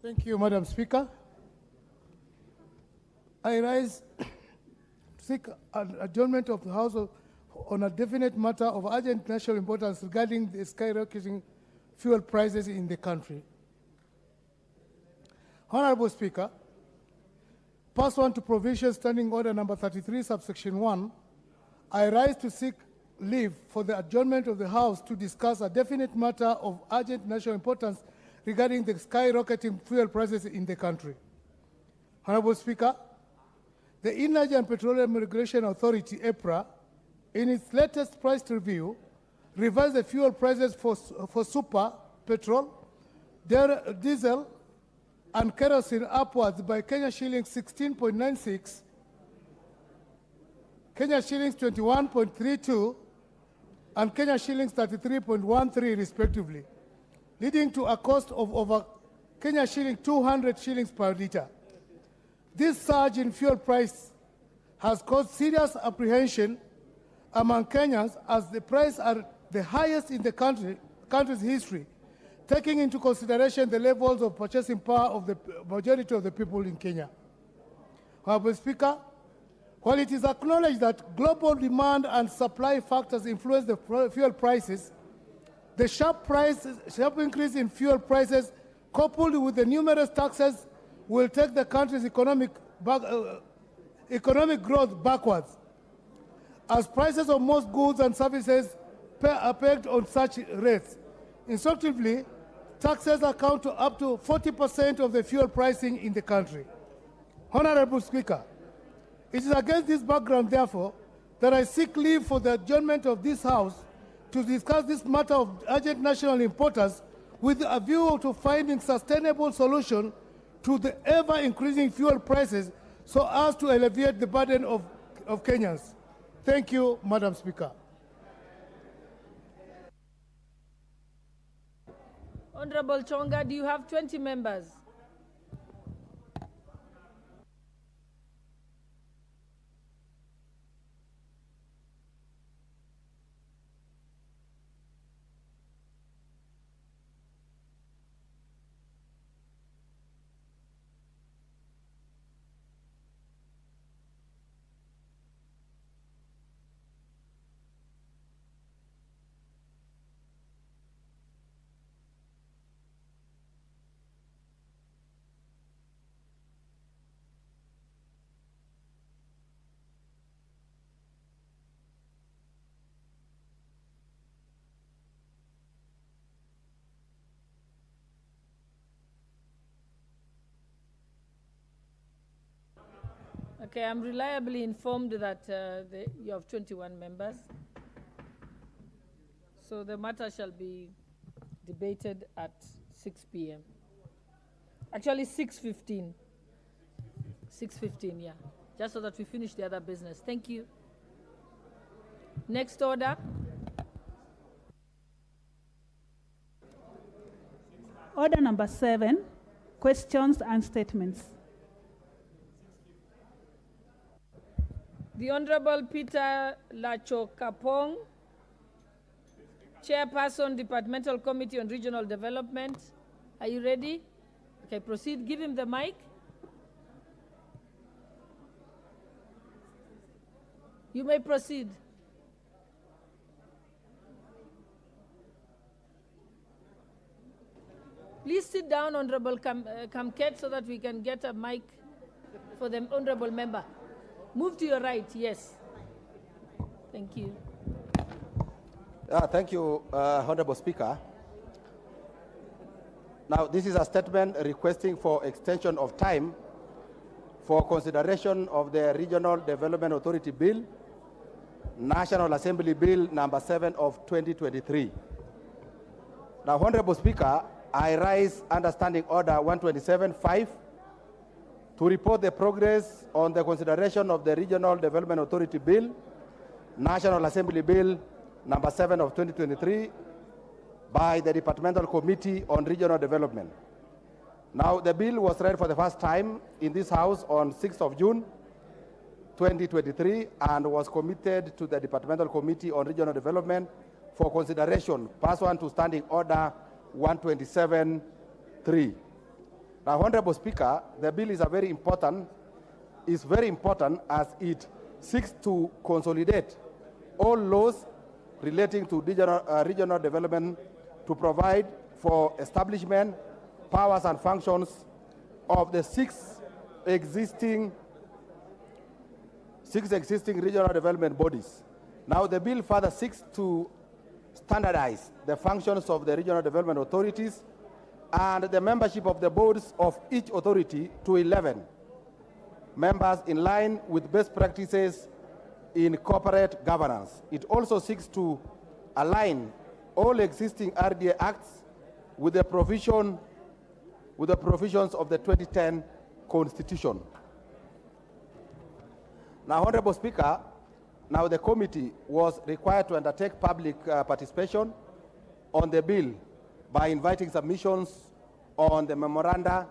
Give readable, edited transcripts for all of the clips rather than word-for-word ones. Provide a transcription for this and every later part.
Thank you, Madam Speaker. I rise to seek an adjournment of the House on a definite matter of urgent national importance regarding the skyrocketing fuel prices in the country. Honorable Speaker, pursuant to provision Standing Order number 33, subsection 1, I rise to seek leave for the adjournment of the House to discuss a definite matter of urgent national importance regarding the skyrocketing fuel prices in the country. Honorable Speaker, the Energy and Petroleum Regulation Authority, EPRA, in its latest price review, revised the fuel prices for super, petrol, diesel, and kerosene upwards by Kenya shillings 16.96, Kenya shillings 21.32, and Kenya shillings 33.13 respectively, leading to a cost of over Kenya shilling 200 shillings per liter. This surge in fuel price has caused serious apprehension among Kenyans as the prices are the highest in the country's history, taking into consideration the levels of purchasing power of the majority of the people in Kenya. Honorable Speaker, while it is acknowledged that global demand and supply factors influence the fuel prices, the sharp increase in fuel prices, coupled with the numerous taxes, will take the country's economic growth backwards, as prices of most goods and services are pegged on such rates. Instructively, taxes account to up to 40% of the fuel pricing in the country. Honorable Speaker, it is against this background, therefore, that I seek leave for the adjournment of this House to discuss this matter of urgent national importance with a view to finding sustainable solution to the ever-increasing fuel prices so as to alleviate the burden of Kenyans. Thank you, Madam Speaker. Honorable Chonga, do you have 20 members? Okay, I'm reliably informed that you have 21 members. So the matter shall be debated at 6 p.m. Actually, 6:15. 6:15, yeah. Just so that we finish the other business. Thank you. Next order. Order number 7, questions and statements. The Honorable Peter Lachokapong, Chairperson, Departmental Committee on Regional Development. Are you ready? Okay, proceed. Give him the mic. You may proceed. Please sit down, Honorable Kamket, so that we can get a mic for the Honorable Member. Move to your right, yes. Thank you. Thank you, Honorable Speaker. Now, this is a statement requesting for extension of time for consideration of the Regional Development Authority Bill, National Assembly Bill number 7 of 2023. Now, Honorable Speaker, I rise under Standing Order 127.5 to report the progress on the consideration of the Regional Development Authority Bill, National Assembly Bill number 7 of 2023 by the Departmental Committee on Regional Development. Now, the bill was read for the first time in this House on 6th of June 2023 and was committed to the Departmental Committee on Regional Development for consideration pursuant to Standing Order 127.3. Now, Honorable Speaker, the bill is very important as it seeks to consolidate all laws relating to regional development to provide for establishment, powers and functions of the six existing regional development bodies. Now, the bill further seeks to standardize the functions of the regional development authorities and the membership of the boards of each authority to 11 members in line with best practices in corporate governance. It also seeks to align all existing RDA acts with the provisions of the 2010 Constitution. Now, Honorable Speaker, now the committee was required to undertake public participation on the bill by inviting submissions on the memoranda,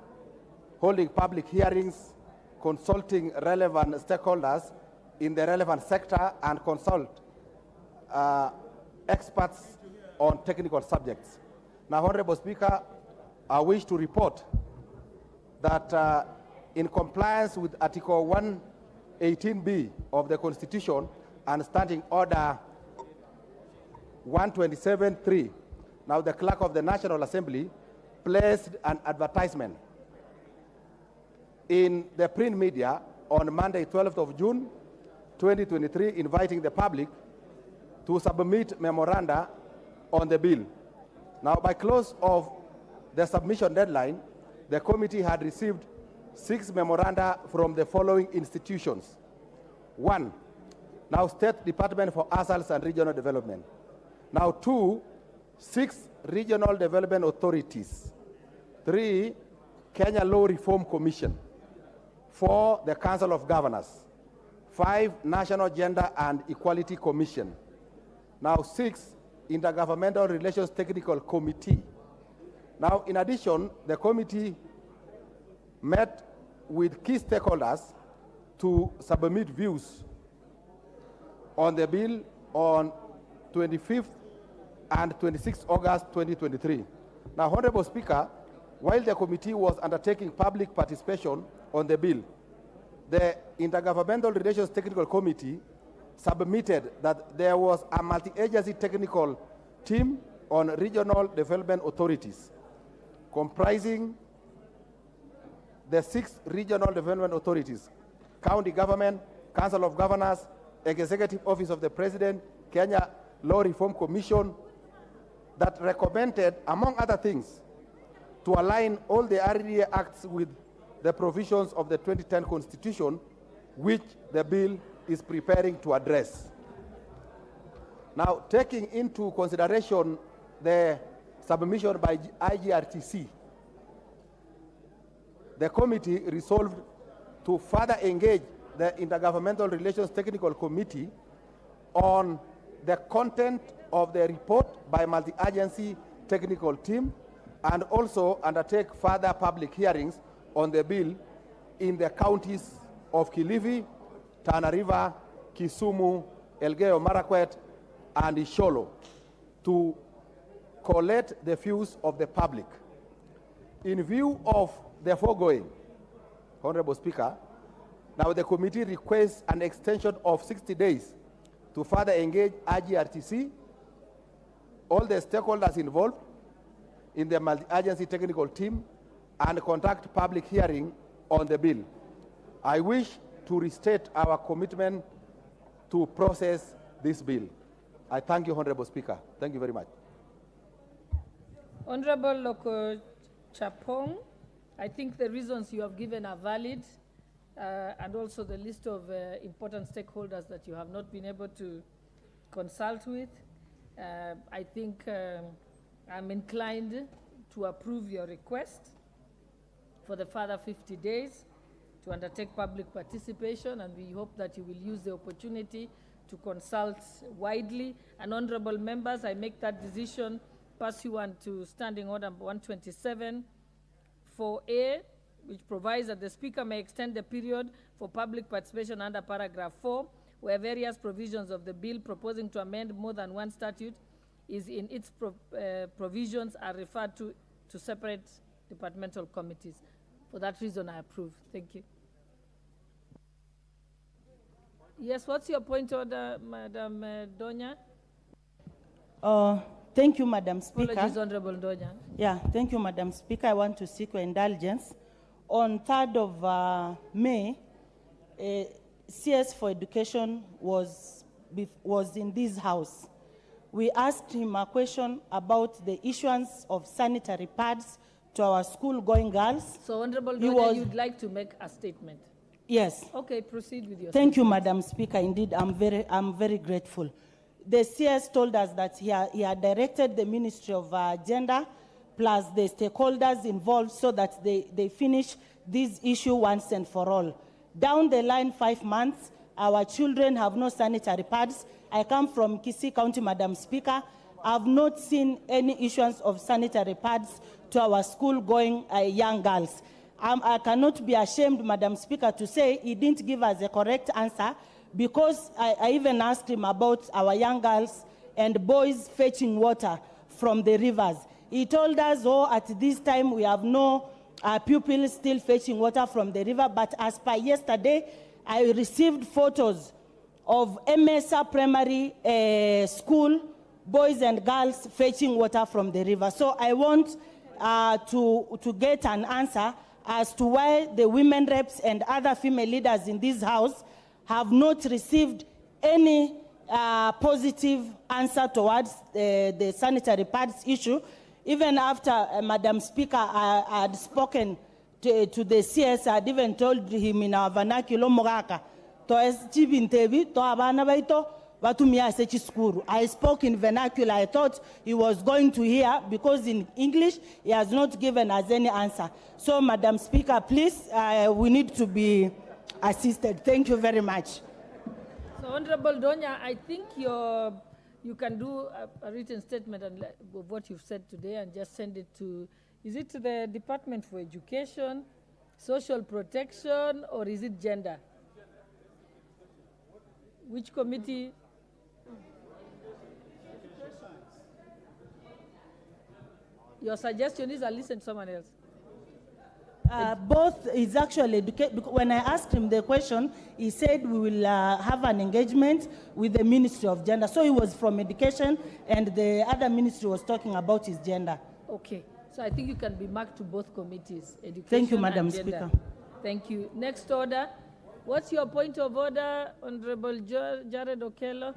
holding public hearings, consulting relevant stakeholders in the relevant sector, and consult experts on technical subjects. Now, Honorable Speaker, I wish to report that in compliance with Article 118B of the Constitution and Standing Order 127.3, now the Clerk of the National Assembly placed an advertisement in the print media on Monday, 12th of June, 2023, inviting the public to submit memoranda on the bill. Now, by close of the submission deadline, the committee had received 6 memoranda from the following institutions. 1, now State Department for Asals and Regional Development. Now 2, 6 regional development authorities. 3, Kenya Law Reform Commission. 4, the Council of Governors. 5, National Gender and Equality Commission. Now 6, Intergovernmental Relations Technical Committee. Now, in addition, the committee met with key stakeholders to submit views on the bill on 25th and 26th August 2023. Now, Honorable Speaker, while the committee was undertaking public participation on the bill, the Intergovernmental Relations Technical Committee submitted that there was a multi-agency technical team on regional development authorities comprising the 6 regional development authorities: county government, Council of Governors, Executive Office of the President, Kenya Law Reform Commission, that recommended, among other things, to align all the RDA acts with the provisions of the 2010 Constitution, which the bill is preparing to address. Now, taking into consideration the submission by IGRTC, the committee resolved to further engage the Intergovernmental Relations Technical Committee on the content of the report by multi-agency technical team, and also undertake further public hearings on the bill in the counties of Kilifi, Tana River, Kisumu, Elgeyo Marakwet, and Isholo to collect the views of the public. In view of the foregoing, Honorable Speaker, now the committee requests an extension of 60 days to further engage IGRTC, all the stakeholders involved in the multi-agency technical team, and conduct public hearing on the bill. I wish to restate our commitment to process this bill. I thank you, Honorable Speaker. Thank you very much. Honorable Loko Chapong, I think the reasons you have given are valid, and also the list of important stakeholders that you have not been able to consult with. I think I'm inclined to approve your request for the further 50 days to undertake public participation, and we hope that you will use the opportunity to consult widely. And honorable members, I make that decision pursuant to Standing Order 127 4A, which provides that the Speaker may extend the period for public participation under paragraph 4, where various provisions of the bill proposing to amend more than one statute is in its provisions are referred to separate departmental committees. For that reason, I approve. Thank you. Yes, what's your point order, Madam Donya? Thank you, Madam Speaker. Apologies, Honorable Donya. Yeah, thank you, Madam Speaker. I want to seek your indulgence. On 3rd of May, CS for Education was in this house. We asked him a question about the issuance of sanitary pads to our school-going girls. So, Honorable Donya, you'd like to make a statement? Yes. Okay, proceed with your Thank you, statement. Madam Speaker. Indeed, I'm very grateful. The CS told us that he had directed the Ministry of Gender plus the stakeholders involved so that they finish this issue once and for all. Down the line, 5 months, our children have no sanitary pads. I come from Kisii County, Madam Speaker. I've not seen any issuance of sanitary pads to our school-going young girls. I cannot be ashamed, Madam Speaker, to say he didn't give us a correct answer, because I even asked him about our young girls and boys fetching water from the rivers. He told us, oh, at this time we have no pupils still fetching water from the river, but as per yesterday, I received photos of MSA Primary School, boys and girls fetching water from the river. So I want to get an answer as to why the women reps and other female leaders in this house have not received any positive answer towards the sanitary pads issue, even after Madam Speaker had spoken to the CS. I had even told him in our vernacular, Mogaka, I spoke in vernacular. I thought he was going to hear, because in English he has not given us any answer. So, Madam Speaker, please, we need to be assisted. Thank you very much. So, Honorable Donya, I think you can do a written statement of what you've said today and just send it to, is it to the Department for Education, Social Protection, or is it Gender? Which committee? Your suggestion is I'll listen to someone else. Both is actually education. When I asked him the question, he said we will have an engagement with the Ministry of Gender. So he was from education, and the other ministry was talking about his gender. Okay. So I think you can be marked to both committees, education Thank you, Madam and gender. Speaker. Thank you. Next order. What's your point of order, Honorable Jared Okello?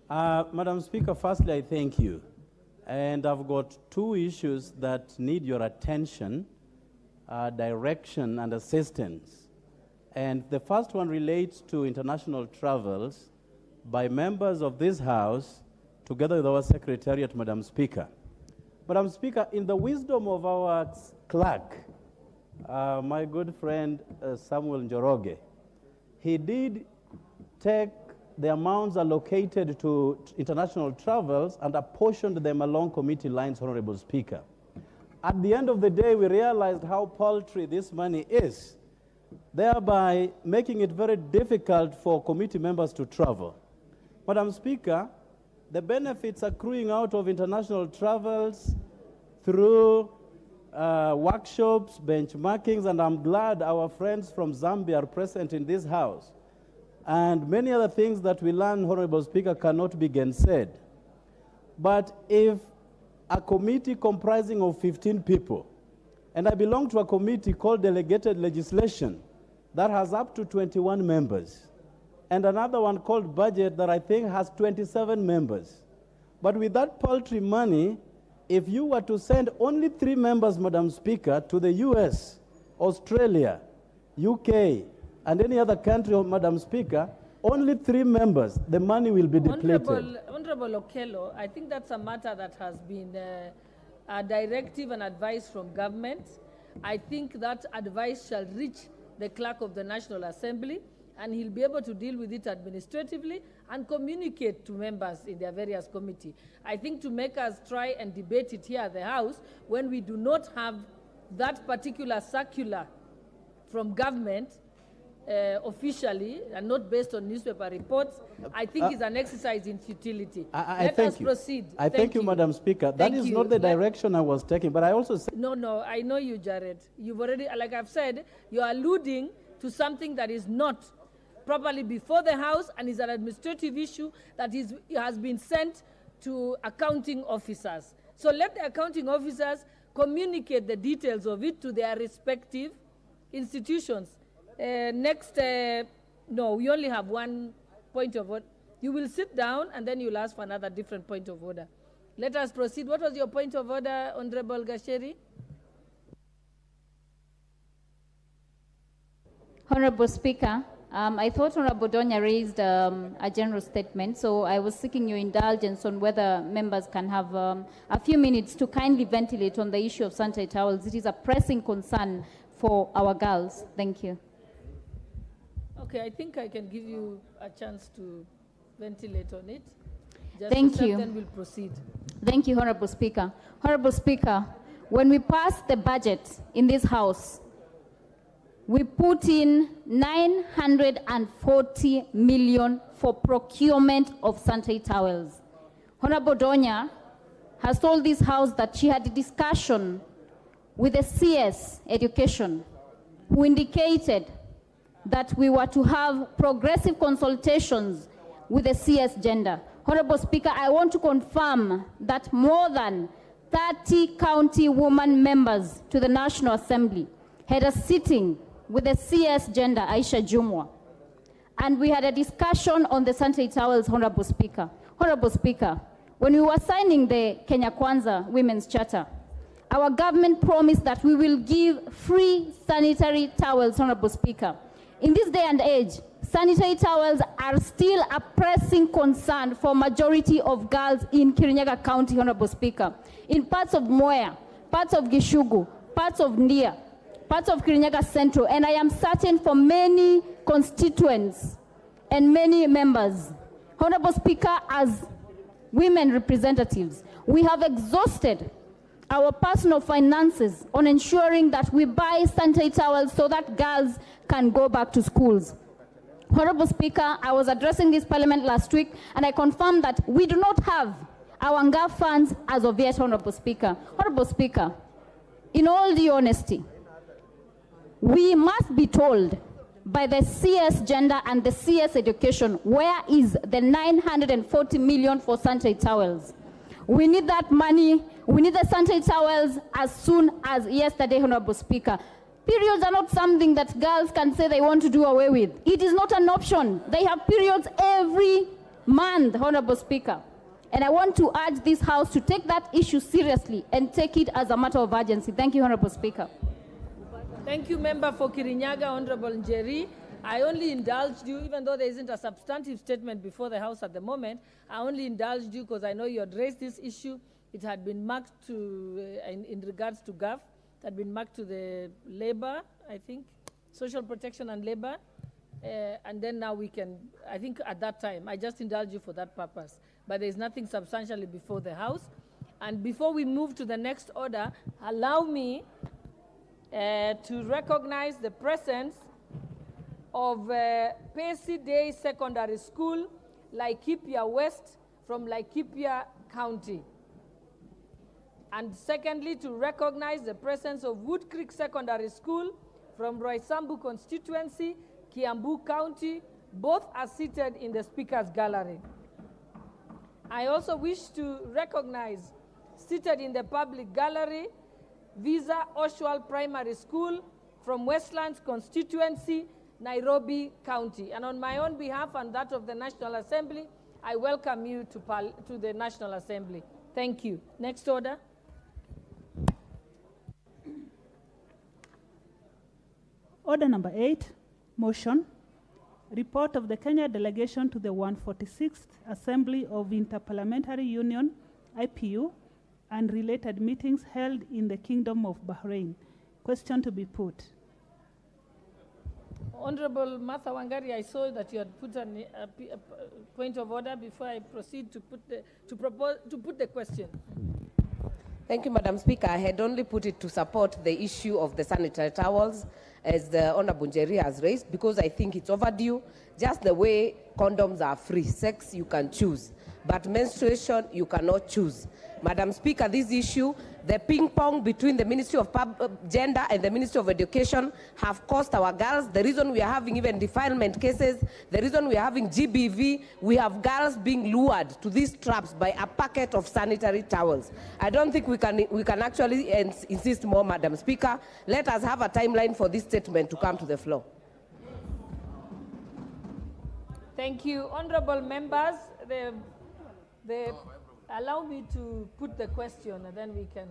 Madam Speaker, firstly, I thank you. And I've got two issues that need your attention, direction and assistance. And the first one relates to international travels by members of this House, together with our Secretariat, Madam Speaker. Madam Speaker, in the wisdom of our clerk, my good friend Samuel Njoroge, he did take the amounts allocated to international travels and apportioned them along committee lines, Honorable Speaker. At the end of the day, we realized how paltry this money is, thereby making it very difficult for committee members to travel. Madam Speaker, the benefits accruing out of international travels through workshops, benchmarkings, and I'm glad our friends from Zambia are present in this House. And many other things that we learn, Honorable Speaker, cannot be gainsaid. But if a committee comprising of 15 people, and I belong to a committee called Delegated Legislation that has up to 21 members, and another one called Budget that I think has 27 members. But with that paltry money, if you were to send only 3 members, Madam Speaker, to the US, Australia, UK, and any other country, Madam Speaker, only 3 members, the money will be depleted. Honorable Okello, I think that's a matter that has been a directive and advice from government. I think that advice shall reach the clerk of the National Assembly, and he'll be able to deal with it administratively and communicate to members in their various committees. I think to make us try and debate it here at the House, when we do not have that particular circular from government, officially and not based on newspaper reports, I think is an exercise in futility. Let thank us you. proceed. I thank you, Madam Speaker. That Thank is you. not the direction I was taking, but I also said... No, I know you, Jared. You've already, like I've said, you're alluding to something that is not properly before the House and is an administrative issue that has been sent to accounting officers. So let the accounting officers communicate the details of it to their respective institutions. No, we only have one point of order. You will sit down and then you'll ask for another different point of order. Let us proceed. What was your point of order, Honorable Gasheri? Honorable Speaker, I thought Honorable Donya raised a general statement, so I was seeking your indulgence on whether members can have a few minutes to kindly ventilate on the issue of sanitary towels. It is a pressing concern for our girls. Thank you. Okay, I think I can give you a chance to ventilate on it. Just Thank you. Then we'll proceed. Thank you, Honorable Speaker. Honorable Speaker, when we passed the budget in this House, we put in 940 million for procurement of sanitary towels. Honorable Donya has told this House that she had a discussion with the CS Education, who indicated that we were to have progressive consultations with the CS Gender. Honorable Speaker, I want to confirm that more than 30 county woman members to the National Assembly had a sitting with the CS Gender, Aisha Jumwa, and we had a discussion on the sanitary towels, Honorable Speaker. Honorable Speaker, when we were signing the Kenya Kwanza Women's Charter, our government promised that we will give free sanitary towels, Honorable Speaker. In this day and age, sanitary towels are still a pressing concern for majority of girls in Kirinyaga County, Honorable Speaker. In parts of Moya, parts of Gishugu, parts of Ndia, parts of Kirinyaga Central, and I am certain for many constituents and many members. Honorable Speaker, as women representatives, we have exhausted our personal finances on ensuring that we buy sanitary towels so that girls can go back to schools. Honorable Speaker, I was addressing this parliament last week and I confirmed that we do not have our NGA funds as of yet, Honorable Speaker. Honorable Speaker, in all due honesty, we must be told by the CS Gender and the CS Education where is the 940 million for sanitary towels. We need that money. We need the sanitary towels as soon as yesterday, Honorable Speaker. Periods are not something that girls can say they want to do away with. It is not an option. They have periods every month, Honorable Speaker. And I want to urge this House to take that issue seriously and take it as a matter of urgency. Thank you, Honorable Speaker. Thank you, Member for Kirinyaga, Honorable Njeri. I only indulged you, even though there isn't a substantive statement before the House at the moment, I only indulged you because I know you had raised this issue. It had been marked to, in regards to GAF, it had been marked to the labor, I think, social protection and labor. And then now we can, I think at that time, I just indulged you for that purpose. But there is nothing substantially before the House. And before we move to the next order, allow me to recognize the presence of Pacey Day Secondary School, Laikipia West, from Laikipia County. And secondly, to recognize the presence of Wood Creek Secondary School from Roysambu constituency, Kiambu County. Both are seated in the Speaker's Gallery. I also wish to recognize, seated in the public gallery, Visa Oswald Primary School from Westlands constituency, Nairobi County. And on my own behalf and that of the National Assembly, I welcome you to the National Assembly. Thank you. Next order. Order number 8, motion. Report of the Kenya delegation to the 146th Assembly of Interparliamentary Union, IPU, and related meetings held in the Kingdom of Bahrain. Question to be put. Honorable Martha Wangari, I saw that you had put a point of order before I proceed to put the question. Thank you, Madam Speaker. I had only put it to support the issue of the sanitary towels, as the Honorable Njeri has raised, because I think it's overdue. Just the way condoms are free, sex you can choose, but menstruation you cannot choose. Madam Speaker, this issue, the ping pong between the Ministry of Gender and the Ministry of Education have cost our girls. The reason we are having even defilement cases, the reason we are having GBV, we have girls being lured to these traps by a packet of sanitary towels. I don't think we can actually insist more, Madam Speaker. Let us have a timeline for this statement to come to the floor. Thank you. Honorable members, allow me to put the question and then we can.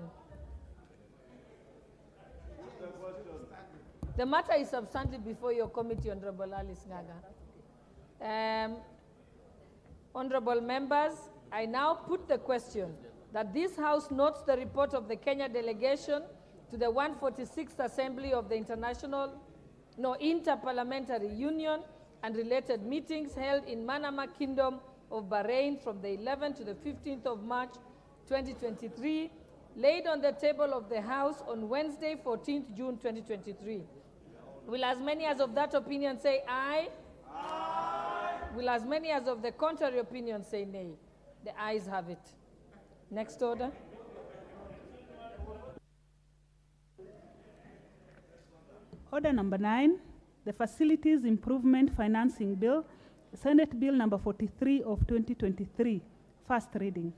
The matter is substantive before your committee, Honorable Alice Ngaga. Honorable members, I now put the question that this House notes the report of the Kenya delegation to the 146th Assembly of the Interparliamentary Union and related meetings held in Manama Kingdom of Bahrain from the 11th to the 15th of March 2023, laid on the table of the House on Wednesday, 14th June 2023. Will as many as of that opinion say aye? Aye. Will as many as of the contrary opinion say nay? The ayes have it. Next order. Order number 9, the Facilities Improvement Financing Bill, Senate Bill number 43 of 2023, first reading.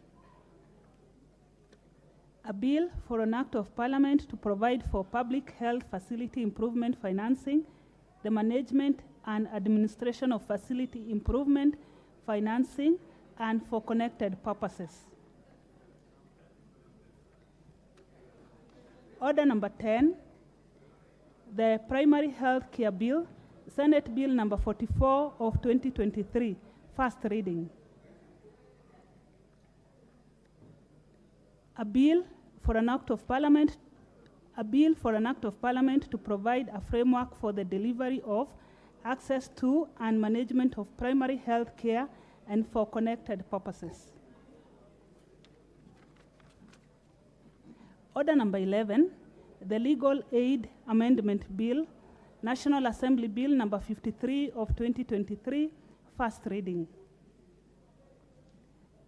A bill for an act of parliament to provide for public health facility improvement financing, the management and administration of facility improvement financing, and for connected purposes. Order number 10, the Primary Health Care Bill, Senate Bill number 44 of 2023, first reading. A bill for an act of parliament to provide a framework for the delivery of, access to, and management of primary health care and for connected purposes. Order number 11, the Legal Aid Amendment Bill, National Assembly Bill number 53 of 2023, first reading.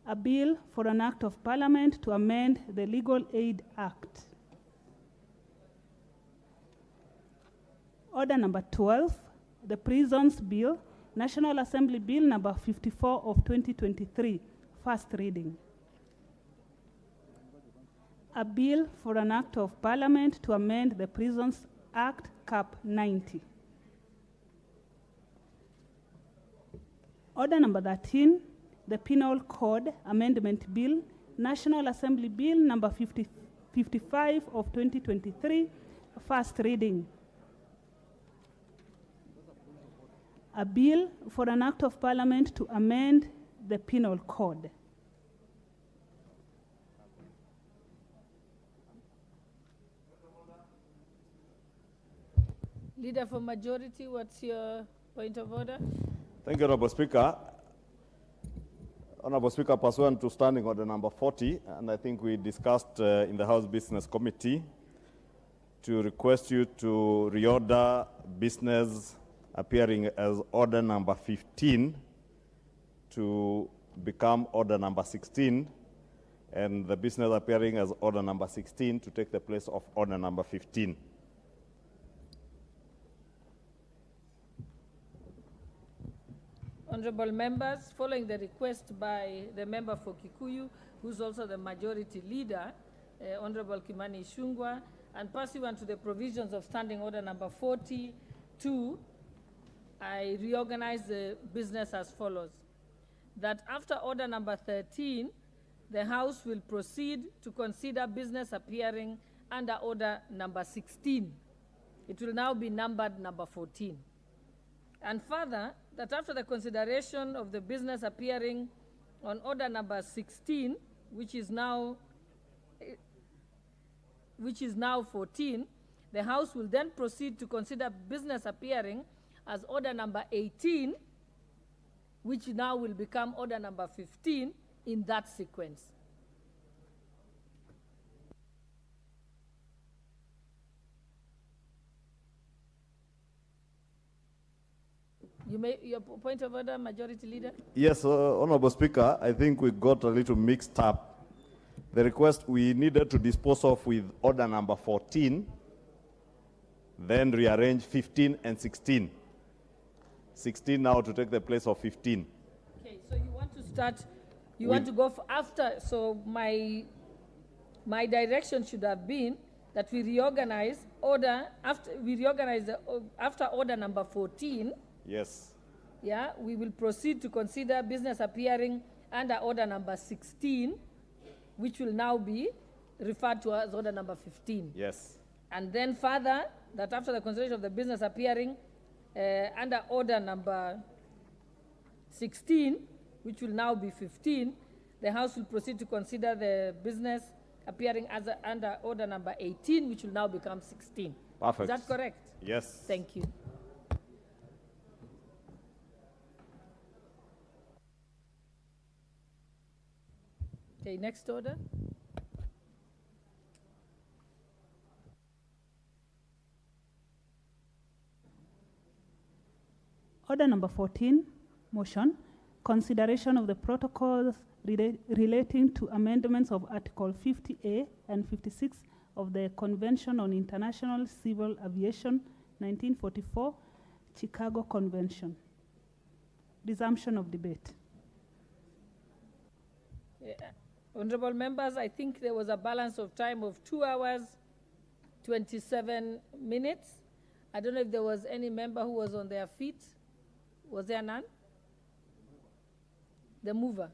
A bill for an act of parliament to amend the Legal Aid Act. Order number 12, the Prisons Bill, National Assembly Bill number 54 of 2023, first reading. A bill for an act of parliament to amend the Prisons Act, Cap 90. Order number 13, the Penal Code Amendment Bill, National Assembly Bill number 55 of 2023, first reading. A bill for an act of parliament to amend the Penal Code. Leader for majority, what's your point of order? Thank you, Honorable Speaker. Honorable Speaker, pursuant to Standing Order number 40, and I think we discussed in the House Business Committee to request you to reorder business appearing as order number 15 to become order number 16, and the business appearing as order number 16 to take the place of order number 15. Honorable members, following the request by the member for Kikuyu, who's also the majority leader, Honorable Kimani Ichung'wah, and pursuant to the provisions of Standing Order number 42, I reorganize the business as follows. That after order number 13, the House will proceed to consider business appearing under order number 16. It will now be numbered number 14. And further, that after the consideration of the business appearing on order number 16, which is now 14, the House will then proceed to consider business appearing as order number 18, which now will become order number 15 in that sequence. Your point of order, Majority Leader? Yes, Honorable Speaker, I think we got a little mixed up. The request we needed to dispose of with order number 14, then rearrange 15 and 16. 16 now to take the place of 15. Okay, so you want to start, you want to go after, so my direction should have been that we reorganize after order number 14. Yes. Yeah, we will proceed to consider business appearing under order number 16, which will now be referred to as order number 15. Yes. And then further, that after the consideration of the business appearing under order number 16, which will now be 15, the House will proceed to consider the business appearing as under order number 18, which will now become 16. Perfect. Is that correct? Yes. Thank you. Okay, next order. Order number 14, motion, consideration of the protocols relating to amendments of Article 50A and 56 of the Convention on International Civil Aviation, 1944, Chicago Convention. Resumption of debate. Honorable members, I think there was a balance of time of 2 hours, 27 minutes. I don't know if there was any member who was on their feet. Was there none? The mover.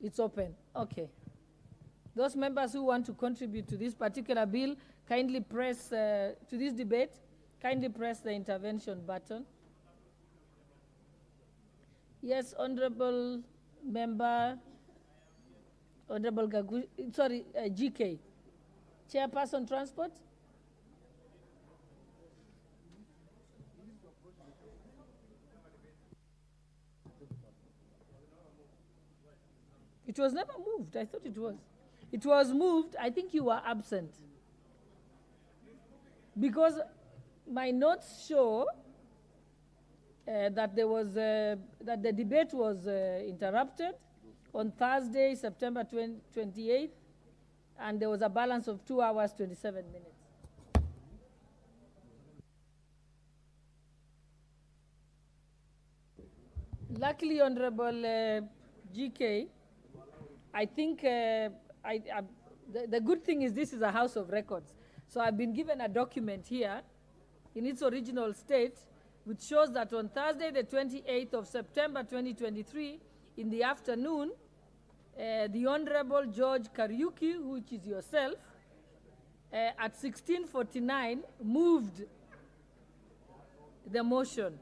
It's open. Okay. Those members who want to contribute to this particular bill, kindly press, to this debate, kindly press the intervention button. Yes, Honorable Member, Honorable GK. Chairperson Transport. It was never moved. I thought it was. It was moved. I think you were absent. Because my notes show that there was that the debate was interrupted on Thursday, September 28th, and there was a balance of 2 hours, 27 minutes. Luckily, Honorable GK, I think the good thing is this is a House of Records. So I've been given a document here in its original state, which shows that on Thursday, the 28th of September 2023, in the afternoon, the Honorable George Kariuki, which is yourself, at 16:49 moved the motion.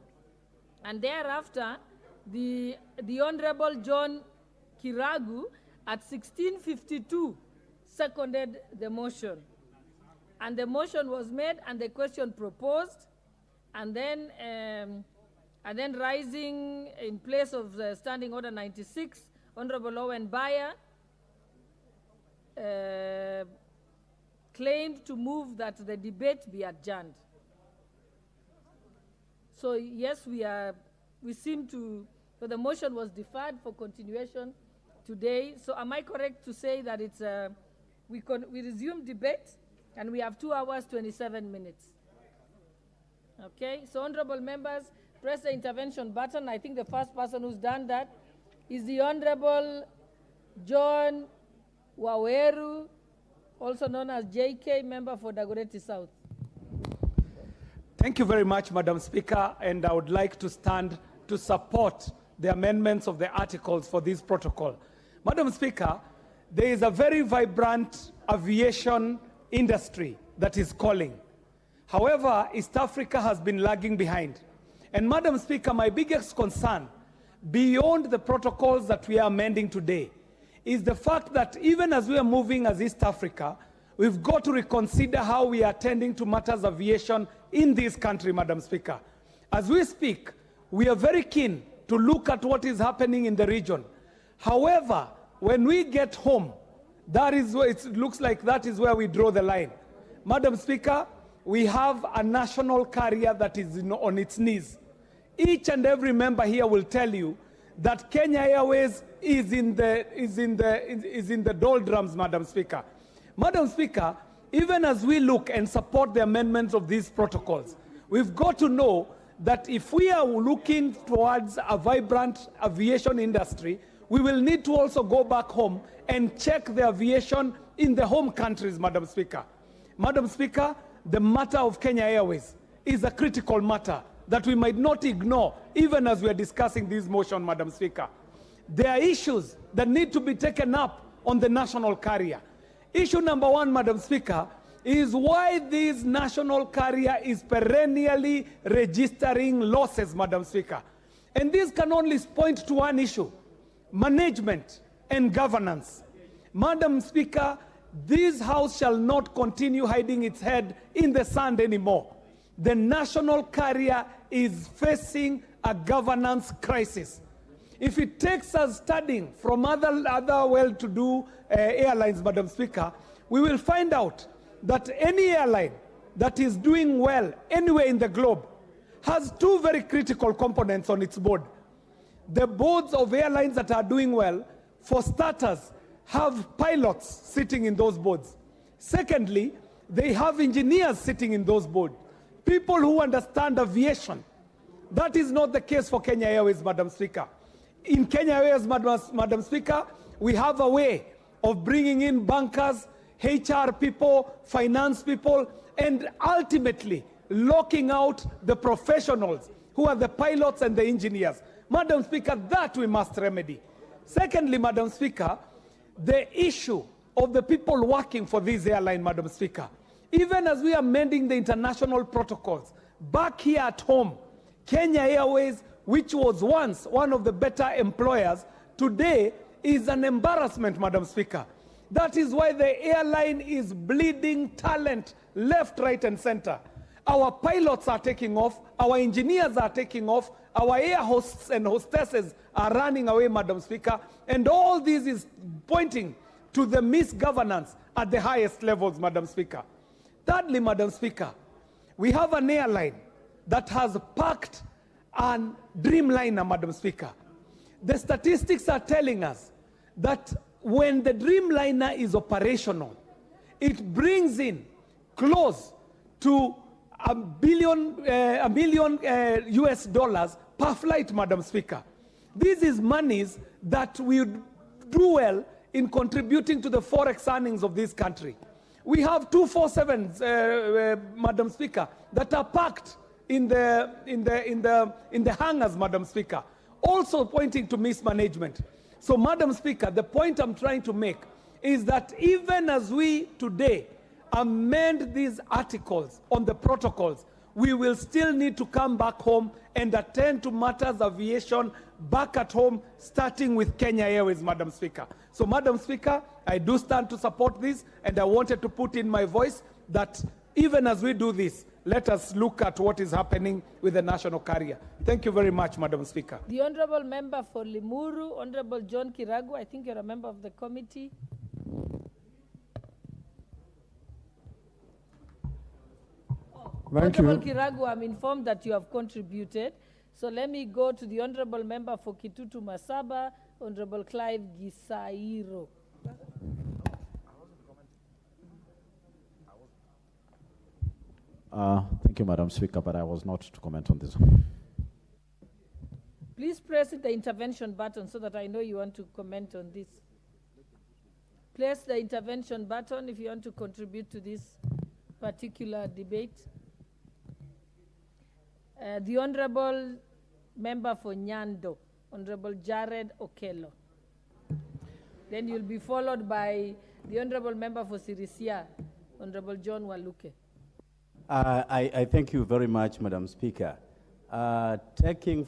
And thereafter, the Honorable John Kiragu at 16:52 seconded the motion. And the motion was made and the question proposed, and then rising in place of the Standing Order 96, Honorable Owen Bayer claimed to move that the debate be adjourned. So yes, so the motion was deferred for continuation today. So am I correct to say that it's we resume debate and we have 2 hours, 27 minutes? Okay, so honorable members, press the intervention button. I think the first person who's done that is the Honorable John Waweru, also known as JK, member for Dagoretti South. Thank you very much, Madam Speaker, and I would like to stand to support the amendments of the articles for this protocol. Madam Speaker, there is a very vibrant aviation industry that is calling. However, East Africa has been lagging behind. And Madam Speaker, my biggest concern, beyond the protocols that we are amending today, is the fact that even as we are moving as East Africa, we've got to reconsider how we are attending to matters of aviation in this country, Madam Speaker. As we speak, we are very keen to look at what is happening in the region. However, when we get home, That is where it looks like that is where we draw the line. Madam Speaker, we have a national carrier that is on its knees. Each and every member here will tell you that Kenya Airways is in the doldrums, Madam Speaker. Madam Speaker, even as we look and support the amendments of these protocols, we've got to know that if we are looking towards a vibrant aviation industry, we will need to also go back home and check the aviation in the home countries, Madam Speaker. Madam Speaker, the matter of Kenya Airways is a critical matter that we might not ignore even as we are discussing this motion, Madam Speaker. There are issues that need to be taken up on the national carrier. Issue number one, Madam Speaker, is why this national carrier is perennially registering losses, Madam Speaker. And this can only point to one issue: management and governance. Madam Speaker, this House shall not continue hiding its head in the sand anymore. The national carrier is facing a governance crisis. If it takes us studying from other well-to-do airlines, Madam Speaker, we will find out that any airline that is doing well anywhere in the globe has two very critical components on its board. The boards of airlines that are doing well, for starters, have pilots sitting in those boards. Secondly, they have engineers sitting in those boards, people who understand aviation. That is not the case for Kenya Airways, Madam Speaker. In Kenya Airways, Madam Speaker, we have a way of bringing in bankers, HR people, finance people, and ultimately locking out the professionals who are the pilots and the engineers. Madam Speaker, that we must remedy. Secondly, Madam Speaker, the issue of the people working for this airline, Madam Speaker. Even as we are amending the international protocols, back here at home, Kenya Airways, which was once one of the better employers, today is an embarrassment, Madam Speaker. That is why the airline is bleeding talent left, right, and center. Our pilots are taking off, our engineers are taking off, our air hosts and hostesses are running away, Madam Speaker, and all this is pointing to the misgovernance at the highest levels, Madam Speaker. Thirdly, Madam Speaker, we have an airline that has parked a Dreamliner, Madam Speaker. The statistics are telling us that when the Dreamliner is operational, it brings in close to $1 million US dollars per flight, Madam Speaker. This is monies that will do well in contributing to the forex earnings of this country. We have 247s, Madam Speaker, that are parked in the hangars, Madam Speaker, also pointing to mismanagement. So, Madam Speaker, the point I'm trying to make is that even as we today amend these articles on the protocols, we will still need to come back home and attend to matters of aviation back at home, starting with Kenya Airways, Madam Speaker. So, Madam Speaker, I do stand to support this, and I wanted to put in my voice that even as we do this, let us look at what is happening with the national carrier. Thank you very much, Madam Speaker. The Honorable Member for Limuru, Honorable John Kiragu, I think you're a member of the committee. Thank Honorable you. Kiragu, I'm informed that you have contributed. So let me go to the Honorable Member for Kitutu Masaba, Honorable Clive Gisairo. Thank you, Madam Speaker, but I was not to comment on this. Please press the intervention button so that I know you want to comment on this. Press the intervention button if you want to contribute to this particular debate. The Honorable Member for Nyando, Honorable Jared Okello. Then you'll be followed by the Honorable Member for Sirisia, Honorable John Waluke. I thank you very much, Madam Speaker. Taking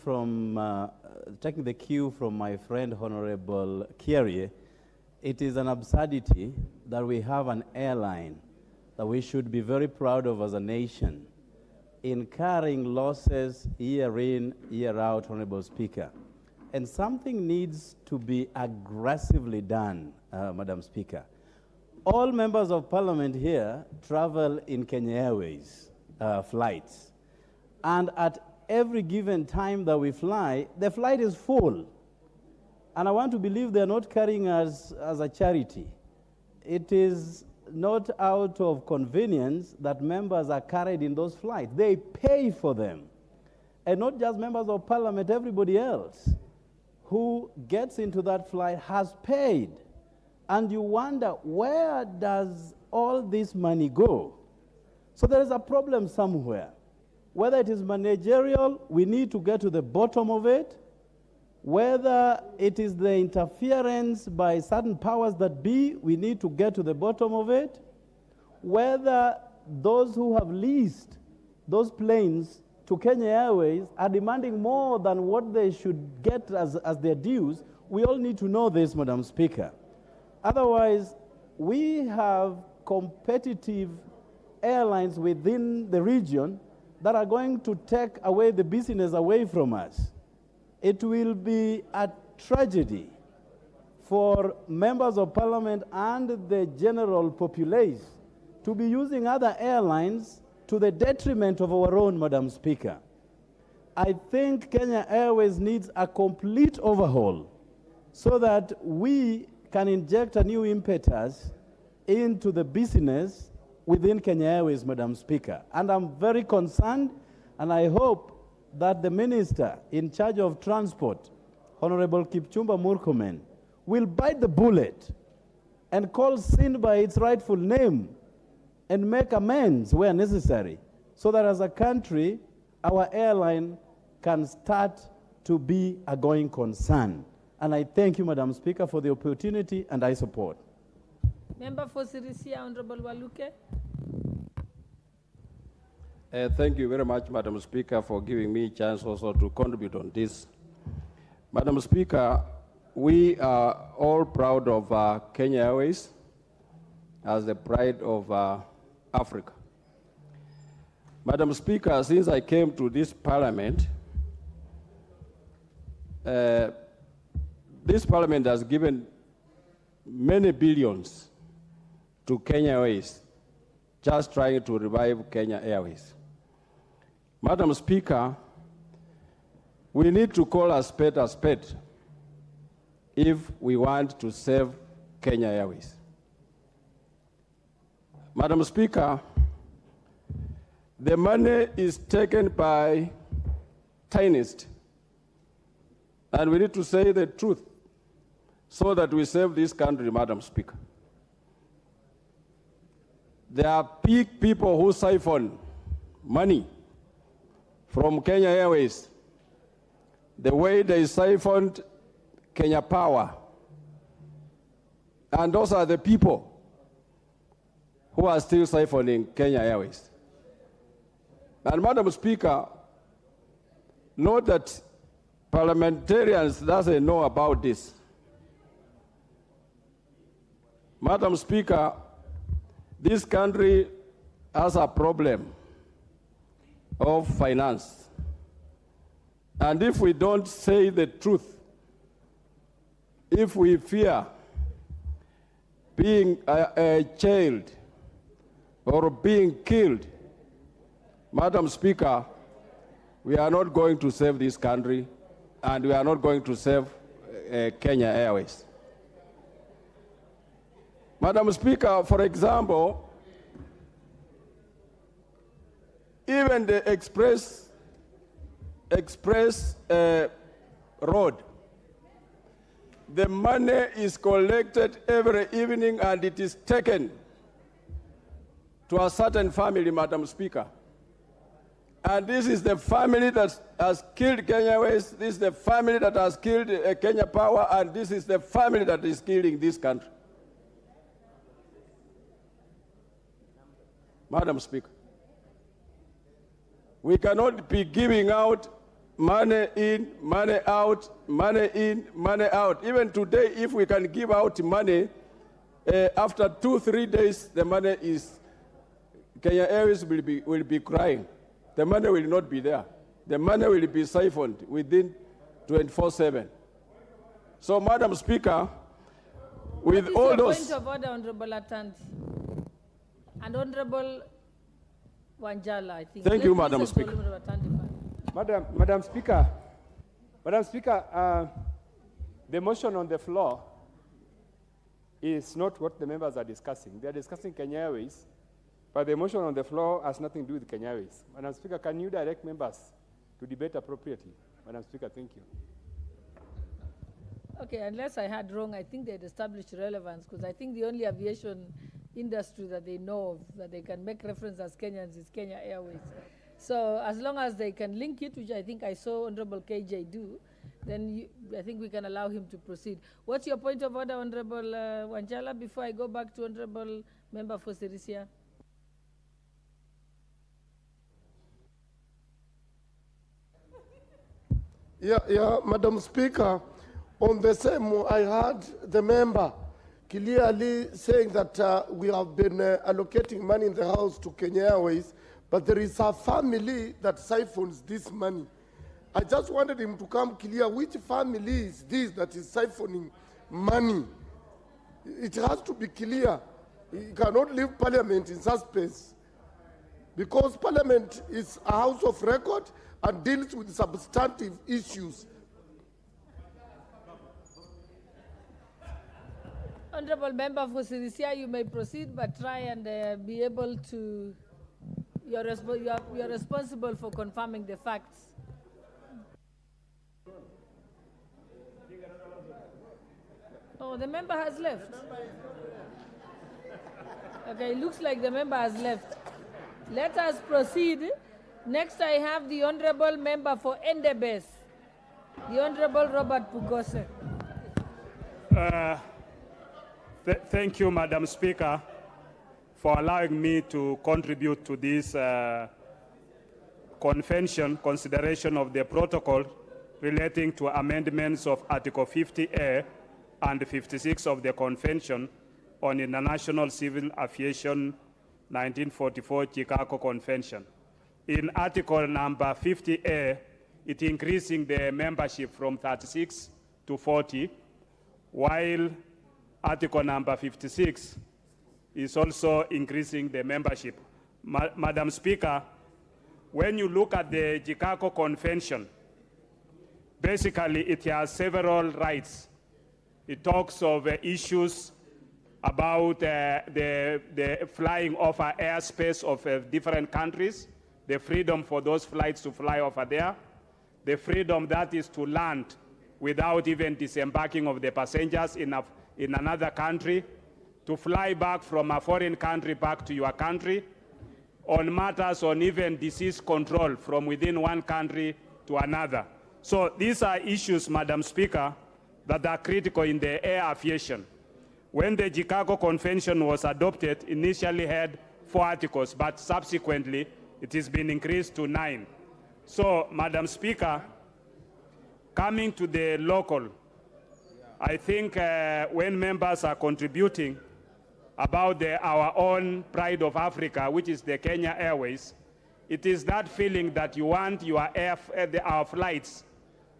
the cue from my friend, Honorable Kierie, it is an absurdity that we have an airline that we should be very proud of as a nation, incurring losses year in, year out, Honorable Speaker. And something needs to be aggressively done, Madam Speaker. all members of parliament here travel in Kenya Airways flights. And at every given time that we fly, the flight is full. And I want to believe they're not carrying us as a charity. It is not out of convenience that members are carried in those flights. They pay for them. And not just members of parliament, everybody else who gets into that flight has paid. And you wonder, where does all this money go? So there is a problem somewhere. Whether it is managerial, we need to get to the bottom of it. Whether it is the interference by certain powers that be, we need to get to the bottom of it. Whether those who have leased those planes to Kenya Airways are demanding more than what they should get as their dues, we all need to know this, Madam Speaker. Otherwise, we have competitive airlines within the region that are going to take away the business away from us. It will be a tragedy for members of parliament and the general populace to be using other airlines to the detriment of our own, Madam Speaker. I think Kenya Airways needs a complete overhaul so that we can inject a new impetus into the business within Kenya Airways, Madam Speaker. And I'm very concerned, and I hope that the minister in charge of transport, Honorable Kipchumba Murkomen, will bite the bullet and call sin by its rightful name and make amends where necessary, so that as a country, our airline can start to be a going concern. And I thank you, Madam Speaker, for the opportunity, and I support. Member for Sirisia, Honorable Waluke. Thank you very much, Madam Speaker, for giving me a chance also to contribute on this. Madam Speaker, we are all proud of Kenya Airways as the pride of Africa. Madam Speaker, since I came to this parliament, this parliament has given many billions to Kenya Airways, just trying to revive Kenya Airways. Madam Speaker, we need to call a spade if we want to save Kenya Airways. Madam Speaker, the money is taken by tiniest, and we need to say the truth so that we save this country, Madam Speaker. There are big people who siphon money from Kenya Airways, the way they siphoned Kenya Power. And those are the people who are still siphoning Kenya Airways. And Madam Speaker, note that parliamentarians doesn't know about this. Madam Speaker, this country has a problem of finance. And if we don't say the truth, if we fear being a child or being killed, Madam Speaker, we are not going to save this country, and we are not going to save Kenya Airways. Madam Speaker, for example, even the express road, the money is collected every evening and it is taken to a certain family, Madam Speaker. And this is the family that has killed Kenya Airways, this is the family that has killed Kenya Power, and this is the family that is killing this country. Madam Speaker, we cannot be giving out money in, money out, money in, money out. Even today, if we can give out money, after 2-3 days, the money is, Kenya Airways will be crying. The money will not be there. The money will be siphoned within 24/7. So, Madam Speaker, with all Point those. of order, Honorable Atanti. And Honorable Wanjala, I think. Thank you, Let's Madam listen to Speaker. Honorable Atanti first. Madam Speaker, the motion on the floor is not what the members are discussing. They are discussing Kenya Airways, but the motion on the floor has nothing to do with Kenya Airways. Madam Speaker, can you direct members to debate appropriately? Madam Speaker, thank you. Okay, unless I heard wrong, I think they had established relevance, because I think the only aviation industry that they know of that they can make reference as Kenyans is Kenya Airways. So as long as they can link it, which I think I saw Honorable KJ do, then I think we can allow him to proceed. What's your point of order, Honorable Wanjala, before I go back to Honorable Member for Sirisia? Yeah, Madam Speaker, on the same, I heard the member clearly saying that we have been allocating money in the House to Kenya Airways, but there is a family that siphons this money. I just wanted him to come clear which family is this that is siphoning money. It has to be clear. You cannot leave Parliament in suspense, because Parliament is a house of record and deals with substantive issues. Honorable Member for Sirisia, you may proceed, but try and be able to, you're responsible for confirming the facts. Oh, the member has left. Okay, it looks like the member has left. Let us proceed. Next, I have the Honorable Member for Endebess, the Honorable Robert Pugose. Thank you, Madam Speaker, for allowing me to contribute to this consideration of the protocol relating to amendments of Article 50A and 56 of the Convention on International Civil Aviation 1944 Chicago Convention. In Article number 50A, it increasing the membership from 36 to 40, while Article number 56 is also increasing the membership. Madam Speaker, when you look at the Chicago Convention, basically it has several rights. It talks of issues about the flying over airspace of different countries, the freedom for those flights to fly over there, the freedom that is to land without even disembarking of the passengers in another country, to fly back from a foreign country back to your country, on matters on even disease control from within one country to another. So these are issues, Madam Speaker, that are critical in the air aviation. When the Chicago Convention was adopted, initially had 4 articles, but subsequently it has been increased to 9. So, Madam Speaker, coming to the local, I think when members are contributing about our own pride of Africa, which is the Kenya Airways, it is that feeling that you want our flights,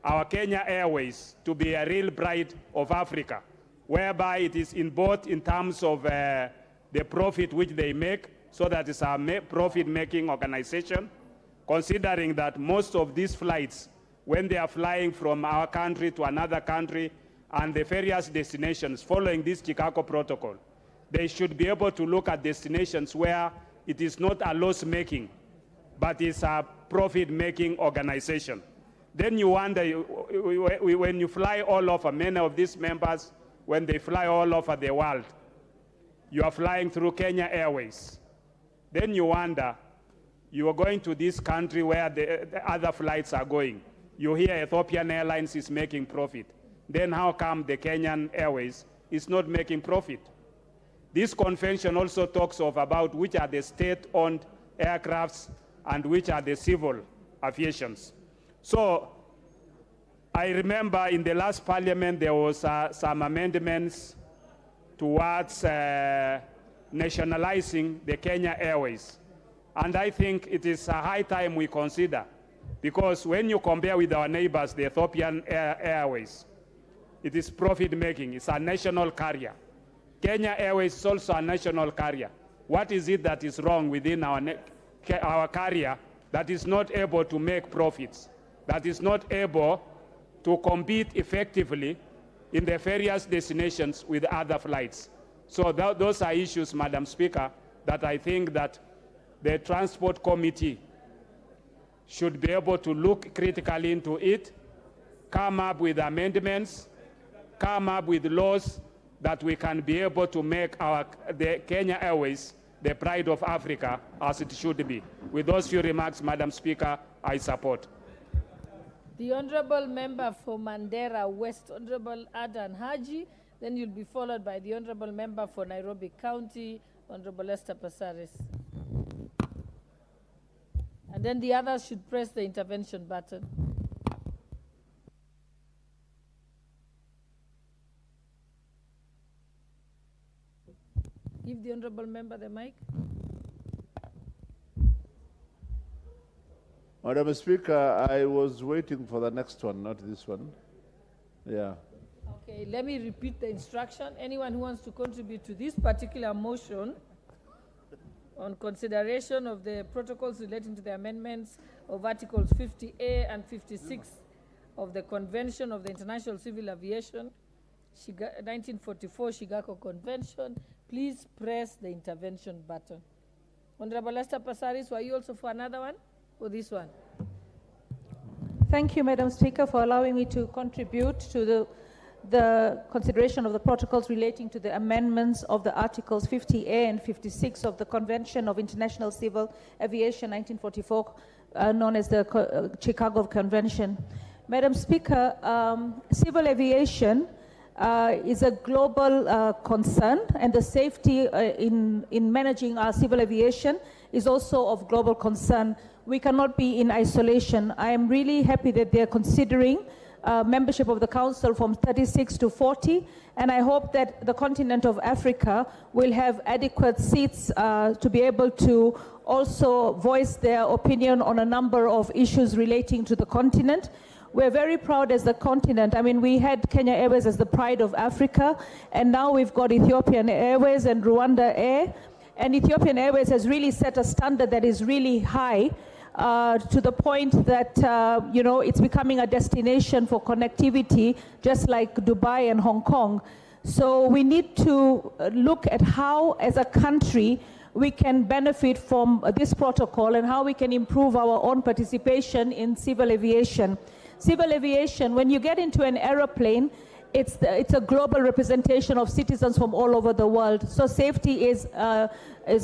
our Kenya Airways, to be a real pride of Africa, whereby it is in both in terms of the profit which they make, so that it's a profit-making organization, considering that most of these flights, when they are flying from our country to another country and the various destinations following this Chicago Protocol, they should be able to look at destinations where it is not a loss-making, but it's a profit-making organization. Then you wonder, when you fly all over, many of these members, when they fly all over the world, you are flying through Kenya Airways. Then you wonder, you are going to this country where the other flights are going. You hear Ethiopian Airlines is making profit. Then how come the Kenyan Airways is not making profit? This convention also talks about which are the state-owned aircrafts and which are the civil aviations. So I remember in the last parliament there was some amendments towards nationalizing the Kenya Airways. And I think it is a high time we consider, because when you compare with our neighbors, the Ethiopian Airways, it is profit-making. It's a national carrier. Kenya Airways is also a national carrier. What is it that is wrong within our carrier that is not able to make profits, that is not able to compete effectively in the various destinations with other flights? So those are issues, Madam Speaker, that I think that the Transport Committee should be able to look critically into it, come up with amendments, come up with laws that we can be able to make the Kenya Airways the pride of Africa as it should be. With those few remarks, Madam Speaker, I support. The Honourable Member for Mandera West, Honourable Adan Haji, then you'll be followed by the Honourable Member for Nairobi County, Honourable Esther Passaris. And then the others should press the intervention button. Give the Honourable Member the mic. Madam Speaker, I was waiting for the next one, not this one. Yeah. Okay, let me repeat the instruction. Anyone who wants to contribute to this particular motion on consideration of the protocols relating to the amendments of Articles 50A and 56 of the Convention of the International Civil Aviation, 1944 Chicago Convention, please press the intervention button. Honorable Esther Passaris, were you also for another one or this one? Thank you, Madam Speaker, for allowing me to contribute to the consideration of the protocols relating to the amendments of the Articles 50A and 56 of the Convention of International Civil Aviation 1944, known as the Chicago Convention. Madam Speaker, civil aviation is a global concern, and the safety in managing our civil aviation is also of global concern. We cannot be in isolation. I am really happy that they are considering membership of the Council from 36 to 40, and I hope that the continent of Africa will have adequate seats to be able to also voice their opinion on a number of issues relating to the continent. We're very proud as the continent. I mean, we had Kenya Airways as the pride of Africa, and now we've got Ethiopian Airways and Rwanda Air, and Ethiopian Airways has really set a standard that is really high, to the point that, you know, it's becoming a destination for connectivity, just like Dubai and Hong Kong. So we need to look at how, as a country, we can benefit from this protocol and how we can improve our own participation in civil aviation. Civil aviation, when you get into an aeroplane, it's a global representation of citizens from all over the world. So safety is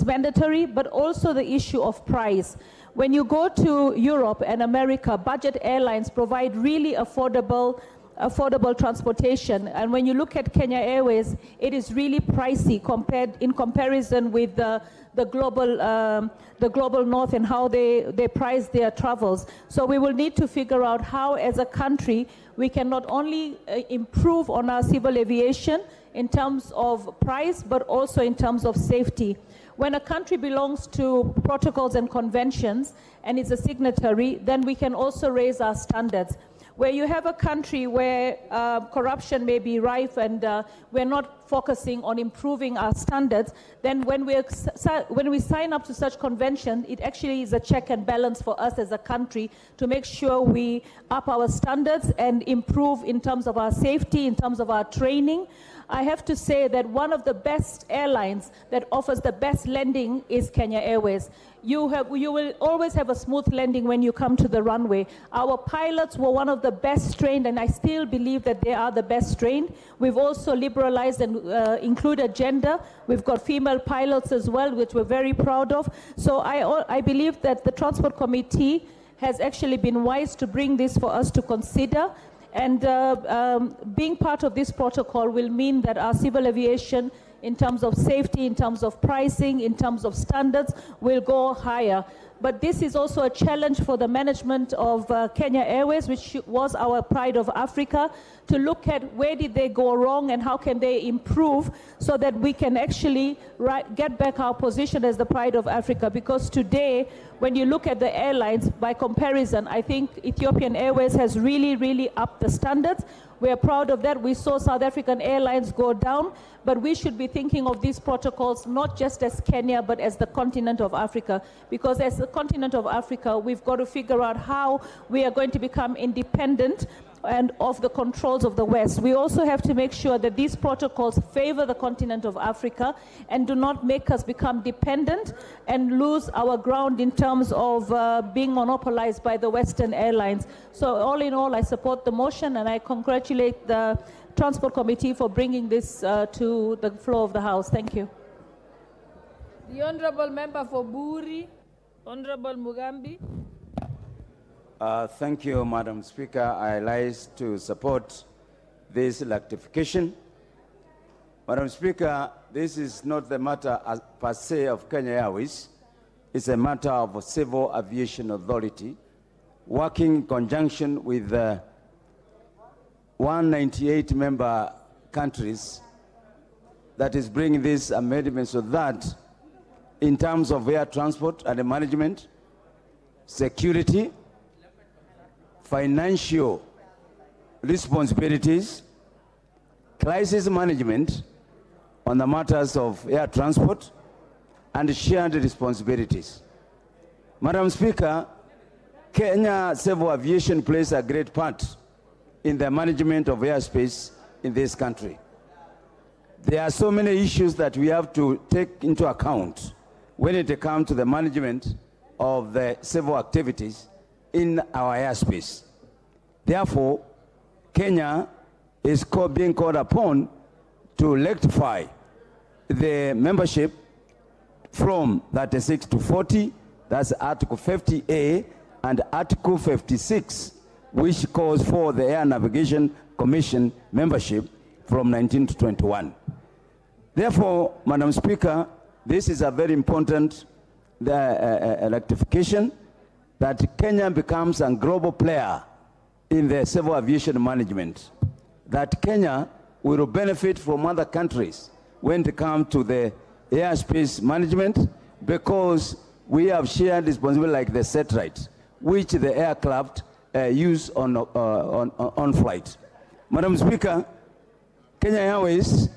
mandatory, but also the issue of price. When you go to Europe and America, budget airlines provide really affordable transportation. And when you look at Kenya Airways, it is really pricey in comparison with the global north and how they price their travels. So we will need to figure out how, as a country, we can not only improve on our civil aviation in terms of price, but also in terms of safety. When a country belongs to protocols and conventions and is a signatory, then we can also raise our standards. Where you have a country where corruption may be rife and we're not focusing on improving our standards, then when we sign up to such conventions, it actually is a check and balance for us as a country to make sure we up our standards and improve in terms of our safety, in terms of our training. I have to say that one of the best airlines that offers the best landing is Kenya Airways. You will always have a smooth landing when you come to the runway. Our pilots were one of the best trained, and I still believe that they are the best trained. We've also liberalized and included gender. We've got female pilots as well, which we're very proud of. So I believe that the Transport Committee has actually been wise to bring this for us to consider. And being part of this protocol will mean that our civil aviation, in terms of safety, in terms of pricing, in terms of standards, will go higher. But this is also a challenge for the management of Kenya Airways, which was our pride of Africa, to look at where did they go wrong and how can they improve so that we can actually get back our position as the pride of Africa. Because today, when you look at the airlines, by comparison, I think Ethiopian Airways has really, really upped the standards. We are proud of that. We saw South African Airlines go down, but we should be thinking of these protocols not just as Kenya, but as the continent of Africa. Because as the continent of Africa, we've got to figure out how we are going to become independent and of the controls of the West. We also have to make sure that these protocols favor the continent of Africa and do not make us become dependent and lose our ground in terms of being monopolized by the Western airlines. So all in all, I support the motion and I congratulate the Transport Committee for bringing this to the floor of the House. Thank you. The Honorable Member for Buri, Honorable Mugambi. Thank you, Madam Speaker. I rise to support this rectification. Madam Speaker, this is not the matter per se of Kenya Airways. It's a matter of Civil Aviation Authority working in conjunction with 198 member countries that is bringing this amendment so that in terms of air transport and management, security, financial responsibilities, crisis management on the matters of air transport, and shared responsibilities. Madam Speaker, Kenya Civil Aviation plays a great part in the management of airspace in this country. There are so many issues that we have to take into account when it comes to the management of the civil activities in our airspace. Therefore, Kenya is being called upon to rectify the membership from 36 to 40, that's Article 50A, and Article 56, which calls for the Air Navigation Commission membership from 19 to 21. Therefore, Madam Speaker, this is a very important rectification that Kenya becomes a global player in the civil aviation management, that Kenya will benefit from other countries when it comes to the airspace management, because we have shared responsibility like the satellite, which the aircraft use on flight. Madam Speaker, Kenya Airways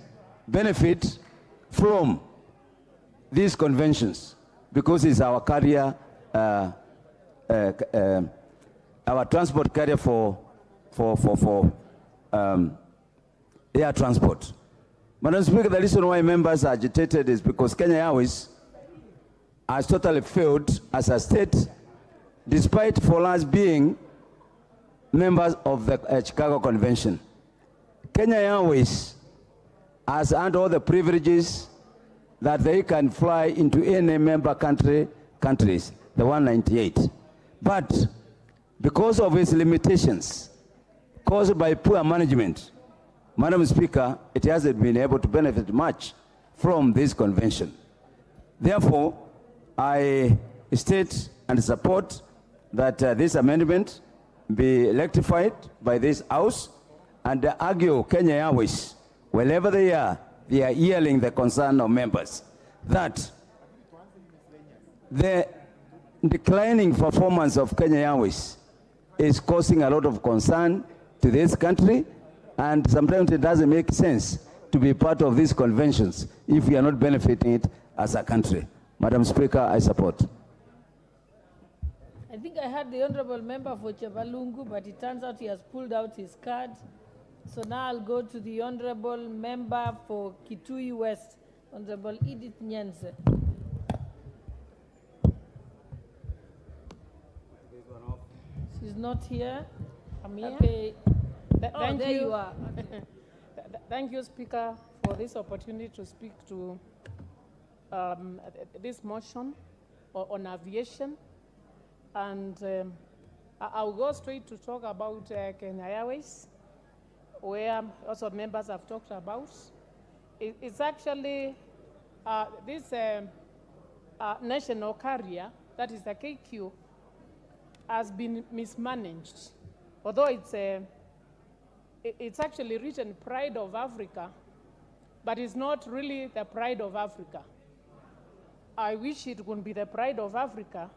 benefit from these conventions because it's our carrier, our transport carrier for air transport. Madam Speaker, the reason why members are agitated is because Kenya Airways has totally failed as a state, despite for us being members of the Chicago Convention. Kenya Airways has earned all the privileges that they can fly into any member countries, the 198. But because of its limitations caused by poor management, Madam Speaker, it hasn't been able to benefit much from this convention. Therefore, I state and support that this amendment be rectified by this House and argue Kenya Airways, wherever they are hearing the concern of members, that the declining performance of Kenya Airways is causing a lot of concern to this country, and sometimes it doesn't make sense to be part of these conventions if we are not benefiting it as a country. Madam Speaker, I support. I think I had the Honorable Member for Chabalungu, but it turns out he has pulled out his card. So now I'll go to the Honorable Member for Kitui West, Honorable Edith Nyenze. She's not here. I'm here. Okay. Thank there you are. Thank you, Speaker, for this opportunity to speak to this motion on aviation. And I'll go straight to talk about Kenya Airways, where also members have talked about. It's actually this national carrier, that is the KQ, has been mismanaged. Although it's actually written Pride of Africa, but it's not really the Pride of Africa. I wish it would be the Pride of Africa,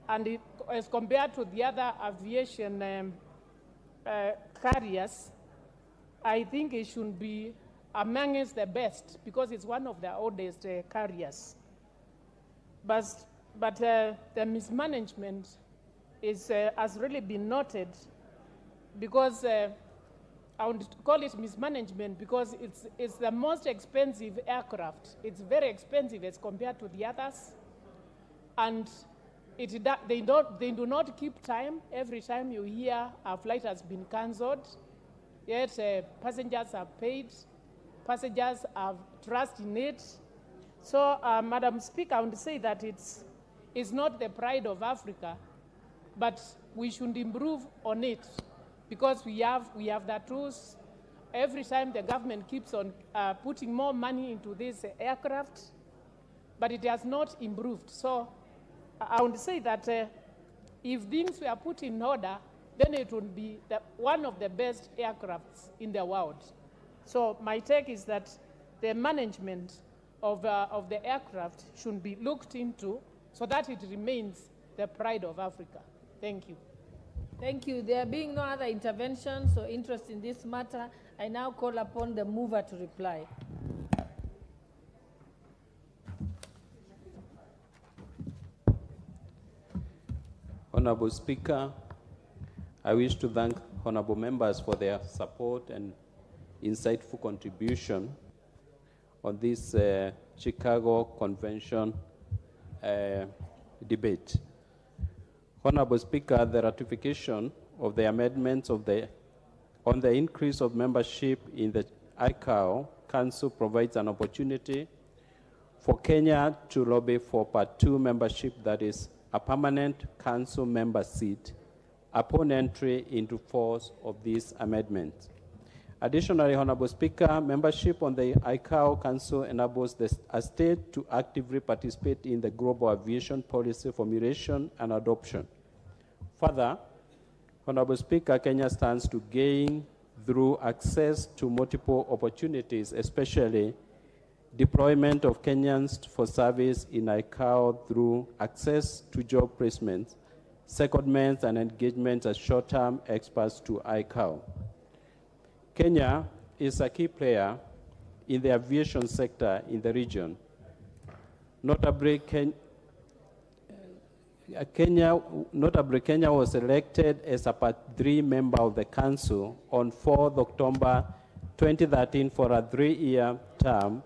and as compared to the other aviation carriers, I think it should be amongst the best because it's one of the oldest carriers. But the mismanagement has really been noted because I would call it mismanagement because it's the most expensive aircraft. It's very expensive as compared to the others. And they do not keep time. Every time you hear a flight has been cancelled, yet passengers are paid, passengers have trust in it. So, Madam Speaker, I want to say that it's not the pride of Africa, but we should improve on it because we have the tools. Every time the government keeps on putting more money into this aircraft, but it has not improved. So, I want to say that if things were put in order, then it would be one of the best aircrafts in the world. So my take is that the management of the aircraft should be looked into so that it remains the pride of Africa. Thank you. Thank you. There being no other interventions or interest in this matter, I now call upon the mover to reply. Honorable Speaker, I wish to thank honorable members for their support and insightful contribution on this Chicago Convention debate. Honorable Speaker, the ratification of the amendments on the increase of membership in the ICAO Council provides an opportunity for Kenya to lobby for Part 2 membership, that is a permanent council member seat, upon entry into force of these amendments. Additionally, Honorable Speaker, membership on the ICAO Council enables a state to actively participate in the global aviation policy formulation and adoption. Further, Honorable Speaker, Kenya stands to gain through access to multiple opportunities, especially deployment of Kenyans for service in ICAO through access to job placements, secondments, and engagements as short-term experts to ICAO. Kenya is a key player in the aviation sector in the region. Notably, Kenya was elected as a Part 3 member of the Council on 4th October 2013 for a 3-year term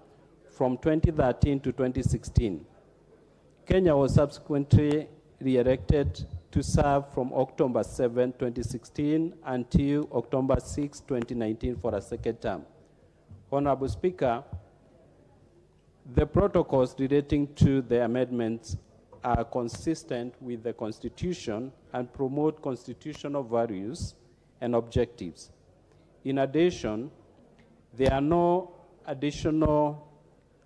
from 2013 to 2016. Kenya was subsequently re-elected to serve from October 7, 2016 until October 6, 2019 for a second term. Honorable Speaker, the protocols relating to the amendments are consistent with the Constitution and promote constitutional values and objectives. In addition, there are no additional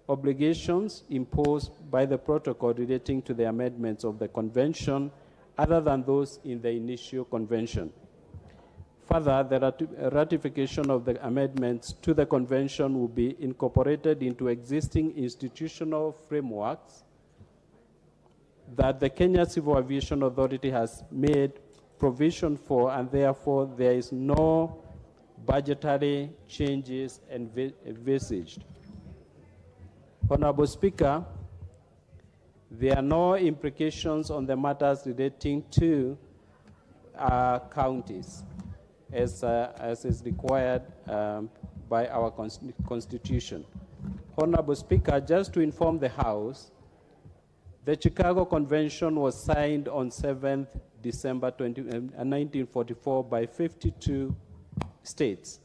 obligations imposed by the protocol relating to the amendments of the convention other than those in the initial convention. Further, the ratification of the amendments to the convention will be incorporated into existing institutional frameworks that the Kenya Civil Aviation Authority has made provision for, and therefore there is no budgetary changes envisaged. Honorable Speaker, there are no implications on the matters relating to counties, as is required by our Constitution. Honorable Speaker, just to inform the House, the Chicago Convention was signed on 7th December 1944 by 52 states,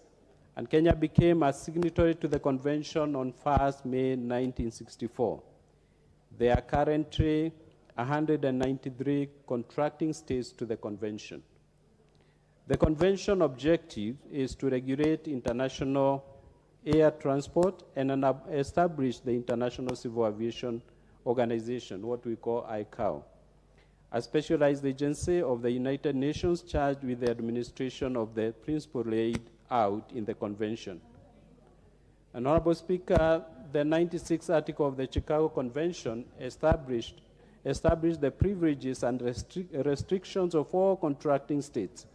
and Kenya became a signatory to the convention on 1st May 1964. There are currently 193 contracting states to the convention. The convention objective is to regulate international air transport and establish the International Civil Aviation Organization, what we call ICAO, a specialized agency of the United Nations charged with the administration of the principle laid out in the convention. And Honorable Speaker, the 96th article of the Chicago Convention established the privileges and restrictions of all contracting states.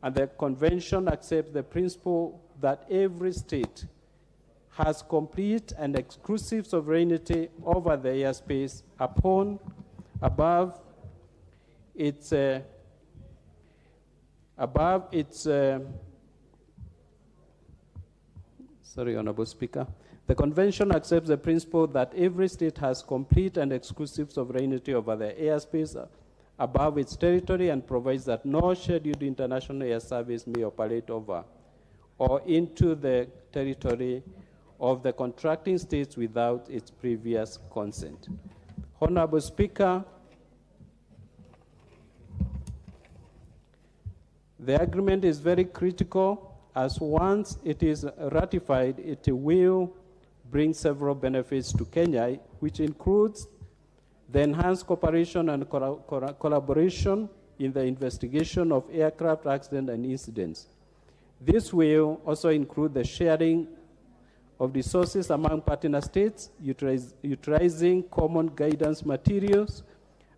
And the convention accepts the principle that every state has complete and exclusive sovereignty over the airspace above its sorry, Honorable Speaker. The Convention accepts the principle that every state has complete and exclusive sovereignty over the airspace above its territory and provides that no scheduled international air service may operate over or into the territory of the contracting states without its previous consent. Honorable Speaker, the agreement is very critical, as once it is ratified, it will bring several benefits to Kenya, which includes the enhanced cooperation and collaboration in the investigation of aircraft accidents and incidents. This will also include the sharing of resources among partner states, utilizing common guidance materials,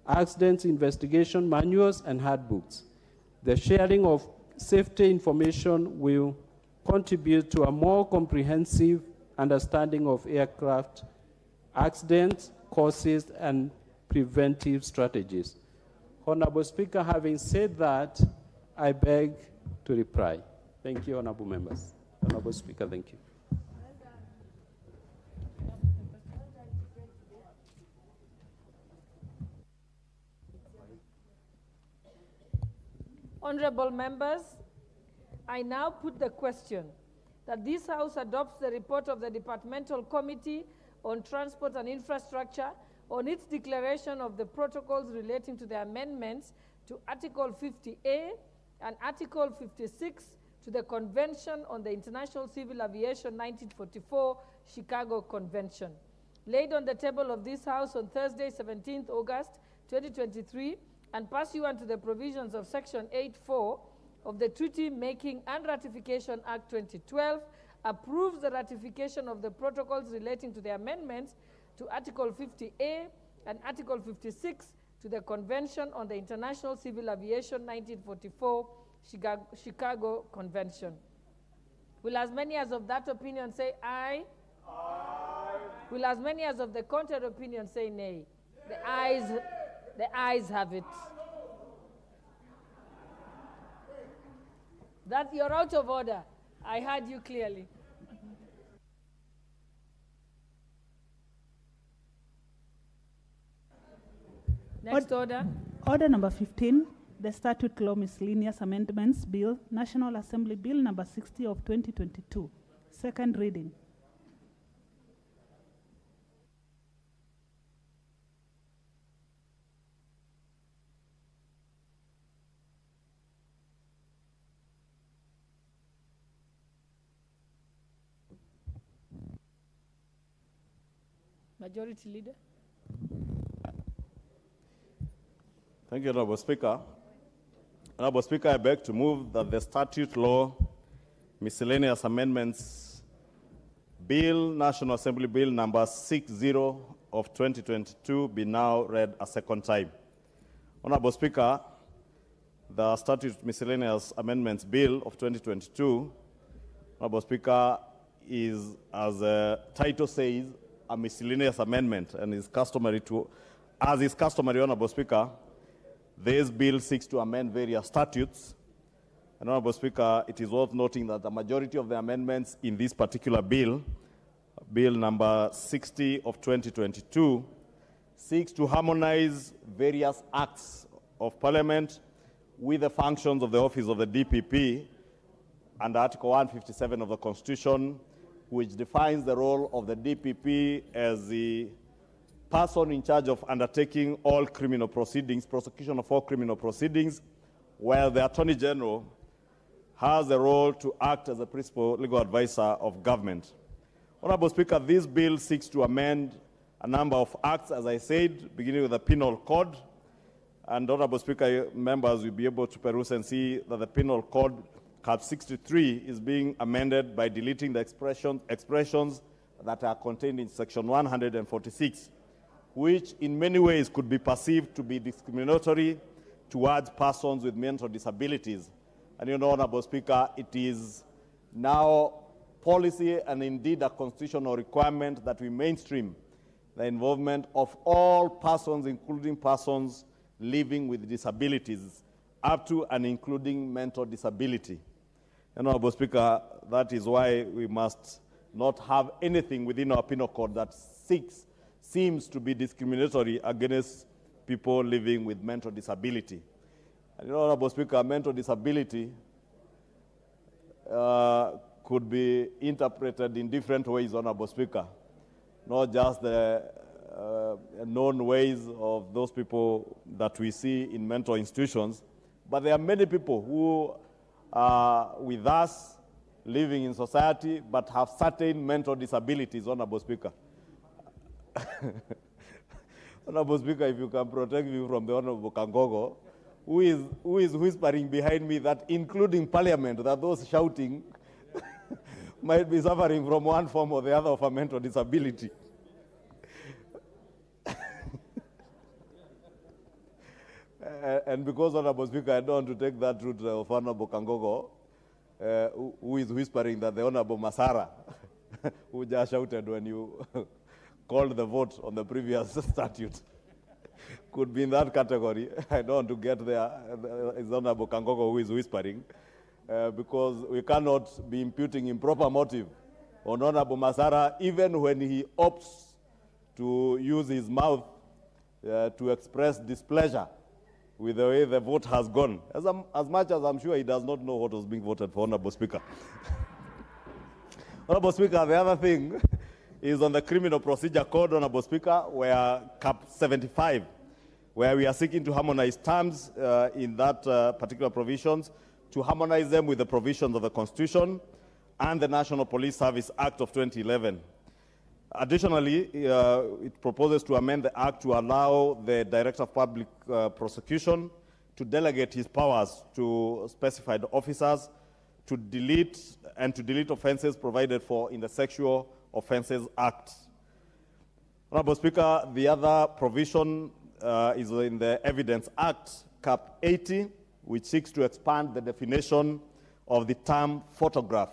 accidents investigation manuals, and handbooks. The sharing of safety information will contribute to a more comprehensive understanding of aircraft accidents, causes, and preventive strategies. Honorable Speaker, having said that, I beg to reply. Thank you, honorable members. Honorable Speaker, thank you. Honorable members, I now put the question that this House adopts the report of the Departmental Committee on Transport and Infrastructure on its declaration of the protocols relating to the amendments to Article 50A and Article 56 to the Convention on the International Civil Aviation 1944 Chicago Convention, laid on the table of this House on Thursday, 17th August 2023, and pursuant to the provisions of Section 8.4 of the Treaty Making and Ratification Act 2012, approves the ratification of the protocols relating to the amendments to Article 50A and Article 56 to the Convention on the International Civil Aviation 1944 Chicago Convention. Will as many as of that opinion say aye? Aye. Will as many as of the contrary opinion say nay? The ayes have it. That you're out of order. I heard you clearly. Next order. Order number 15, the Statute Law Miscellaneous Amendments Bill, National Assembly Bill number 60 of 2022. Second reading. Majority Leader. Thank you, Honorable Speaker. Honorable Speaker, I beg to move that the Statute Law Miscellaneous Amendments Bill, National Assembly Bill number 60 of 2022 be now read a second time. Honorable Speaker, the Statute Miscellaneous Amendments Bill of 2022, Honorable Speaker, is, as the title says, a miscellaneous amendment, and is customary to, as is customary, Honorable Speaker, this bill seeks to amend various statutes. And Honorable Speaker, it is worth noting that the majority of the amendments in this particular bill, Bill number 60 of 2022, seeks to harmonize various acts of Parliament with the functions of the office of the DPP under Article 157 of the Constitution, which defines the role of the DPP as the person in charge of undertaking all criminal proceedings, prosecution of all criminal proceedings, while the Attorney General has the role to act as the principal legal advisor of government. Honorable Speaker, this bill seeks to amend a number of acts, as I said, beginning with the Penal Code. And Honorable Speaker, members will be able to peruse and see that the Penal Code, Cap 63, is being amended by deleting the expressions that are contained in Section 146, which in many ways could be perceived to be discriminatory towards persons with mental disabilities. And you know, Honorable Speaker, it is now policy and indeed a constitutional requirement that we mainstream the involvement of all persons, including persons living with disabilities, up to and including mental disability. Honorable Speaker, that is why we must not have anything within our penal code that seems to be discriminatory against people living with mental disability. And Honorable Speaker, mental disability could be interpreted in different ways, Honorable Speaker, not just the known ways of those people that we see in mental institutions, but there are many people who are with us, living in society, but have certain mental disabilities, Honorable Speaker. Honorable Speaker, if you can protect me from the Honorable Kangogo, who is whispering behind me that including Parliament, that those shouting might be suffering from one form or the other of a mental disability. And because, Honorable Speaker, I don't want to take that route of Honorable Kangogo, who is whispering that the Honorable Masara, who just shouted when you called the vote on the previous statute, could be in that category. I don't want to get there. It's Honorable Kangogo who is whispering, because we cannot be imputing improper motive on Honorable Masara, even when he opts to use his mouth to express displeasure with the way the vote has gone, as much as I'm sure he does not know what was being voted for, Honorable Speaker. Honorable Speaker, the other thing is on the Criminal Procedure Code, Honorable Speaker, where Cap 75, where we are seeking to harmonize terms in that particular provisions, to harmonize them with the provisions of the Constitution and the National Police Service Act of 2011. Additionally, it proposes to amend the Act to allow the Director of Public Prosecution to delegate his powers to specified officers to delete offenses provided for in the Sexual Offences Act. Honorable Speaker, the other provision is in the Evidence Act, Cap 80, which seeks to expand the definition of the term photograph.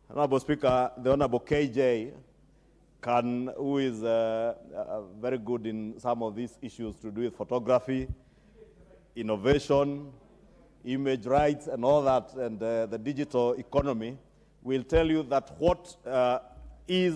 Honorable Speaker, the Honorable KJ, who is very good in some of these issues to do with photography, innovation, image rights, and all that, and the digital economy, will tell you that what is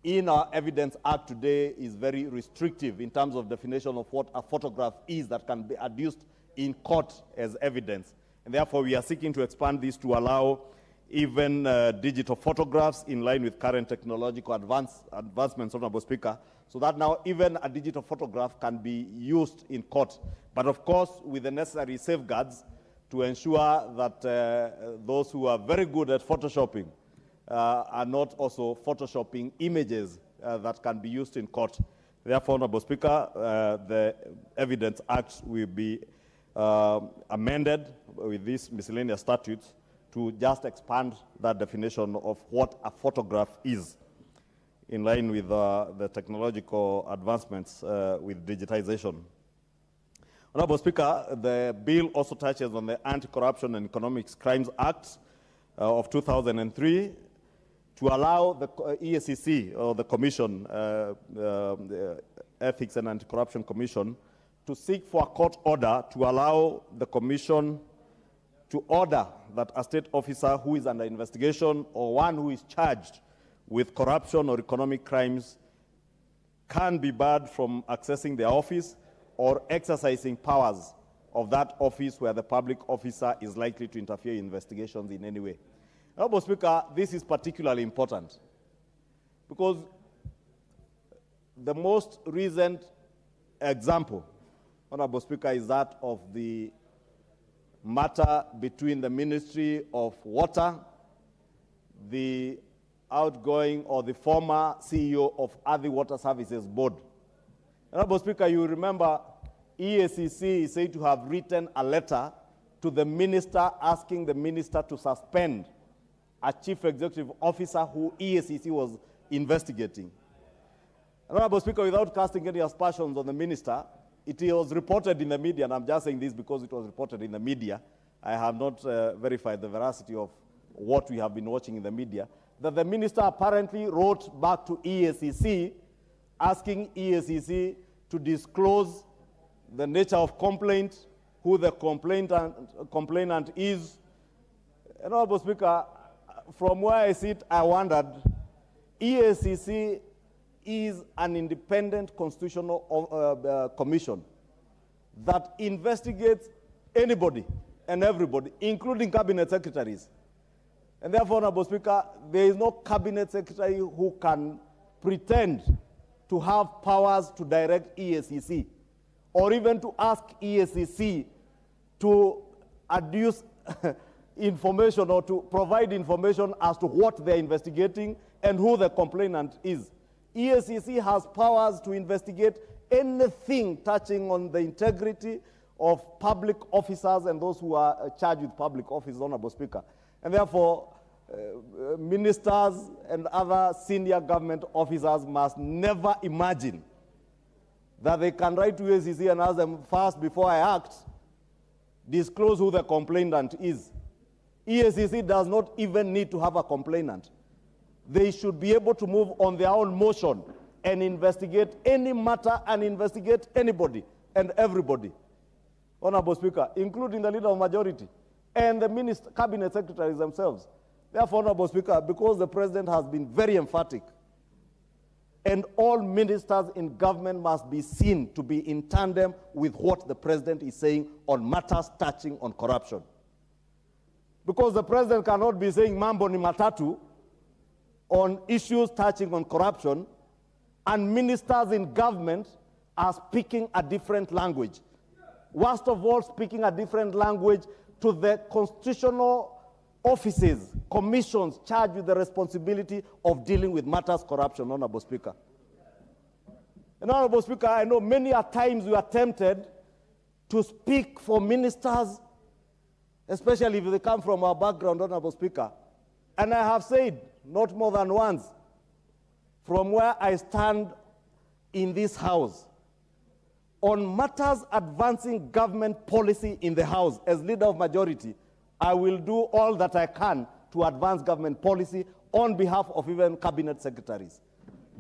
in our Evidence Act today is very restrictive in terms of definition of what a photograph is that can be adduced in court as evidence. And therefore, we are seeking to expand this to allow even digital photographs in line with current technological advancements, Honorable Speaker, so that now even a digital photograph can be used in court. But of course, with the necessary safeguards to ensure that those who are very good at photoshopping are not also photoshopping images that can be used in court. Therefore, Honorable Speaker, the Evidence Act will be amended with these miscellaneous statutes to just expand that definition of what a photograph is, in line with the technological advancements with digitization. Honorable Speaker, the bill also touches on the Anti-Corruption and Economic Crimes Act of 2003 to allow the EACC, or the Commission, the Ethics and Anti-Corruption Commission, to seek for a court order to allow the Commission to order that a state officer who is under investigation or one who is charged with corruption or economic crimes can be barred from accessing their office or exercising powers of that office where the public officer is likely to interfere in investigations in any way. Honorable Speaker, this is particularly important because the most recent example, Honorable Speaker, is that of the matter between the Ministry of Water, the outgoing or the former CEO of Adi Water Services Board. Honorable Speaker, you remember EACC is said to have written a letter to the minister asking the minister to suspend a chief executive officer who EACC was investigating. Honorable Speaker, without casting any aspersions on the minister, it was reported in the media, and I'm just saying this because it was reported in the media. I have not verified the veracity of what we have been watching in the media, that the minister apparently wrote back to EACC asking EACC to disclose the nature of complaint, who the complainant is. And Honorable Speaker, from where I sit, I wondered, EACC is an independent constitutional commission that investigates anybody and everybody, including cabinet secretaries. And therefore, Honorable Speaker, there is no cabinet secretary who can pretend to have powers to direct EACC or even to ask EACC to adduce information or to provide information as to what they're investigating and who the complainant is. EACC has powers to investigate anything touching on the integrity of public officers and those who are charged with public office, Honorable Speaker. And therefore, ministers and other senior government officers must never imagine that they can write to EACC and ask them, first, before I act, disclose who the complainant is. EACC does not even need to have a complainant. They should be able to move on their own motion and investigate any matter and investigate anybody and everybody, Honorable Speaker, including the leader of majority and the cabinet secretaries themselves. Therefore, Honorable Speaker, because the president has been very emphatic, and all ministers in government must be seen to be in tandem with what the president is saying on matters touching on corruption. Because the president cannot be saying mambo ni matatu on issues touching on corruption, and ministers in government are speaking a different language. Worst of all, speaking a different language to the constitutional offices, commissions charged with the responsibility of dealing with matters corruption, Honorable Speaker. And Honorable Speaker, I know many a times we are tempted to speak for ministers, especially if they come from our background, Honorable Speaker. And I have said, not more than once, from where I stand in this House, on matters advancing government policy in the House, as leader of majority, I will do all that I can to advance government policy on behalf of even cabinet secretaries.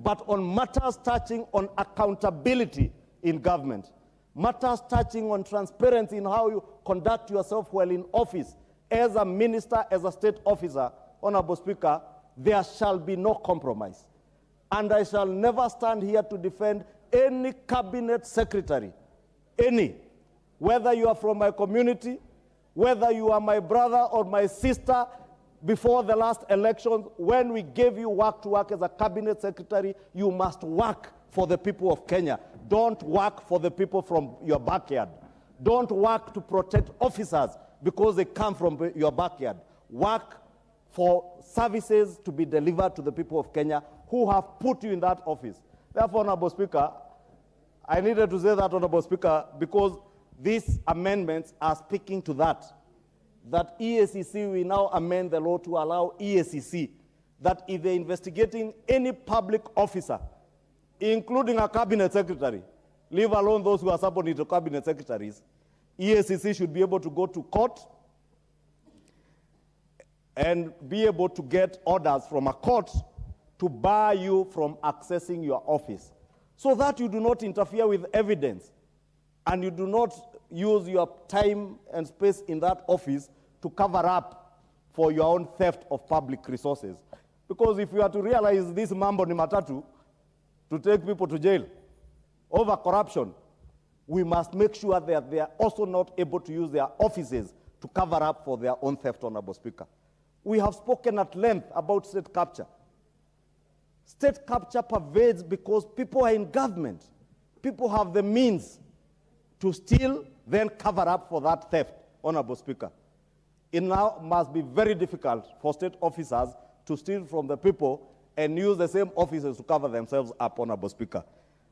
But on matters touching on accountability in government, matters touching on transparency in how you conduct yourself while in office, as a minister, as a state officer, Honorable Speaker, there shall be no compromise. And I shall never stand here to defend any cabinet secretary, any, whether you are from my community, whether you are my brother or my sister. Before the last election, when we gave you work to work as a cabinet secretary, you must work for the people of Kenya. Don't work for the people from your backyard. Don't work to protect officers because they come from your backyard. Work for services to be delivered to the people of Kenya who have put you in that office. Therefore, Honorable Speaker, I needed to say that, Honorable Speaker, because these amendments are speaking to that EACC will now amend the law to allow EACC that if they're investigating any public officer, including a cabinet secretary, leave alone those who are subordinate to cabinet secretaries, EACC should be able to go to court and be able to get orders from a court to bar you from accessing your office, so that you do not interfere with evidence and you do not use your time and space in that office to cover up for your own theft of public resources. Because if you are to realize this mambo ni matatu, to take people to jail over corruption, we must make sure that they are also not able to use their offices to cover up for their own theft, Honorable Speaker. We have spoken at length about state capture. State capture pervades because people are in government. People have the means to steal, then cover up for that theft, Honorable Speaker. It now must be very difficult for state officers to steal from the people and use the same officers to cover themselves up, Honorable Speaker.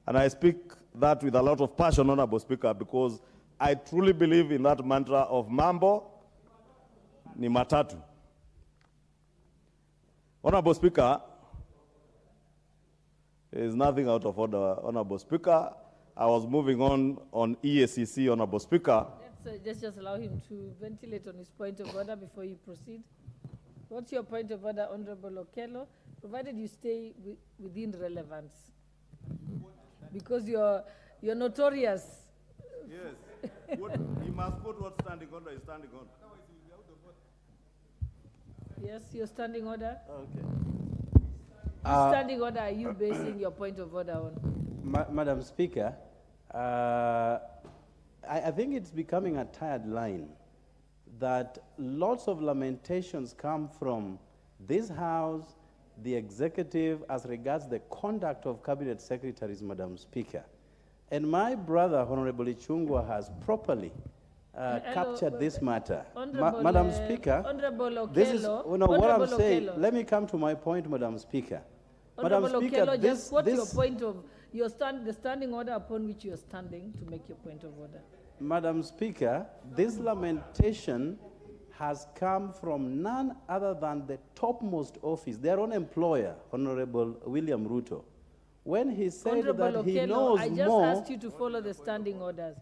And I speak that with a lot of passion, Honorable Speaker, because I truly believe in that mantra of mambo ni matatu. Honorable Speaker, there is nothing out of order, Honorable Speaker. I was moving on EACC, Honorable Speaker. Let's just allow him to ventilate on his point of order before you proceed. What's your point of order, Honorable Okello? Provided you stay within relevance. Because you're notorious. Yes. He must put what standing order is standing on. Yes, your standing order? Okay. Which standing order are you basing your point of order on? Madam Speaker, I think it's becoming a tired line that lots of lamentations come from this House, the executive, as regards the conduct of cabinet secretaries, Madam Speaker. And my brother, Honorable Ichungwa, has properly captured this matter. Madam Speaker, Honorable Okello, this is what I'm saying. Let me come to my point, Madam Speaker. Honorable Madam Speaker, Okello, just what's your point of the standing order upon which you're standing to make your point of order? Madam Speaker, this lamentation has come from none other than the topmost office, their own employer, Honorable William Ruto, when he said Honorable that he Okello, knows I just more. asked you to follow the standing orders.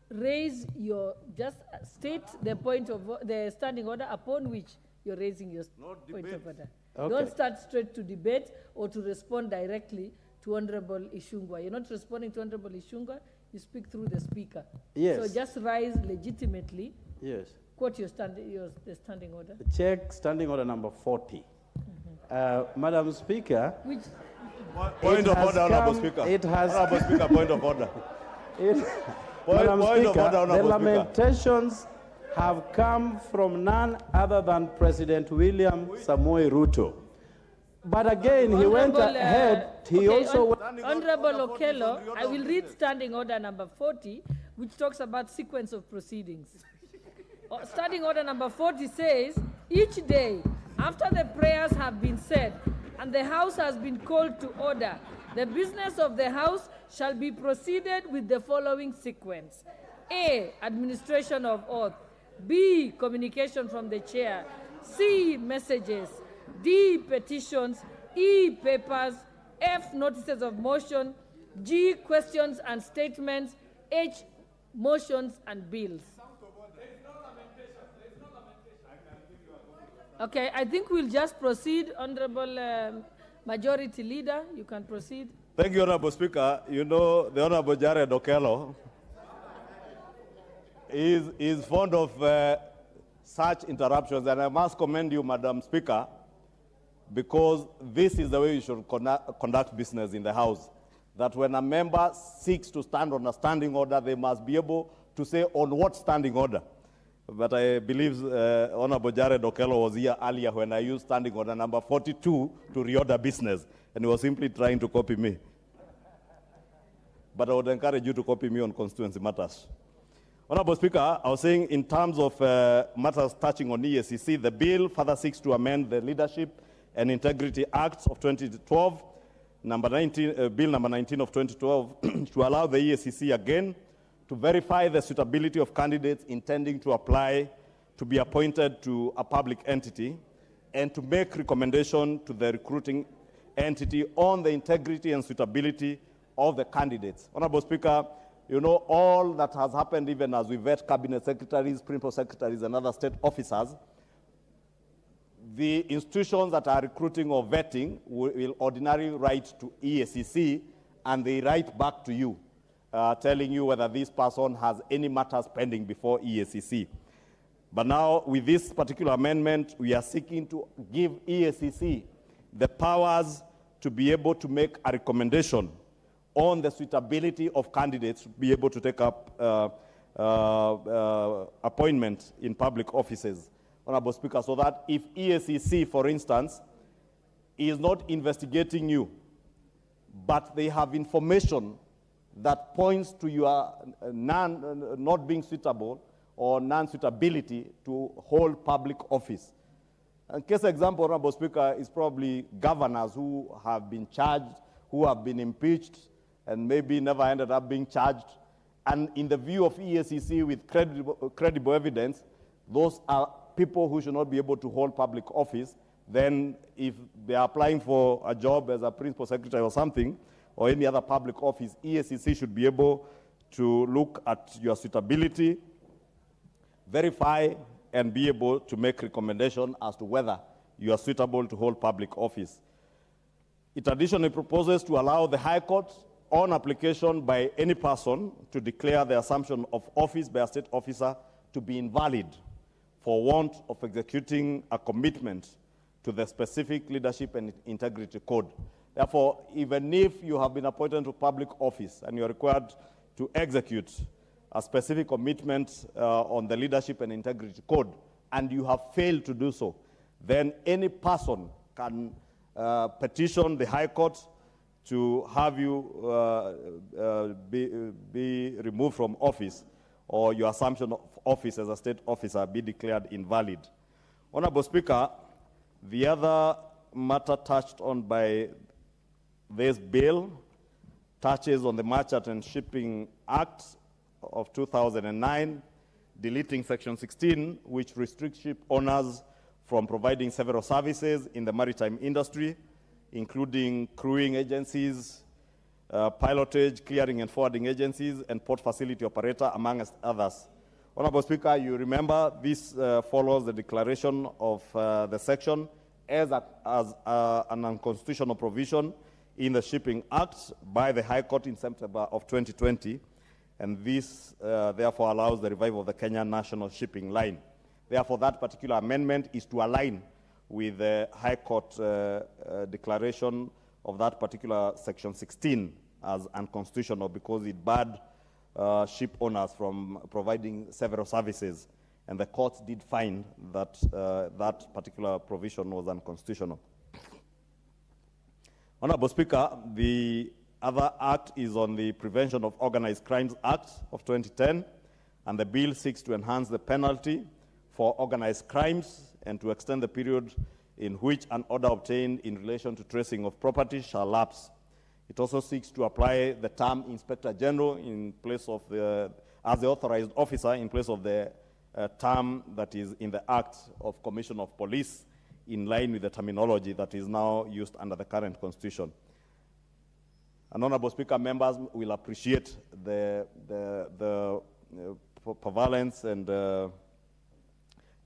Just state the point of the standing order upon which you're raising your point of order. Okay. Don't start straight to debate or to respond directly to Honorable Ishungwa. You're not responding to Honorable Ishungwa, you speak through the speaker. Yes. So just rise legitimately. Yes. Quote the standing order. Check standing order number 40. Madam Speaker. Which Point of order, Honorable Speaker. It has. Honorable Speaker, point of order. Madam point of Speaker, order, the Honorable Speaker. lamentations have come from none other than President William Samoei Ruto. But again, he went ahead. He also. Honorable Okello, I will read standing order number 40, which talks about sequence of proceedings. Standing order number 40 says, each day after the prayers have been said and the House has been called to order, the business of the House shall be proceeded with the following sequence. A, administration of oath. B, communication from the chair. C, messages. D, petitions. E, papers. F, notices of motion. G, questions and statements. H, motions and bills. Okay, I think we'll just proceed. Honorable Majority Leader, you can proceed. Thank you, Honorable Speaker. You know, the Honorable Jared Okello is fond of such interruptions, and I must commend you, Madam Speaker, because this is the way you should conduct business in the House, that when a member seeks to stand on a standing order, they must be able to say on what standing order. But I believe Honorable Jared Okello was here earlier when I used standing order number 42 to reorder business, and he was simply trying to copy me. But I would encourage you to copy me on constituency matters. Honorable Speaker, I was saying in terms of matters touching on EACC, the bill further seeks to amend the Leadership and Integrity Acts of 2012, Bill number 19 of 2012, to allow the EACC again to verify the suitability of candidates intending to apply to be appointed to a public entity, and to make recommendation to the recruiting entity on the integrity and suitability of the candidates. Honorable Speaker, you know all that has happened even as we vet cabinet secretaries, principal secretaries, and other state officers. The institutions that are recruiting or vetting will ordinarily write to EACC, and they write back to you, telling you whether this person has any matters pending before EACC. But now, with this particular amendment, we are seeking to give EACC the powers to be able to make a recommendation on the suitability of candidates to be able to take up appointment in public offices, Honorable Speaker, so that if EACC, for instance, is not investigating you, but they have information that points to your not being suitable or non-suitability to hold public office. And case example, Honorable Speaker, is probably governors who have been charged, who have been impeached, and maybe never ended up being charged. And in the view of EACC, with credible evidence, those are people who should not be able to hold public office. Then if they are applying for a job as a principal secretary or something, or any other public office, EACC should be able to look at your suitability, verify and be able to make recommendation as to whether you are suitable to hold public office. It additionally proposes to allow the High Court, on application by any person, to declare the assumption of office by a state officer to be invalid for want of executing a commitment to the specific leadership and integrity code. Therefore, even if you have been appointed to public office and you are required to execute a specific commitment on the leadership and integrity code, and you have failed to do so, then any person can petition the High Court to have you be removed from office, or your assumption of office as a state officer be declared invalid. Honorable Speaker, the other matter touched on by this bill touches on the Merchant and Shipping Act of 2009, deleting Section 16, which restricts ship owners from providing several services in the maritime industry, including crewing agencies, pilotage, clearing and forwarding agencies, and port facility operator, among others. Honorable Speaker, you remember this follows the declaration of the section as an unconstitutional provision in the Shipping Act by the High Court in September of 2020, and this therefore allows the revival of the Kenya National Shipping Line. Therefore, that particular amendment is to align with the High Court declaration of that particular Section 16 as unconstitutional, because it barred ship owners from providing several services, and the courts did find that that particular provision was unconstitutional. Honorable Speaker, the other act is on the Prevention of Organized Crimes Act of 2010, and the bill seeks to enhance the penalty for organized crimes and to extend the period in which an order obtained in relation to tracing of property shall lapse. It also seeks to apply the term Inspector General in place of as the authorized officer in place of the term that is in the Act of Commission of Police, in line with the terminology that is now used under the current Constitution. And Honorable Speaker, members will appreciate the prevalence and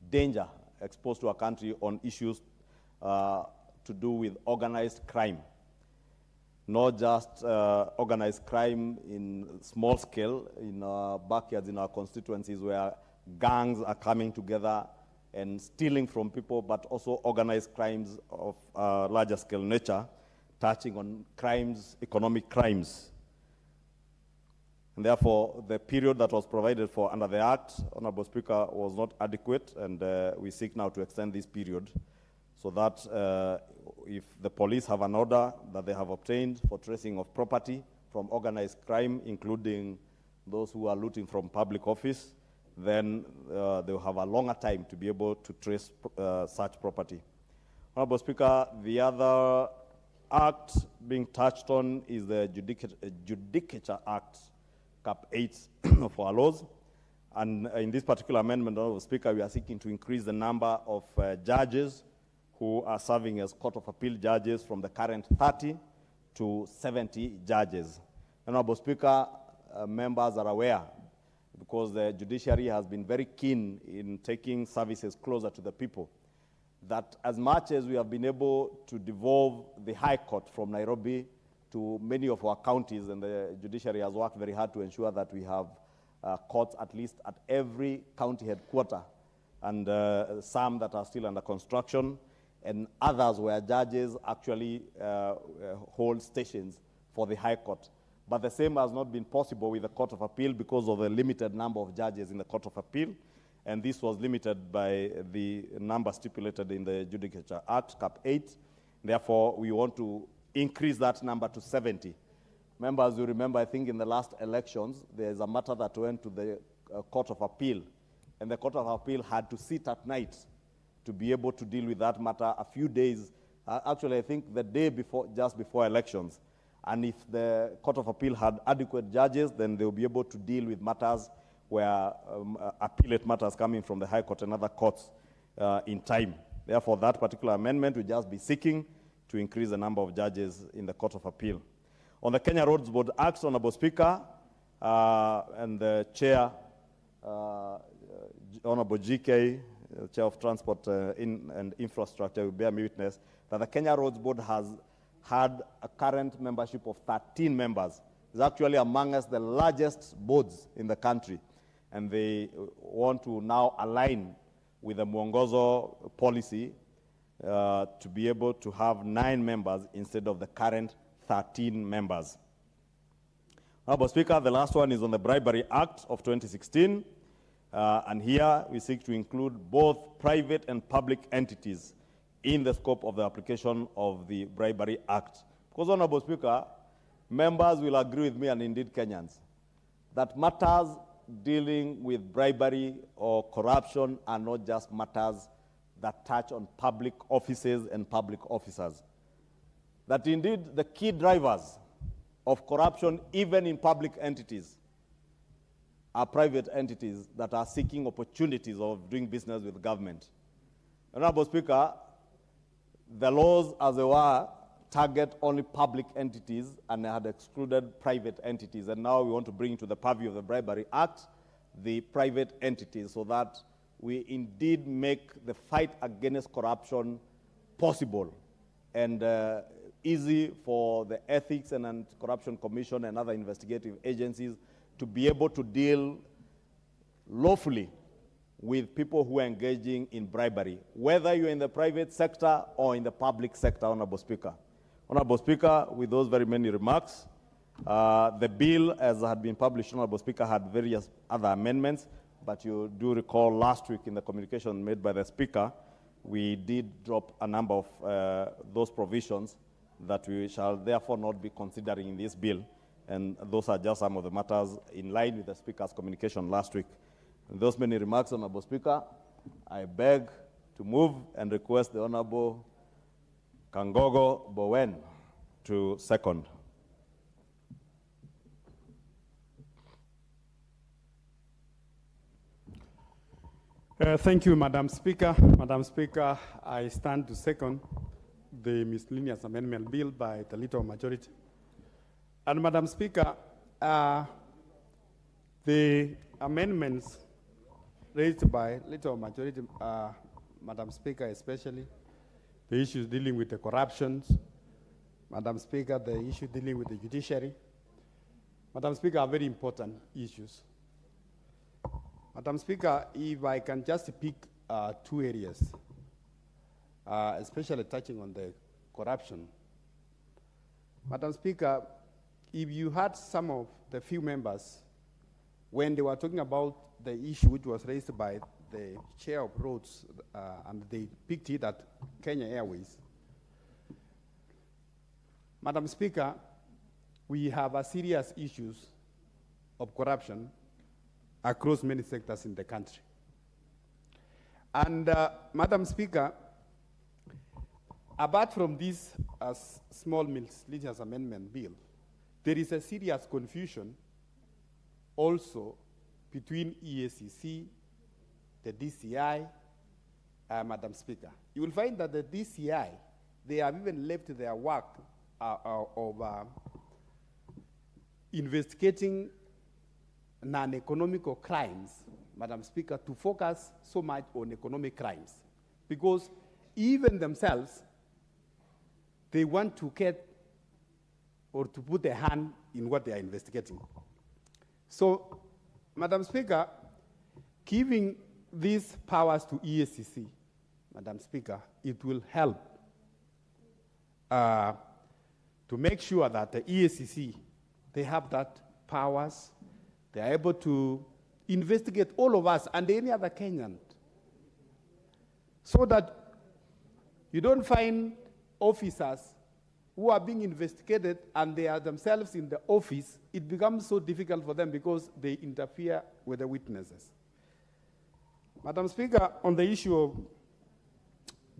danger exposed to our country on issues to do with organized crime. Not just organized crime in small scale, in our backyards, in our constituencies, where gangs are coming together and stealing from people, but also organized crimes of larger scale nature, touching on crimes, economic crimes. And therefore, the period that was provided for under the Act, Honorable Speaker, was not adequate, and we seek now to extend this period so that if the police have an order that they have obtained for tracing of property from organized crime, including those who are looting from public office, then they will have a longer time to be able to trace such property. Honorable Speaker, the other act being touched on is the Judicature Act, Cap 8 of our laws. And in this particular amendment, Honorable Speaker, we are seeking to increase the number of judges who are serving as Court of Appeal judges from the current 30 to 70 judges. Honorable Speaker, members are aware, because the judiciary has been very keen in taking services closer to the people, that as much as we have been able to devolve the High Court from Nairobi to many of our counties, and the judiciary has worked very hard to ensure that we have courts at least at every county headquarter, and some that are still under construction, and others where judges actually hold stations for the High Court. But the same has not been possible with the Court of Appeal because of the limited number of judges in the Court of Appeal, and this was limited by the number stipulated in the Judicature Act, Cap 8. Therefore, we want to increase that number to 70. Members, you remember, I think in the last elections, there's a matter that went to the Court of Appeal, and the Court of Appeal had to sit at night to be able to deal with that matter a few days, actually I think the day before, just before elections. And if the Court of Appeal had adequate judges, then they'll be able to deal with matters where appellate matters coming from the High Court and other courts in time. Therefore, that particular amendment will just be seeking to increase the number of judges in the Court of Appeal. On the Kenya Roads Board Act, Honorable Speaker, and the Chair, Honorable GK, Chair of Transport and Infrastructure, will bear me witness that the Kenya Roads Board has had a current membership of 13 members. It's actually among us the largest boards in the country, and they want to now align with the Mwongozo policy to be able to have 9 members instead of the current 13 members. Honorable Speaker, the last one is on the Bribery Act of 2016, and here we seek to include both private and public entities in the scope of the application of the Bribery Act. Because, Honorable Speaker, members will agree with me, and indeed Kenyans, that matters dealing with bribery or corruption are not just matters that touch on public offices and public officers. That indeed the key drivers of corruption, even in public entities, are private entities that are seeking opportunities of doing business with government. Honorable Speaker, the laws, as they were, target only public entities and had excluded private entities. And now we want to bring to the purview of the Bribery Act the private entities so that we indeed make the fight against corruption possible and easy for the Ethics and Anti-Corruption Commission and other investigative agencies to be able to deal lawfully with people who are engaging in bribery, whether you're in the private sector or in the public sector, Honorable Speaker. Honorable Speaker, with those very many remarks, the bill, as had been published, Honorable Speaker, had various other amendments, but you do recall last week in the communication made by the Speaker, we did drop a number of those provisions that we shall therefore not be considering in this bill, and those are just some of the matters in line with the Speaker's communication last week. With those many remarks, Honorable Speaker, I beg to move and request the Honorable Kangogo Bowen to second. Thank you, Madam Speaker. Madam Speaker, I stand to second the miscellaneous amendment bill by the little majority. And Madam Speaker, the amendments raised by little majority, Madam Speaker, especially the issues dealing with the corruptions, Madam Speaker, the issue dealing with the judiciary, Madam Speaker, are very important issues. Madam Speaker, if I can just pick 2 areas, especially touching on the corruption. Madam Speaker, if you had some of the few members when they were talking about the issue which was raised by the chair of roads, and they picked it at Kenya Airways. Madam Speaker, we have a serious issues of corruption across many sectors in the country. And Madam Speaker, apart from this small miscellaneous amendment bill, there is a serious confusion also between EACC, the DCI, Madam Speaker. You will find that the DCI, they have even left their work of investigating non-economical crimes, Madam Speaker, to focus so much on economic crimes. Because even themselves, they want to get or to put their hand in what they are investigating. So, Madam Speaker, giving these powers to EACC, Madam Speaker, it will help to make sure that the EACC, they have that powers, they are able to investigate all of us and any other Kenyan, so that you don't find officers who are being investigated and they are themselves in the office. It becomes so difficult for them because they interfere with the witnesses. Madam Speaker, on the issue of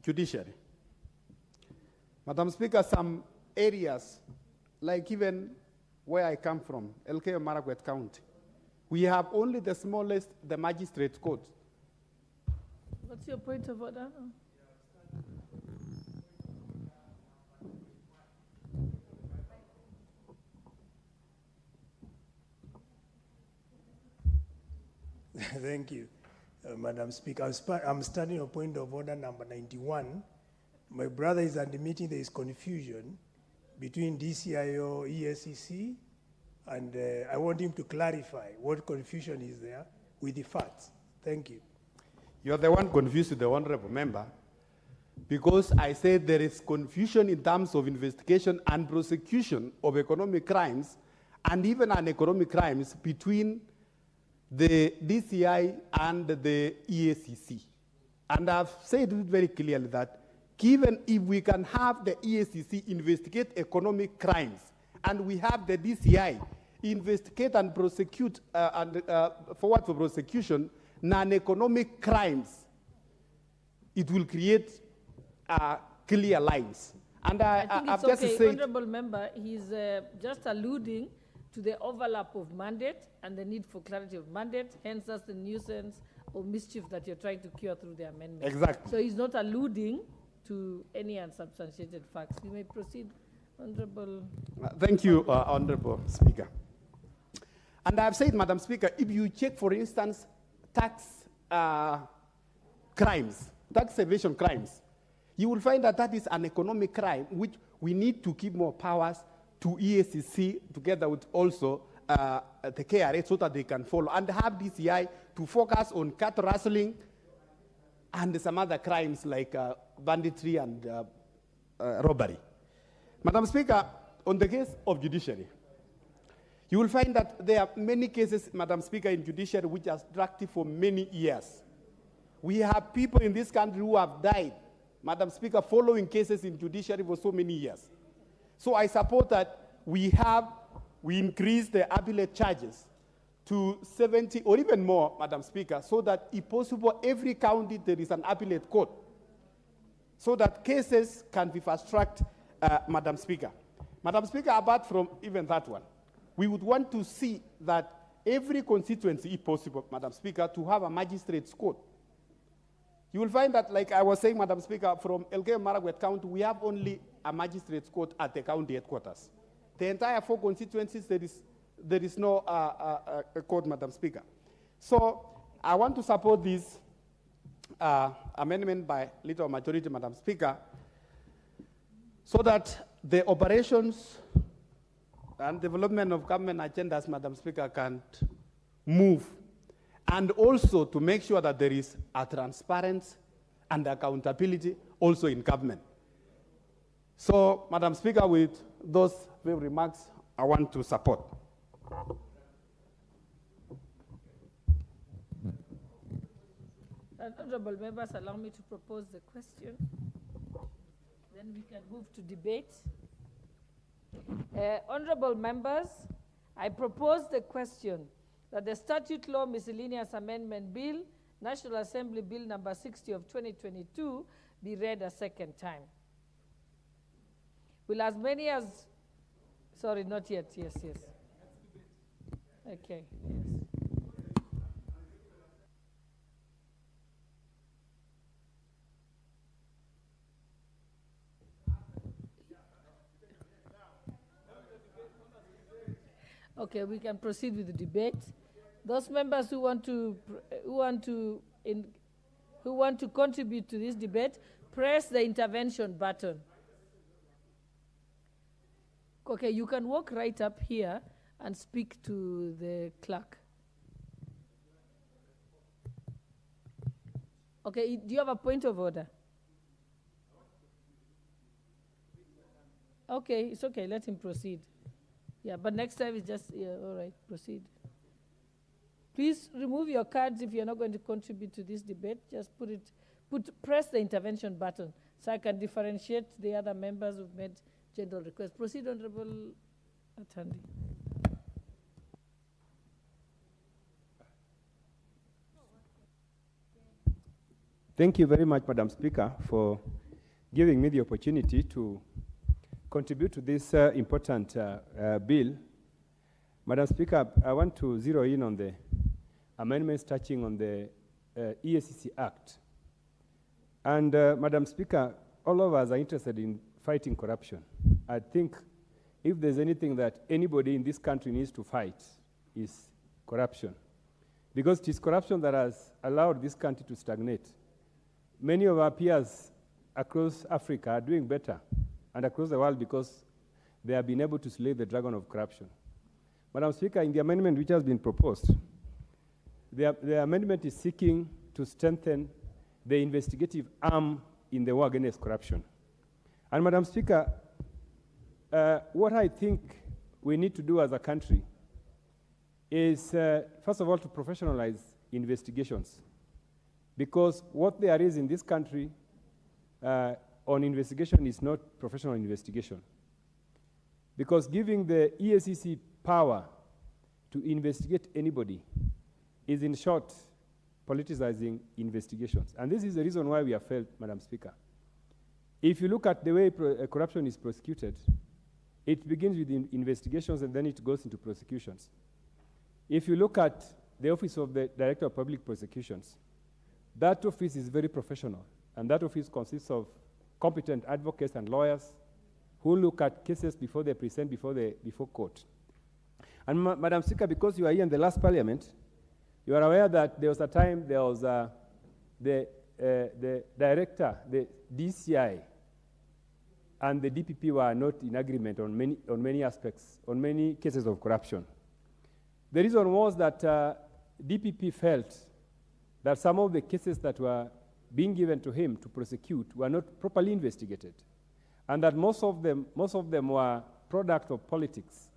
judiciary, Madam Speaker, some areas, like even where I come from, Elgeyo Marakwet County, we have only the smallest, the magistrate court. What's your point of order? Thank you. Madam Speaker. I'm starting a point of order number 91. My brother is admitting there is confusion between DCIO, ESCC, and I want him to clarify what confusion is there with the facts. Thank you. You're the one confused with the honorable member, because I said there is confusion in terms of investigation and prosecution of economic crimes and even uneconomic crimes between the DCI and the EACC. And I've said it very clearly that given if we can have the EACC investigate economic crimes and we have the DCI investigate and prosecute and forward for prosecution non-economic crimes, it will create clear lines. And I think I've it's just okay, said, Honorable Member, he's just alluding to the overlap of mandate and the need for clarity of mandate, hence that's the nuisance or mischief that you're trying to cure through the amendment. Exactly. So he's not alluding to any unsubstantiated facts. You may proceed, Honorable. Thank you, Honorable Speaker. And I've said, Madam Speaker, if you check, for instance, tax crimes, tax evasion crimes, you will find that that is an economic crime which we need to give more powers to EACC together with also the KRA so that they can follow and have DCI to focus on cat rustling and some other crimes like banditry and robbery. Madam Speaker, on the case of judiciary, you will find that there are many cases, Madam Speaker, in judiciary which are drafted for many years. We have people in this country who have died, Madam Speaker, following cases in judiciary for so many years. So I support that we increase the appellate charges to 70 or even more, Madam Speaker, so that if possible, every county there is an appellate court, so that cases can be fast-tracked, Madam Speaker. Madam Speaker, apart from even that one, we would want to see that every constituency, if possible, Madam Speaker, to have a magistrate's court. You will find that, like I was saying, Madam Speaker, from Elgeyo-Marakwet County, we have only a magistrate's court at the county headquarters. The entire 4 constituencies, there is no court, Madam Speaker. So I want to support this amendment by little majority, Madam Speaker, so that the operations and development of government agendas, Madam Speaker, can move, and also to make sure that there is a transparency and accountability also in government. So, Madam Speaker, with those few remarks, I want to support. Honorable members, allow me to propose the question. Then we can move to debate. Honorable members, I propose the question that the Statute Law Miscellaneous Amendment Bill, National Assembly Bill number 60 of 2022, be read a second time. Will as many as, sorry, not yet, yes. Okay, yes. Okay, we can proceed with the debate. Those members who want to contribute to this debate, press the intervention button. Okay, you can walk right up here and speak to the clerk. Okay, do you have a point of order? Okay, it's okay, let him proceed. Yeah, but next time it's just, yeah, all right, proceed. Please remove your cards if you're not going to contribute to this debate. Just press the intervention button so I can differentiate the other members who've made general requests. Proceed, Honorable Atandi. Thank you very much, Madam Speaker, for giving me the opportunity to contribute to this important bill. Madam Speaker, I want to zero in on the amendments touching on the EACC Act. And Madam Speaker, all of us are interested in fighting corruption. I think if there's anything that anybody in this country needs to fight is corruption. because it is corruption that has allowed this country to stagnate. Many of our peers across Africa are doing better and across the world because they have been able to slay the dragon of corruption. Madam Speaker, in the amendment which has been proposed, the amendment is seeking to strengthen the investigative arm in the war against corruption. And Madam Speaker, what I think we need to do as a country is, first of all, to professionalize investigations. Because what there is in this country on investigation is not professional investigation. Because giving the EACC power to investigate anybody is, in short, politicizing investigations. And this is the reason why we have failed, Madam Speaker. If you look at the way corruption is prosecuted, it begins with investigations and then it goes into prosecutions. If you look at the Office of the Director of Public Prosecutions, that office is very professional, and that office consists of competent advocates and lawyers who look at cases before they present before court. And Madam Speaker, because you are here in the last parliament, you are aware that there was a time there was the director, the DCI, and the DPP were not in agreement on many aspects, on many cases of corruption. The reason was that DPP felt that some of the cases that were being given to him to prosecute were not properly investigated, and that most of them were product of politics.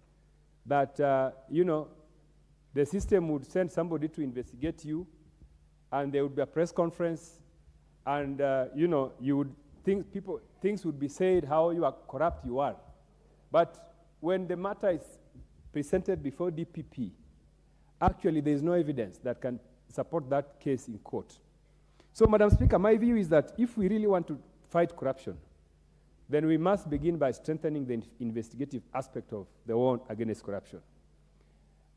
That the system would send somebody to investigate you, and there would be a press conference, and you would think things would be said how corrupt you are. But when the matter is presented before DPP, actually there is no evidence that can support that case in court. So, Madam Speaker, my view is that if we really want to fight corruption, then we must begin by strengthening the investigative aspect of the war against corruption.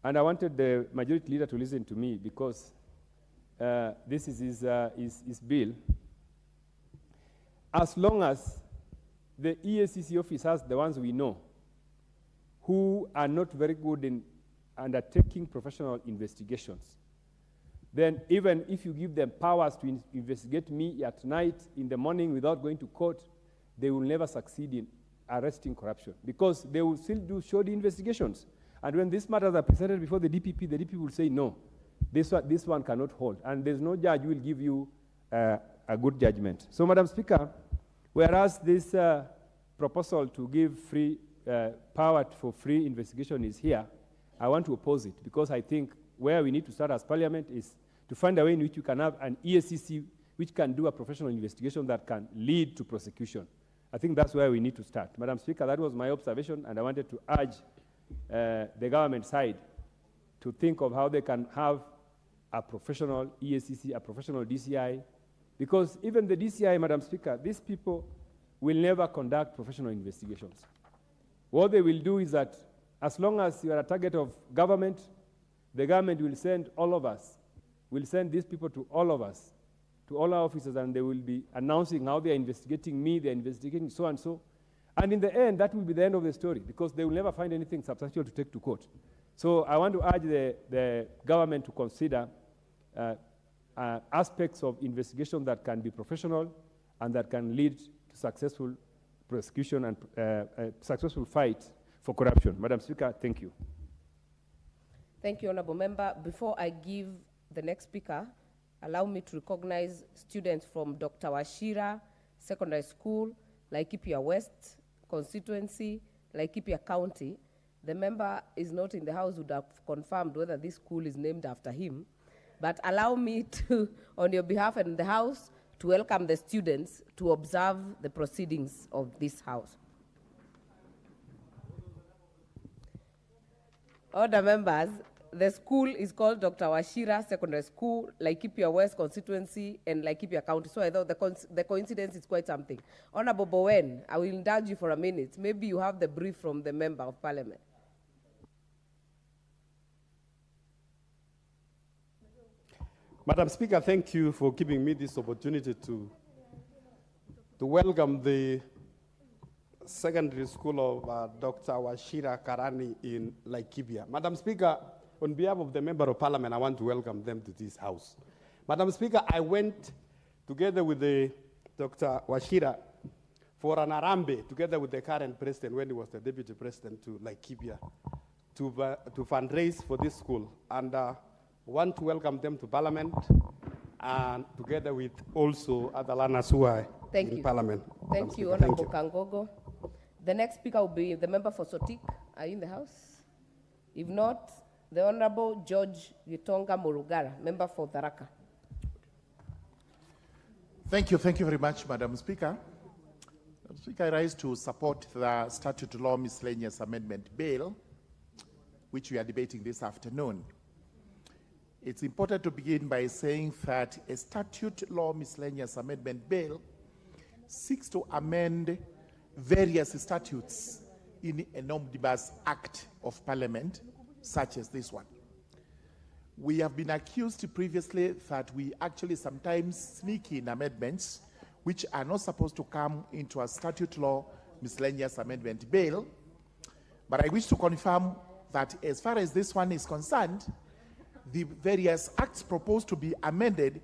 And I wanted the Majority Leader to listen to me because this is his bill. As long as the EACC officers, the ones we know, who are not very good in undertaking professional investigations, then even if you give them powers to investigate me at night, in the morning, without going to court, they will never succeed in arresting corruption because they will still do shoddy investigations. And when these matters are presented before the DPP will say, no, this one cannot hold. And there's no judge who will give you a good judgment. So, Madam Speaker, whereas this proposal to give free power for free investigation is here, I want to oppose it because I think where we need to start as Parliament is to find a way in which you can have an EACC which can do a professional investigation that can lead to prosecution. I think that's where we need to start. Madam Speaker, that was my observation, and I wanted to urge the government side to think of how they can have a professional EACC, a professional DCI, because even the DCI, Madam Speaker, these people will never conduct professional investigations. What they will do is that as long as you are a target of government, the government will send all of us, will send these people to all of us, to all our officers, and they will be announcing how they are investigating me, they are investigating so and so. And in the end, that will be the end of the story because they will never find anything substantial to take to court. So I want to urge the government to consider aspects of investigation that can be professional and that can lead to successful prosecution and a successful fight for corruption. Madam Speaker, thank you. Thank you, Honourable Member. Before I give the next speaker, allow me to recognize students from Dr. Wachira Secondary School, Laikipia West constituency, Laikipia County. The member is not in the house, would have confirmed whether this school is named after him. But allow me to, on your behalf and the house, to welcome the students to observe the proceedings of this house. Order members, the school is called Dr. Wachira Secondary School, Laikipia West constituency, and Laikipia County. So I thought the coincidence is quite something. Honorable Bowen, I will indulge you for a minute. Maybe you have the brief from the Member of Parliament. Madam Speaker, thank you for giving me this opportunity to welcome the secondary school of Dr. Wachira Karani in Laikipia. Madam Speaker, on behalf of the Member of Parliament, I want to welcome them to this House. Madam Speaker, I went together with Dr. Wachira for an Arambe, together with the current president when he was the deputy president, to Laikipia to fundraise for this school. And want to welcome them to Parliament, and together with also other learners who are in Parliament. Thank you, Honorable Kangogo. The next speaker will be the member for Sotik. Are you in the House? If not, the Honorable George Gitonga Murugara, member for Tharaka. Thank you very much, Madam Speaker. Madam Speaker, I rise to support the Statute Law Miscellaneous Amendment Bill, which we are debating this afternoon. It's important to begin by saying that a Statute Law Miscellaneous Amendment Bill seeks to amend various statutes in an omnibus act of Parliament, such as this one. We have been accused previously that we actually sometimes sneak in amendments which are not supposed to come into a Statute Law Miscellaneous Amendment Bill. But I wish to confirm that as far as this one is concerned, the various acts proposed to be amended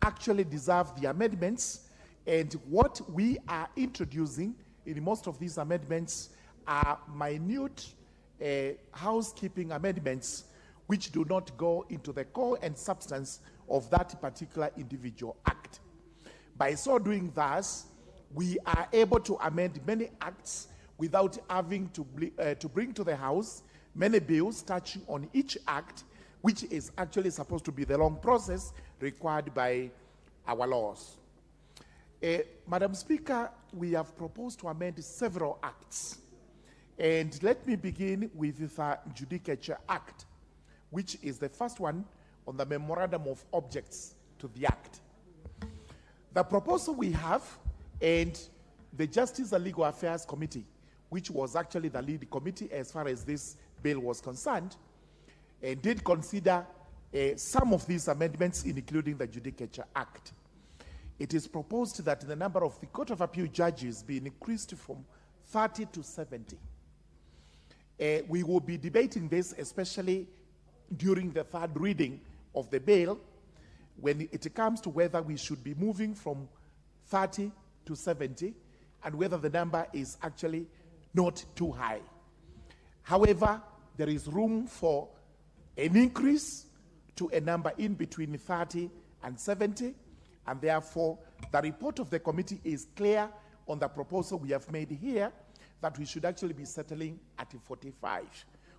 actually deserve the amendments, and what we are introducing in most of these amendments are minute housekeeping amendments which do not go into the core and substance of that particular individual act. By so doing thus, we are able to amend many acts without having to bring to the House many bills touching on each act, which is actually supposed to be the long process required by our laws. Madam Speaker, we have proposed to amend several acts. And let me begin with the Judicature Act, which is the first one on the Memorandum of Objects to the Act. The proposal we have, and the Justice and Legal Affairs Committee, which was actually the lead committee as far as this bill was concerned, did consider some of these amendments, including the Judicature Act. It is proposed that the number of the Court of Appeal judges be increased from 30 to 70. We will be debating this, especially during the third reading of the bill, when it comes to whether we should be moving from 30 to 70 and whether the number is actually not too high. However, there is room for an increase to a number in between 30 and 70, and therefore the report of the committee is clear on the proposal we have made here that we should actually be settling at 45.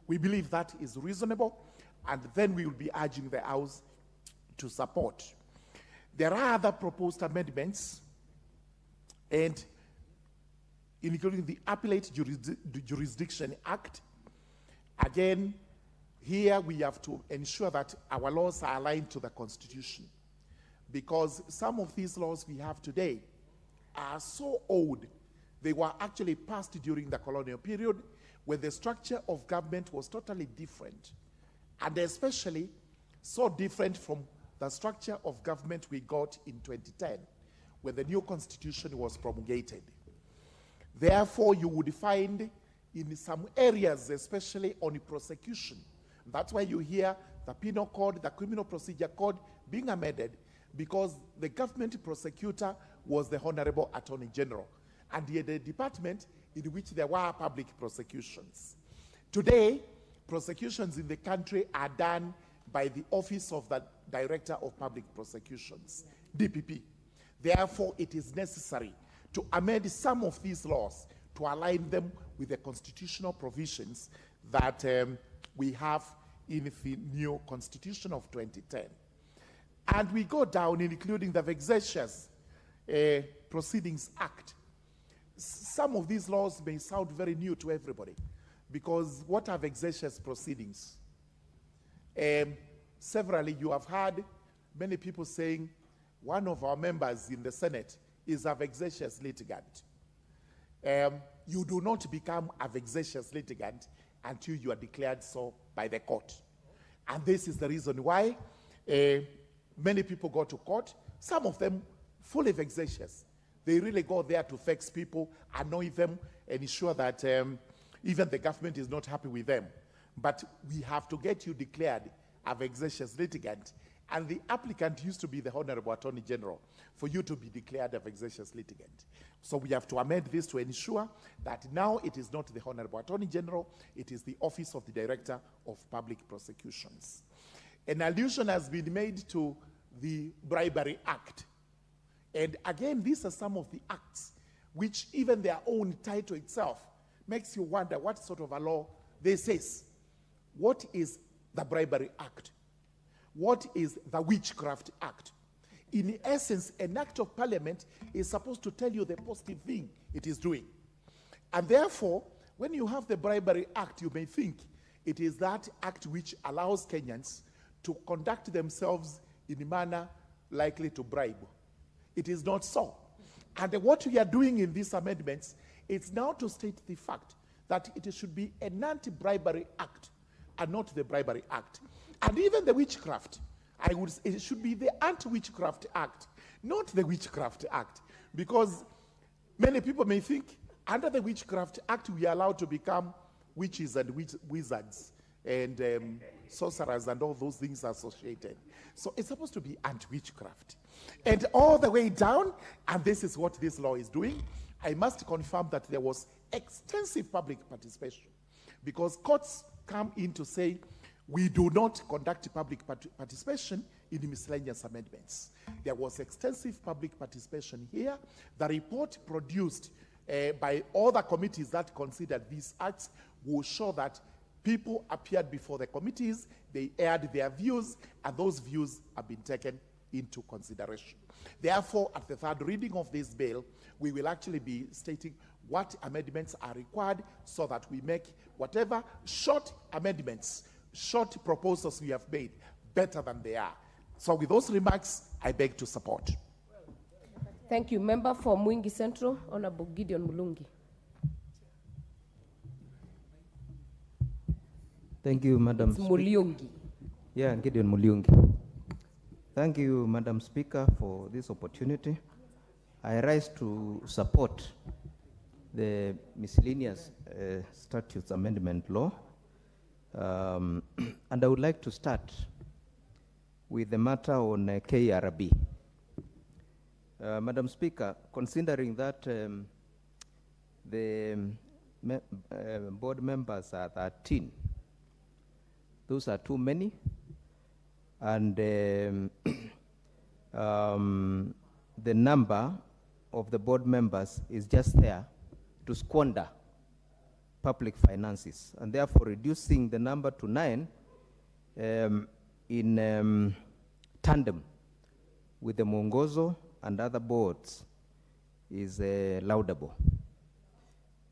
We believe that is reasonable, and then we will be urging the House to support. There are other proposed amendments, and including the Appellate Jurisdiction Act. Again, here we have to ensure that our laws are aligned to the Constitution, because some of these laws we have today are so old. They were actually passed during the colonial period, where the structure of government was totally different, and especially so different from the structure of government we got in 2010, when the new constitution was promulgated. Therefore, you would find in some areas, especially on prosecution, that's why you hear the Penal Code, the Criminal Procedure Code being amended, because the government prosecutor was the Honorable Attorney General, and he had a department in which there were public prosecutions. Today, prosecutions in the country are done by the Office of the Director of Public Prosecutions, DPP. Therefore, it is necessary to amend some of these laws to align them with the constitutional provisions that we have in the new Constitution of 2010. And we go down, including the Vexatious Proceedings Act. Some of these laws may sound very new to everybody, because what are vexatious proceedings? Severally, you have heard many people saying one of our members in the Senate is a vexatious litigant. You do not become a vexatious litigant until you are declared so by the court. And this is the reason why many people go to court, some of them fully vexatious. They really go there to vex people, annoy them, and ensure that even the government is not happy with them. but we have to get you declared a vexatious litigant. And the applicant used to be the Honorable Attorney General for you to be declared a vexatious litigant. So we have to amend this to ensure that now it is not the Honorable Attorney General, it is the Office of the Director of Public Prosecutions. An allusion has been made to the Bribery Act. And again, these are some of the acts which even their own title itself makes you wonder what sort of a law this is. What is the Bribery Act? What is the Witchcraft Act? In essence, an act of parliament is supposed to tell you the positive thing it is doing. And therefore, when you have the Bribery Act, you may think it is that act which allows Kenyans to conduct themselves in a manner likely to bribe. It is not so. And what we are doing in these amendments is now to state the fact that it should be an anti-bribery act and not the Bribery Act. And even the Witchcraft, it should be the Anti-Witchcraft Act, not the Witchcraft Act. Because many people may think under the Witchcraft Act we are allowed to become witches and wizards and sorcerers and all those things associated. So it's supposed to be anti-witchcraft. And all the way down, and this is what this law is doing, I must confirm that there was extensive public participation because courts come in to say, we do not conduct public participation in the miscellaneous amendments. There was extensive public participation here. The report produced by all the committees that considered these acts will show that people appeared before the committees, they aired their views, and those views have been taken into consideration. Therefore, at the third reading of this bill, we will actually be stating what amendments are required so that we make whatever short amendments, short proposals we have made better than they are. So with those remarks, I beg to support. Thank you. Member for Mwingi Central, Honorable Gideon Mulungi. Thank you, Madam It's Mulungi. Yeah, Gideon Mulungi. Thank you, Madam Speaker, for this opportunity. I rise to support the miscellaneous statutes amendment law. And I would like to start with the matter on KRB. Madam Speaker, considering that the board members are 13, those are too many, and the number of the board members is just there to squander public finances, and therefore reducing the number to 9 in tandem with the Mwongozo and other boards is laudable.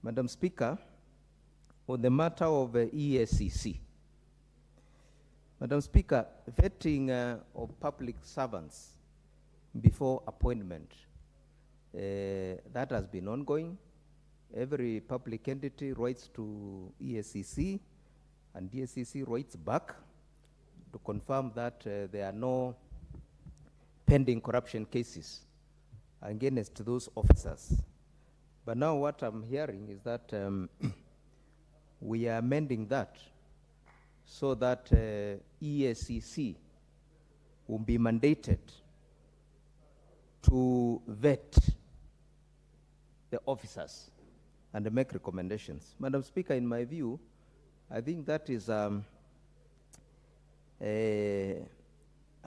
Madam Speaker, on the matter of EACC, Madam Speaker, vetting of public servants before appointment, that has been ongoing. Every public entity writes to EACC, and EACC writes back to confirm that there are no pending corruption cases against those officers. But now what I'm hearing is that we are amending that so that EACC will be mandated to vet the officers and make recommendations. Madam Speaker, in my view, I think that is a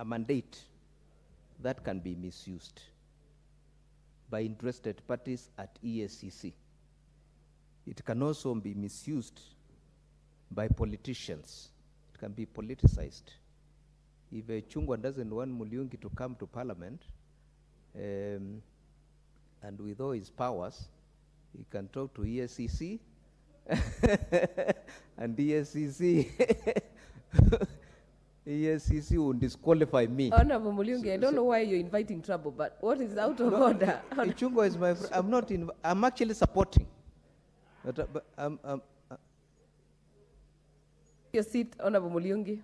mandate that can be misused by interested parties at EACC. It can also be misused by politicians. It can be politicized. If Chungwa doesn't want Mulungi to come to Parliament, and with all his powers, he can talk to EACC, and EACC will disqualify me. Honorable Mulungi, I don't know why you're inviting trouble, but what is out of order? Chungwa is my friend. I'm not. I'm actually supporting. But Your seat, Honorable Mulungi.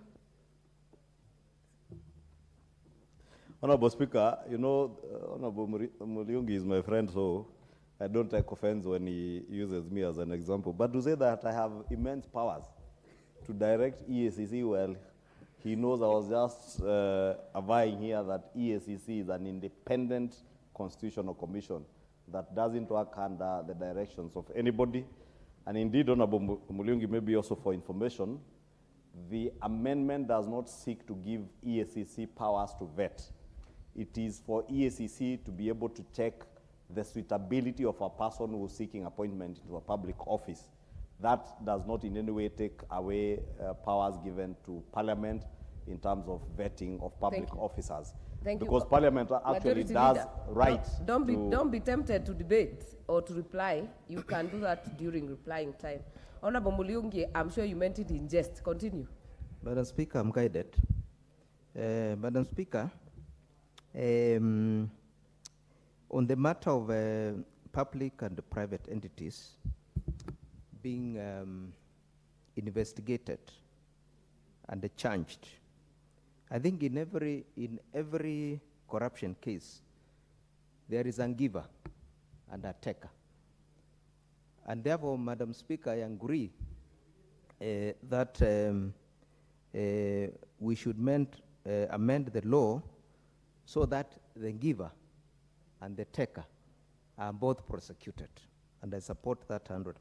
Honorable Speaker, you know, Honorable Mulungi is my friend, so I don't take offense when he uses me as an example. But to say that I have immense powers to direct EACC, well, he knows I was just avowing here that EACC is an independent constitutional commission that doesn't work under the directions of anybody. And indeed, Honorable Mulungi, maybe also for information, the amendment does not seek to give EACC powers to vet. It is for EACC to be able to check the suitability of a person who is seeking appointment into a public office. That does not in any way take away powers given to Parliament in terms of vetting of public officers. Thank because you. Parliament actually Majority does Leader, right. Don't be tempted to debate or to reply. You can do that during replying time. Honorable Mulungi, I'm sure you meant it in jest. Continue. Madam Speaker, I'm guided. Madam Speaker, on the matter of public and private entities being investigated and charged, I think in every corruption case, there is a giver and a taker. And therefore, Madam Speaker, I agree that we should amend the law so that the giver and the taker are both prosecuted. And I support that 100%.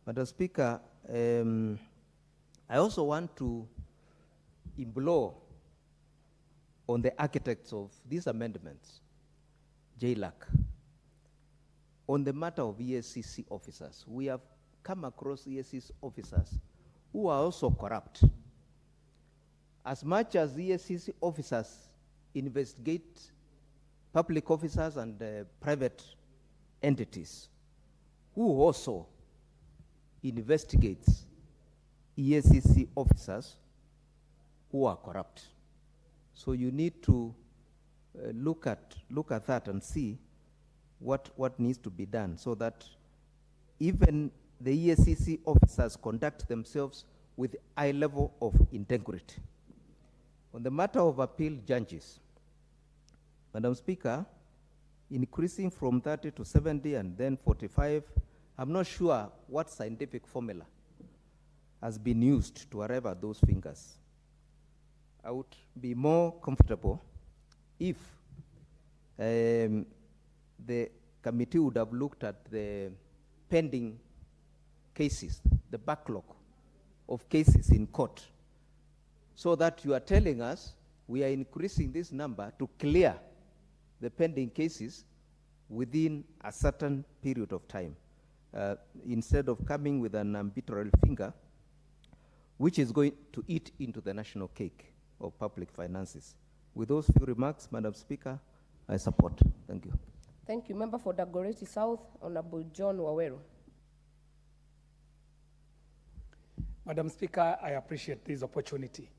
Madam Speaker, I also want to implore on the architects of these amendments, JLAC, on the matter of EACC officers. We have come across EACC officers who are also corrupt. As much as EACC officers investigate public officers and private entities, who also investigates EACC officers who are corrupt. So you need to look at that and see what needs to be done so that even the EACC officers conduct themselves with high level of integrity. On the matter of appeal judges, Madam Speaker, increasing from 30 to 70 and then 45, I'm not sure what scientific formula has been used to arrive at those figures. I would be more comfortable if the committee would have looked at the pending cases, the backlog of cases in court, so that you are telling us we are increasing this number to clear the pending cases within a certain period of time, instead of coming with an arbitrary finger, which is going to eat into the national cake of public finances. With those few remarks, Madam Speaker, I support. Thank you. Thank you. Member for Dagoretti South, Honorable John Waweru. Madam Speaker, I appreciate this opportunity.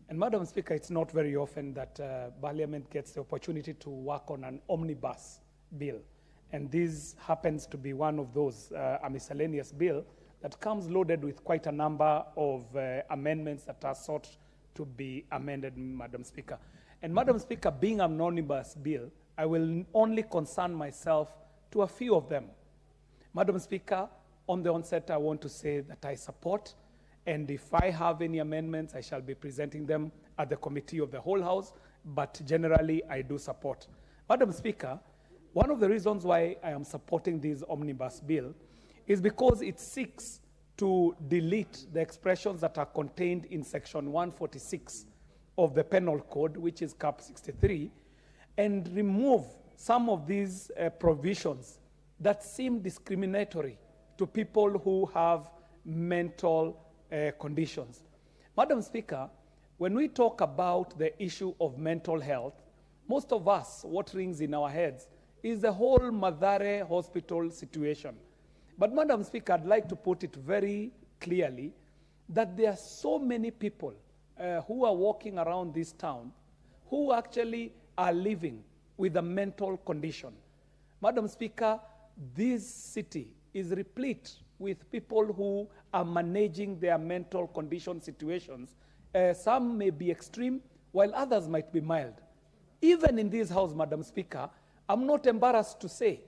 And Madam Speaker, it's not very often that Parliament gets the opportunity to work on an omnibus bill. And this happens to be one of those, a miscellaneous bill that comes loaded with quite a number of amendments that are sought to be amended, Madam Speaker. And Madam Speaker, being an omnibus bill, I will only concern myself to a few of them. Madam Speaker, on the onset, I want to say that I support, and if I have any amendments, I shall be presenting them at the Committee of the Whole House, but generally, I do support. Madam Speaker, one of the reasons why I am supporting this omnibus bill is because it seeks to delete the expressions that are contained in Section 146 of the Penal Code, which is Cap 63, and remove some of these provisions that seem discriminatory to people who have mental conditions. Madam Speaker, when we talk about the issue of mental health, most of us, what rings in our heads is the whole Mathare hospital situation. But Madam Speaker, I'd like to put it very clearly that there are so many people who are walking around this town who actually are living with a mental condition. Madam Speaker, this city is replete with people who are managing their mental condition situations. Some may be extreme, while others might be mild. Even in this house, Madam Speaker, I'm not embarrassed to say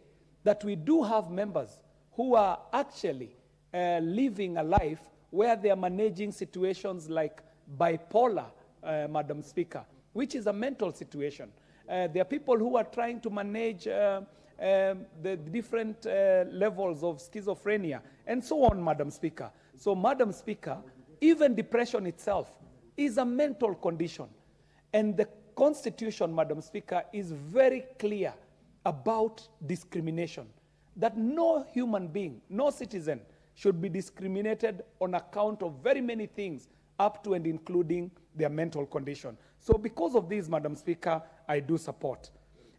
that we do have members who are actually living a life where they are managing situations like bipolar, Madam Speaker, which is a mental situation. There are people who are trying to manage the different levels of schizophrenia, and so on, Madam Speaker. So, Madam Speaker, even depression itself is a mental condition. And the Constitution, Madam Speaker, is very clear about discrimination, that no human being, no citizen should be discriminated on account of very many things, up to and including their mental condition. So because of this, Madam Speaker, I do support.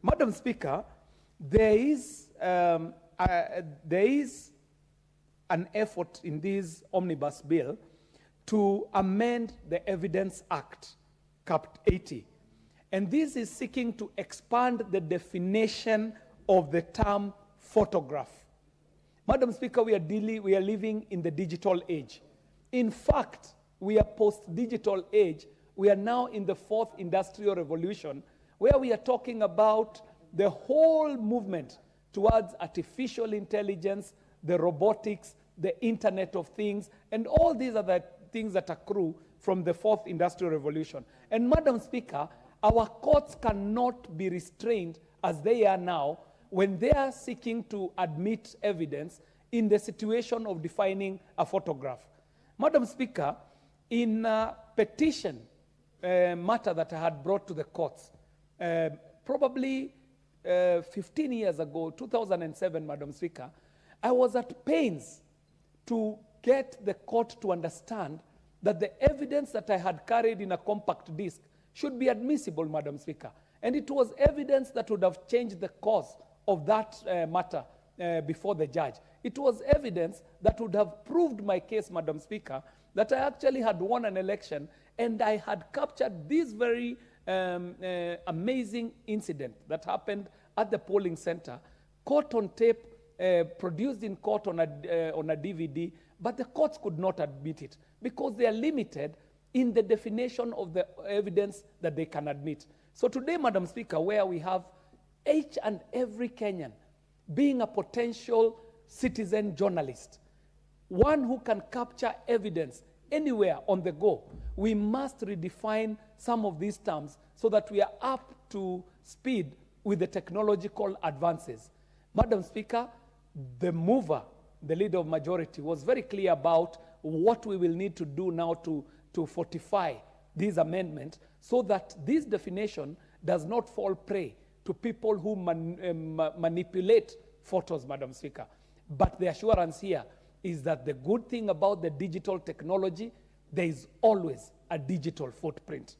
Madam Speaker, there is an effort in this omnibus bill to amend the Evidence Act, Cap 80. And this is seeking to expand the definition of the term photograph. Madam Speaker, we are living in the digital age. In fact, we are post-digital age. We are now in the 4th industrial revolution, where we are talking about the whole movement towards artificial intelligence, the robotics, the Internet of Things, and all these are the things that accrue from the 4th industrial revolution. And Madam Speaker, our courts cannot be restrained as they are now when they are seeking to admit evidence in the situation of defining a photograph. Madam Speaker, in a petition matter that I had brought to the courts, probably 15 years ago, 2007, Madam Speaker, I was at pains to get the court to understand that the evidence that I had carried in a compact disc should be admissible, Madam Speaker. And it was evidence that would have changed the course of that matter before the judge. It was evidence that would have proved my case, Madam Speaker, that I actually had won an election and I had captured this very amazing incident that happened at the polling center, caught on tape, produced in court on a DVD, but the courts could not admit it because they are limited in the definition of the evidence that they can admit. So today, Madam Speaker, where we have each and every Kenyan being a potential citizen journalist, one who can capture evidence anywhere on the go, we must redefine some of these terms so that we are up to speed with the technological advances. Madam Speaker, the mover, the leader of majority, was very clear about what we will need to do now to fortify this amendment so that this definition does not fall prey to people who manipulate photos, Madam Speaker. But the assurance here is that the good thing about the digital technology, there is always a digital footprint.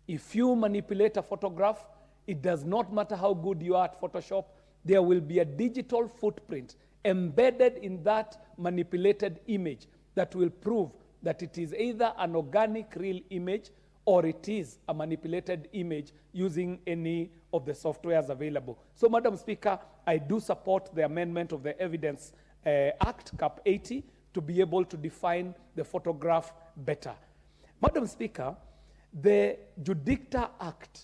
If you manipulate a photograph, it does not matter how good you are at Photoshop, there will be a digital footprint embedded in that manipulated image that will prove that it is either an organic real image or it is a manipulated image using any of the softwares available. So, Madam Speaker, I do support the amendment of the Evidence Act, Cap 80, to be able to define the photograph better. Madam Speaker, the Judicta Act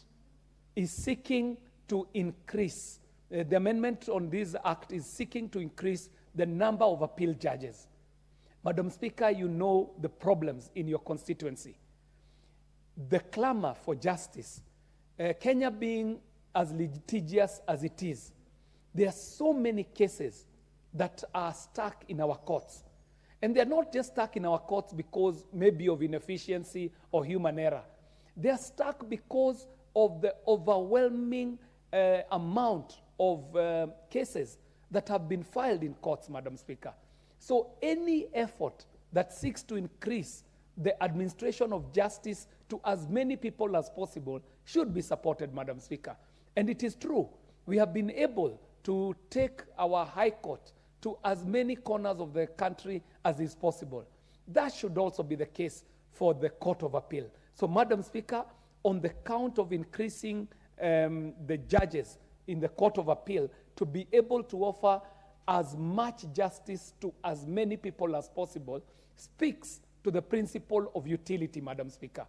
is seeking to increase, the amendment on this act is seeking to increase the number of appeal judges. Madam Speaker, you know the problems in your constituency. The clamor for justice, Kenya being as litigious as it is, there are so many cases that are stuck in our courts. And they're not just stuck in our courts because maybe of inefficiency or human error. They're stuck because of the overwhelming amount of cases that have been filed in courts, Madam Speaker. So any effort that seeks to increase the administration of justice to as many people as possible should be supported, Madam Speaker. And it is true, we have been able to take our High Court to as many corners of the country as is possible. That should also be the case for the Court of Appeal. So, Madam Speaker, on the count of increasing the judges in the Court of Appeal to be able to offer as much justice to as many people as possible speaks to the principle of utility, Madam Speaker.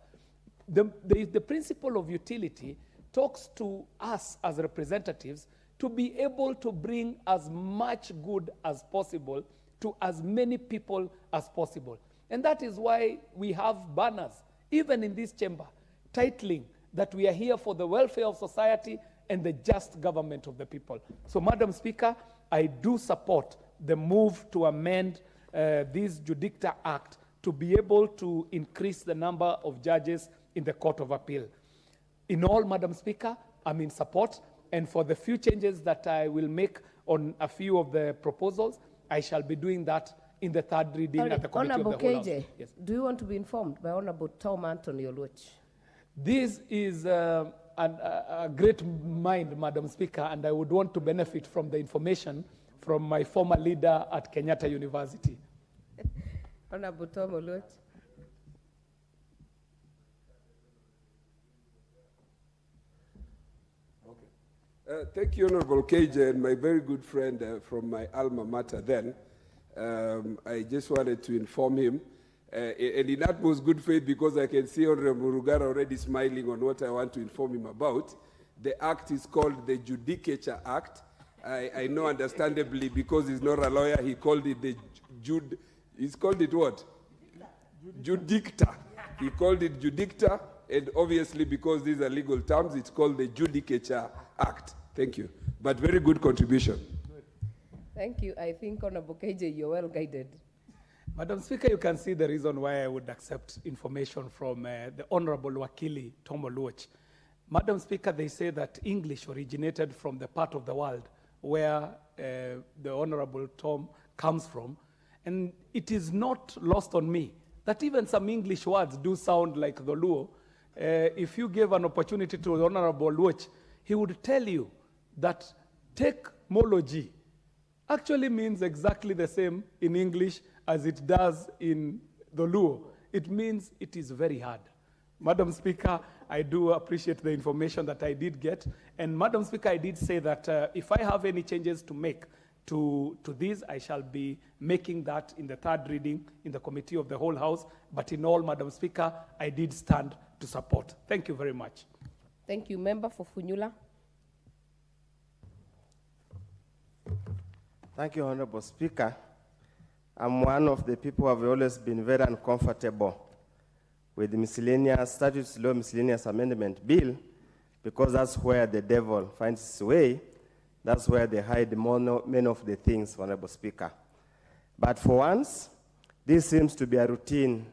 The principle of utility talks to us as representatives to be able to bring as much good as possible to as many people as possible. And that is why we have banners, even in this chamber, titling that we are here for the welfare of society and the just government of the people. So, Madam Speaker, I do support the move to amend this Judicta Act to be able to increase the number of judges in the Court of Appeal. In all, Madam Speaker, I'm in support, and for the few changes that I will make on a few of the proposals, I shall be doing that in the third reading at the Committee Honorable of the Whole House. KJ, Yes. do you want to be informed by Honorable Tom Anthony Oluoch? This is a great mind, Madam Speaker, and I would want to benefit from the information from my former leader at Kenyatta University. Honorable Tom Oluoch. Thank you, Honorable KJ, and my very good friend from my alma mater then. I just wanted to inform him, and in utmost good faith, because I can see Honorable Rugara already smiling on what I want to inform him about. The act is called the Judicature Act. I know understandably, because he's not a lawyer, he called it the he's called it what? Judicta. He called it Judicta, and obviously because these are legal terms, it's called the Judicature Act. Thank you. But very good contribution. Thank you. I think, Honorable KJ, you're well guided. Madam Speaker, you can see the reason why I would accept information from the Honorable Wakili Tom Oluoch. Madam Speaker, they say that English originated from the part of the world where the Honorable Tom comes from. And it is not lost on me that even some English words do sound like the Luo. If you gave an opportunity to the Honorable Oluoch, he would tell you that technology actually means exactly the same in English as it does in the Luo. It means it is very hard. Madam Speaker, I do appreciate the information that I did get. And Madam Speaker, I did say that if I have any changes to make to this, I shall be making that in the third reading in the Committee of the Whole House. But in all, Madam Speaker, I did stand to support. Thank you very much. Thank you. Member for Funyula. Thank you, Honorable Speaker. I'm one of the people who have always been very uncomfortable with the miscellaneous statutes law miscellaneous amendment bill, because that's where the devil finds his way. That's where they hide many of the things, Honorable Speaker. But for once, this seems to be a routine.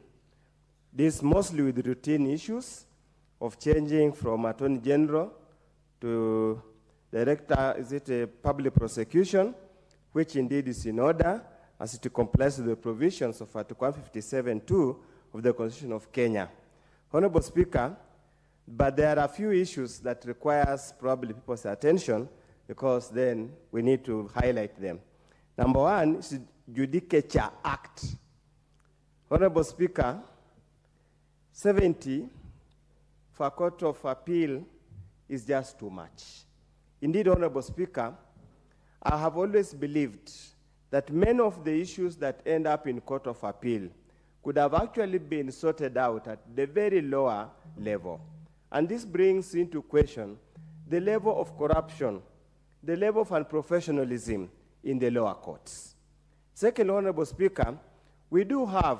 This mostly with routine issues of changing from Attorney General to Director, is it a public prosecution, which indeed is in order as it complies with the provisions of Article 157(2) of the Constitution of Kenya. Honorable Speaker, but there are a few issues that requires probably people's attention, because then we need to highlight them. Number one is the Judicature Act. Honorable Speaker, 70 for a Court of Appeal is just too much. Indeed, Honorable Speaker, I have always believed that many of the issues that end up in Court of Appeal could have actually been sorted out at the very lower level. And this brings into question the level of corruption, the level of unprofessionalism in the lower courts. Second, Honorable Speaker, we do have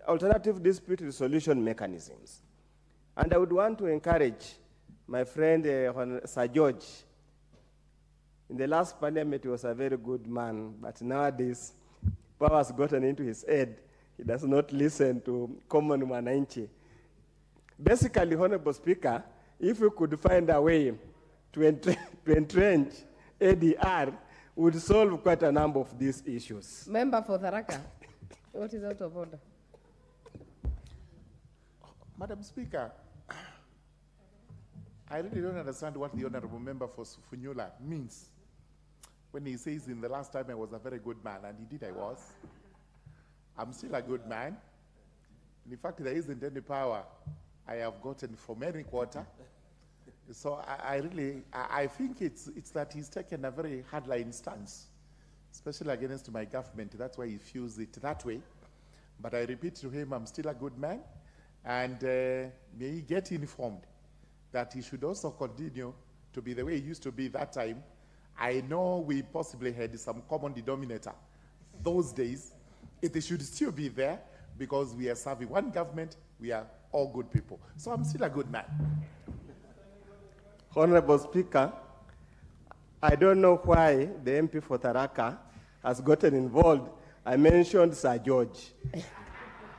alternative dispute resolution mechanisms. And I would want to encourage my friend Sir George. In the last parliament, he was a very good man, but nowadays, power has gotten into his head. He does not listen to common wananchi. Basically, Honorable Speaker, if we could find a way to entrench ADR, would solve quite a number of these issues. Member for Tharaka. What is out of order? Madam Speaker, I really don't understand what the Honorable Member for Funyula means when he says in the last time I was a very good man, and indeed I was. I'm still a good man. In fact, there isn't any power I have gotten from any quarter. So I think it's that he's taken a very hardline stance, especially against my government. That's why he feels it that way. But I repeat to him, I'm still a good man, and may he get informed that he should also continue to be the way he used to be that time. I know we possibly had some common denominator those days. It should still be there, because we are serving one government, we are all good people. So I'm still a good man. Honorable Speaker, I don't know why the MP for Tharaka has gotten involved. I mentioned Sir George.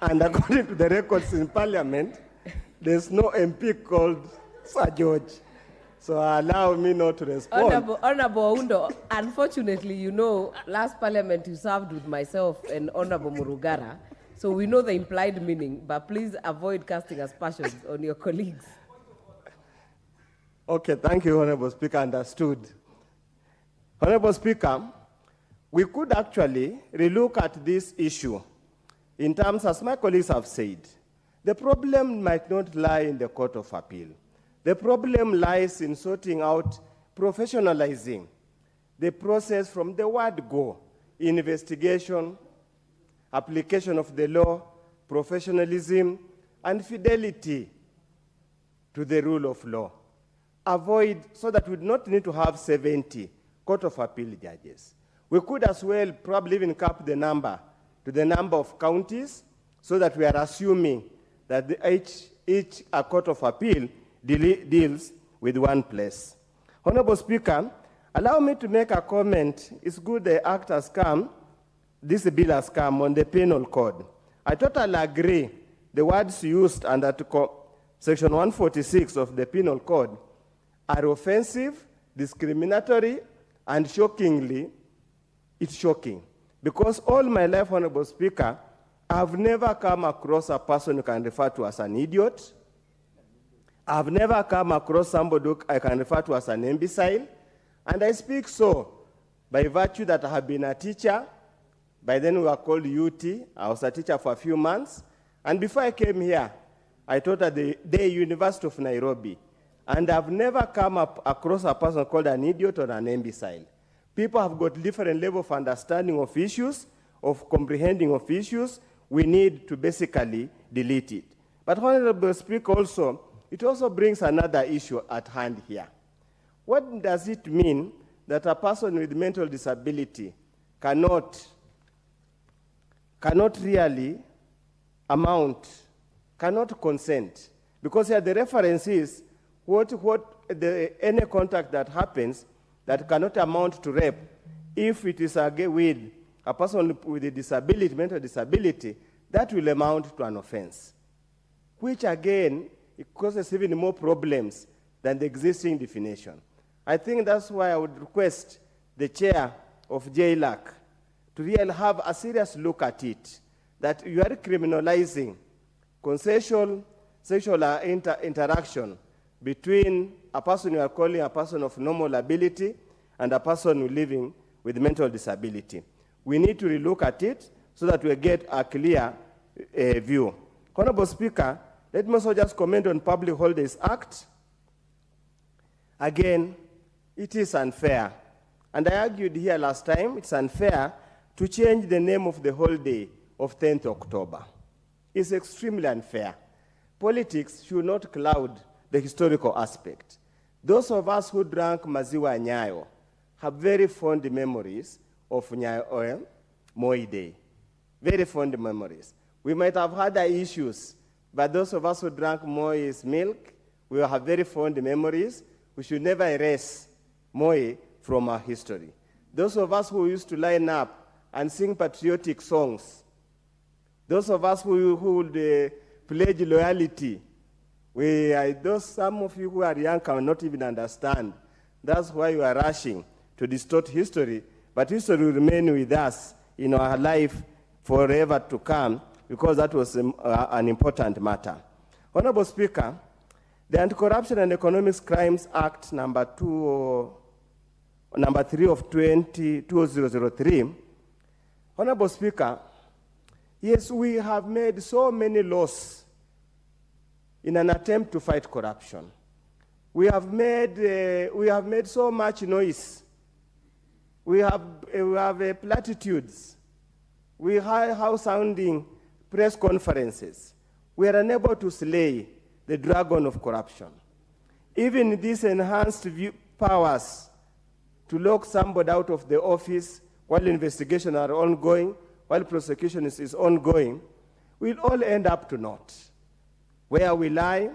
And according to the records in Parliament, there's no MP called Sir George. So allow me not to respond. Honorable Oundo, unfortunately, you know, last Parliament you served with myself and Honorable Murugara, so we know the implied meaning, but please avoid casting aspersions on your colleagues. Okay, thank you, Honorable Speaker, understood. Honorable Speaker, we could actually relook at this issue in terms, as my colleagues have said, the problem might not lie in the Court of Appeal. The problem lies in sorting out, professionalizing the process from the word go, investigation, application of the law, professionalism, and fidelity to the rule of law. Avoid, so that we do not need to have 70 Court of Appeal judges. We could as well probably even cap the number to the number of counties, so that we are assuming that each Court of Appeal deals with one place. Honorable Speaker, allow me to make a comment. It's good the act has come, this bill has come on the penal code. I totally agree the words used under Section 146 of the penal code are offensive, discriminatory, and shockingly, it's shocking. Because all my life, Honorable Speaker, I've never come across a person who can refer to as an idiot. I've never come across somebody who I can refer to as an imbecile. And I speak so by virtue that I have been a teacher. By then we were called UT. I was a teacher for a few months. And before I came here, I taught at the University of Nairobi. And I've never come across a person called an idiot or an imbecile. People have got different level of understanding of issues, of comprehending of issues. We need to basically delete it. But Honorable Speaker, also, it also brings another issue at hand here. What does it mean that a person with mental disability cannot really cannot consent? Because here the reference is any contact that happens that cannot amount to rape, if it is with a person with a disability, mental disability, that will amount to an offense, which again, it causes even more problems than the existing definition. I think that's why I would request the chair of JLAC to really have a serious look at it, that you are criminalizing consensual sexual interaction between a person you are calling a person of normal ability and a person living with mental disability. We need to relook at it so that we get a clear view. Honorable Speaker, let me also just comment on Public Holidays Act. Again, it is unfair. And I argued here last time, it's unfair to change the name of the holiday of 10th October. It's extremely unfair. Politics should not cloud the historical aspect. Those of us who drank Maziwa Nyayo have very fond memories of Nyayo, Moi Day. Very fond memories. We might have had issues, but those of us who drank Moi's milk, we have very fond memories. We should never erase Moi from our history. Those of us who used to line up and sing patriotic songs, those of us who would pledge loyalty, some of you who are young cannot even understand. That's why you are rushing to distort history, but history will remain with us in our life forever to come, because that was an important matter. Honorable Speaker, the Anti-Corruption and Economic Crimes Act number 3 of 2003, Honorable Speaker, yes, we have made so many laws in an attempt to fight corruption. We have made so much noise. We have platitudes. We have sounding press conferences. We are unable to slay the dragon of corruption. Even these enhanced powers to lock somebody out of the office while investigations are ongoing, while prosecution is ongoing, we'll all end up to naught. Where we lie,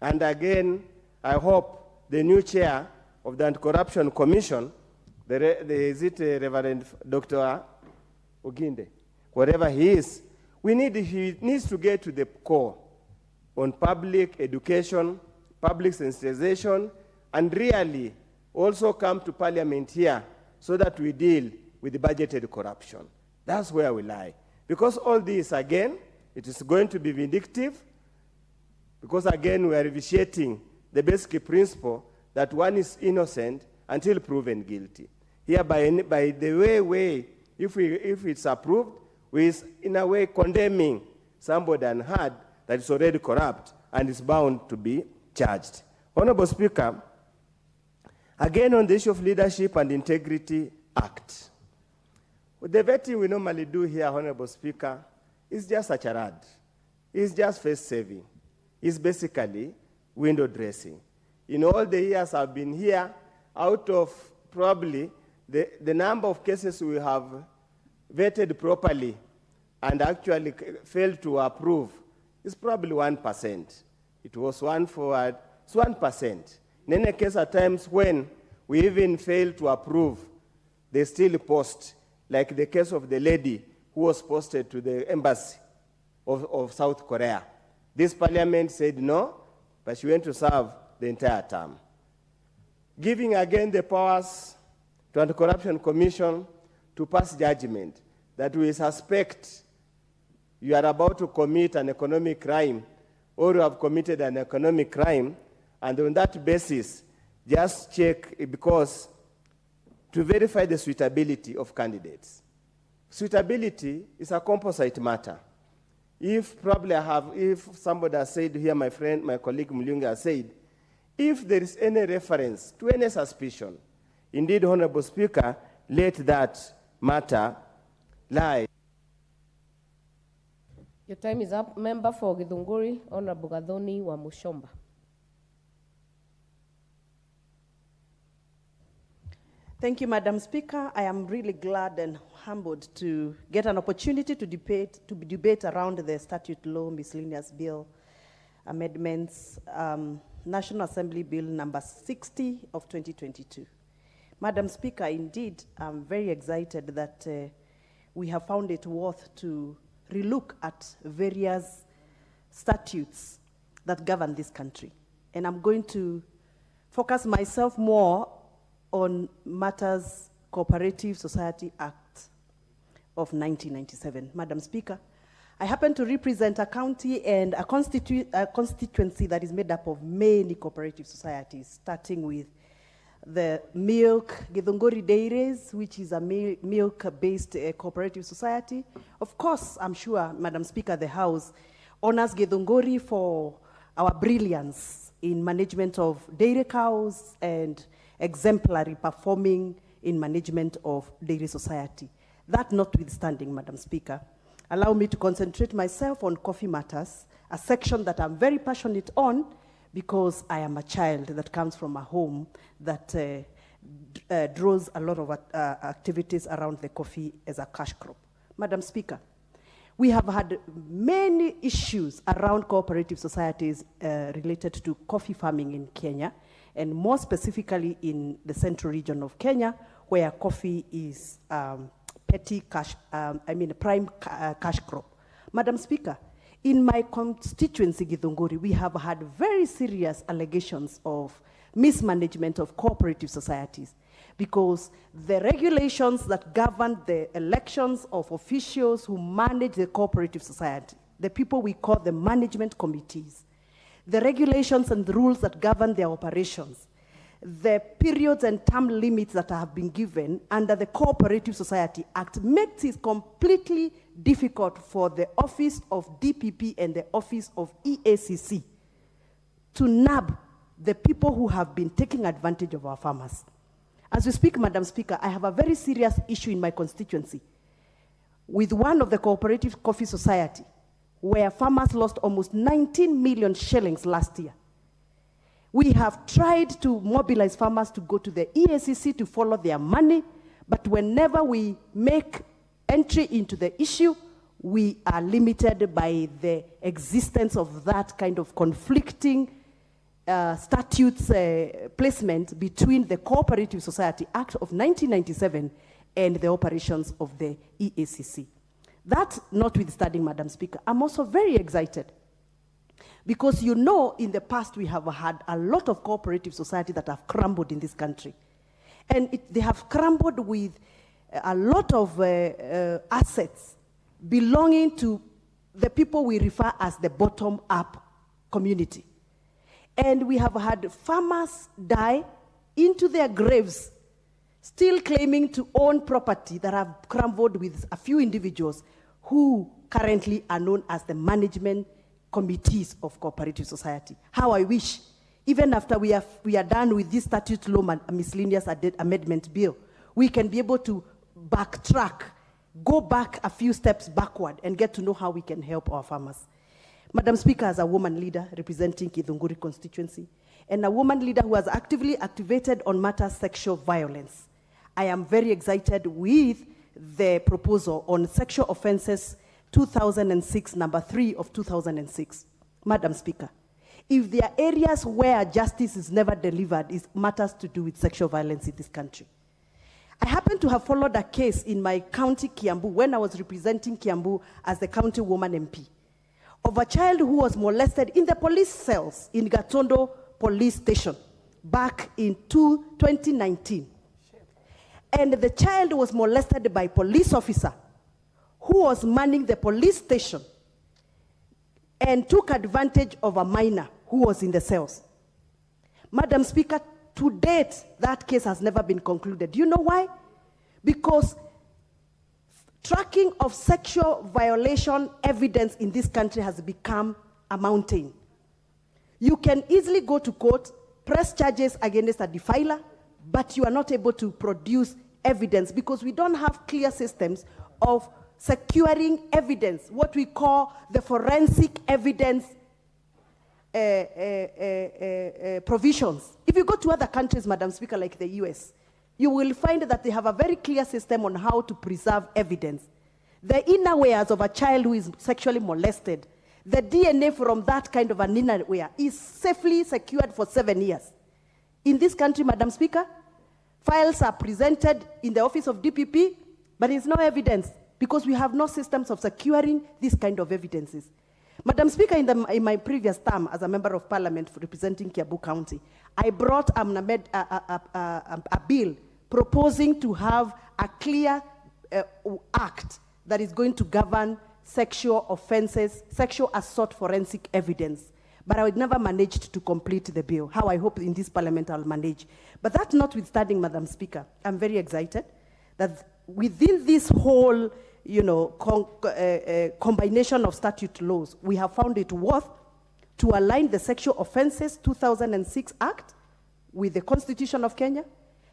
and again, I hope the new chair of the Anti-Corruption Commission, is it Reverend Dr. Oginde, whatever he is, he needs to get to the core on public education, public sensitization, and really also come to Parliament here so that we deal with the budgeted corruption. That's where we lie. Because all this, again, it is going to be vindictive, because again, we are vitiating the basic principle that one is innocent until proven guilty. Here, by the way, if it's approved, we is in a way condemning somebody unheard that is already corrupt and is bound to be charged. Honorable Speaker, again on the issue of Leadership and Integrity Act. The vetting we normally do here, Honorable Speaker, is just a charade. It's just face saving. It's basically window dressing. In all the years I've been here, out of probably the number of cases we have vetted properly and actually failed to approve is probably 1%. It was 1%. In any case, at times when we even fail to approve, they still post, like the case of the lady who was posted to the embassy of South Korea. This parliament said no, but she went to serve the entire term. Giving again the powers to Anti-Corruption Commission to pass judgment that we suspect you are about to commit an economic crime or you have committed an economic crime, and on that basis, just check, because to verify the suitability of candidates. Suitability is a composite matter. If somebody has said here, my friend, my colleague Mulunga has said, if there is any reference to any suspicion, indeed, Honorable Speaker, let that matter lie. Your time is up. Member for Githunguri, Honorable Gathoni wa Mushomba. Thank you, Madam Speaker. I am really glad and humbled to get an opportunity to debate around the Statute Law Miscellaneous Bill amendments, National Assembly Bill number 60 of 2022. Madam Speaker, indeed, I'm very excited that we have found it worth to relook at various statutes that govern this country. And I'm going to focus myself more on matters Cooperative Society Act of 1997. Madam Speaker, I happen to represent a county and a constituency that is made up of many cooperative societies, starting with the milk, Githunguri Dairies, which is a milk-based cooperative society. Of course, I'm sure, Madam Speaker, the House honors Githunguri for our brilliance in management of dairy cows and exemplary performing in management of dairy society. That notwithstanding, Madam Speaker, allow me to concentrate myself on coffee matters, a section that I'm very passionate on because I am a child that comes from a home that draws a lot of activities around the coffee as a cash crop. Madam Speaker, we have had many issues around cooperative societies related to coffee farming in Kenya, and more specifically in the central region of Kenya, where coffee is petty cash, prime cash crop. Madam Speaker, in my constituency, Githunguri, we have had very serious allegations of mismanagement of cooperative societies because the regulations that govern the elections of officials who manage the cooperative society, the people we call the management committees, the regulations and the rules that govern their operations, the periods and term limits that have been given under the Cooperative Society Act makes it completely difficult for the office of DPP and the office of EACC to nab the people who have been taking advantage of our farmers. As we speak, Madam Speaker, I have a very serious issue in my constituency with one of the cooperative coffee society where farmers lost almost 19 million shillings last year. We have tried to mobilize farmers to go to the EACC to follow their money, but whenever we make entry into the issue, we are limited by the existence of that kind of conflicting statutes placement between the Cooperative Society Act of 1997 and the operations of the EACC. That notwithstanding, Madam Speaker, I'm also very excited because you know in the past we have had a lot of cooperative society that have crumbled in this country. And they have crumbled with a lot of assets belonging to the people we refer as the bottom-up community. And we have had farmers die into their graves, still claiming to own property that have crumbled with a few individuals who currently are known as the management committees of cooperative society. How I wish, even after we are done with this statute law miscellaneous amendment bill, we can be able to backtrack, go back a few steps backward and get to know how we can help our farmers. Madam Speaker, as a woman leader representing Kidhunguri constituency, and a woman leader who has actively activated on matters sexual violence, I am very excited with the proposal on sexual offenses 2006, number 3 of 2006. Madam Speaker, if there are areas where justice is never delivered, it matters to do with sexual violence in this country. I happen to have followed a case in my county, Kiambu, when I was representing Kiambu as the county woman MP, of a child who was molested in the police cells in Gatondo police station back in 2019. And the child was molested by a police officer who was manning the police station and took advantage of a minor who was in the cells. Madam Speaker, to date, that case has never been concluded. Do you know why? Because tracking of sexual violation evidence in this country has become a mountain. You can easily go to court, press charges against a defiler, but you are not able to produce evidence because we don't have clear systems of securing evidence, what we call the forensic evidence provisions. If you go to other countries, Madam Speaker, like the US, you will find that they have a very clear system on how to preserve evidence. The innerwears of a child who is sexually molested, the DNA from that kind of an innerwear is safely secured for 7 years. In this country, Madam Speaker, files are presented in the office of DPP, but there's no evidence because we have no systems of securing these kind of evidences. Madam Speaker, in my previous term as a member of parliament representing Kiambu County, I brought a bill proposing to have a clear act that is going to govern sexual offenses, sexual assault forensic evidence. But I would never managed to complete the bill, how I hope in this parliament I'll manage. But that notwithstanding, Madam Speaker, I'm very excited that within this whole combination of statute laws, we have found it worth to align the Sexual Offenses 2006 Act with the Constitution of Kenya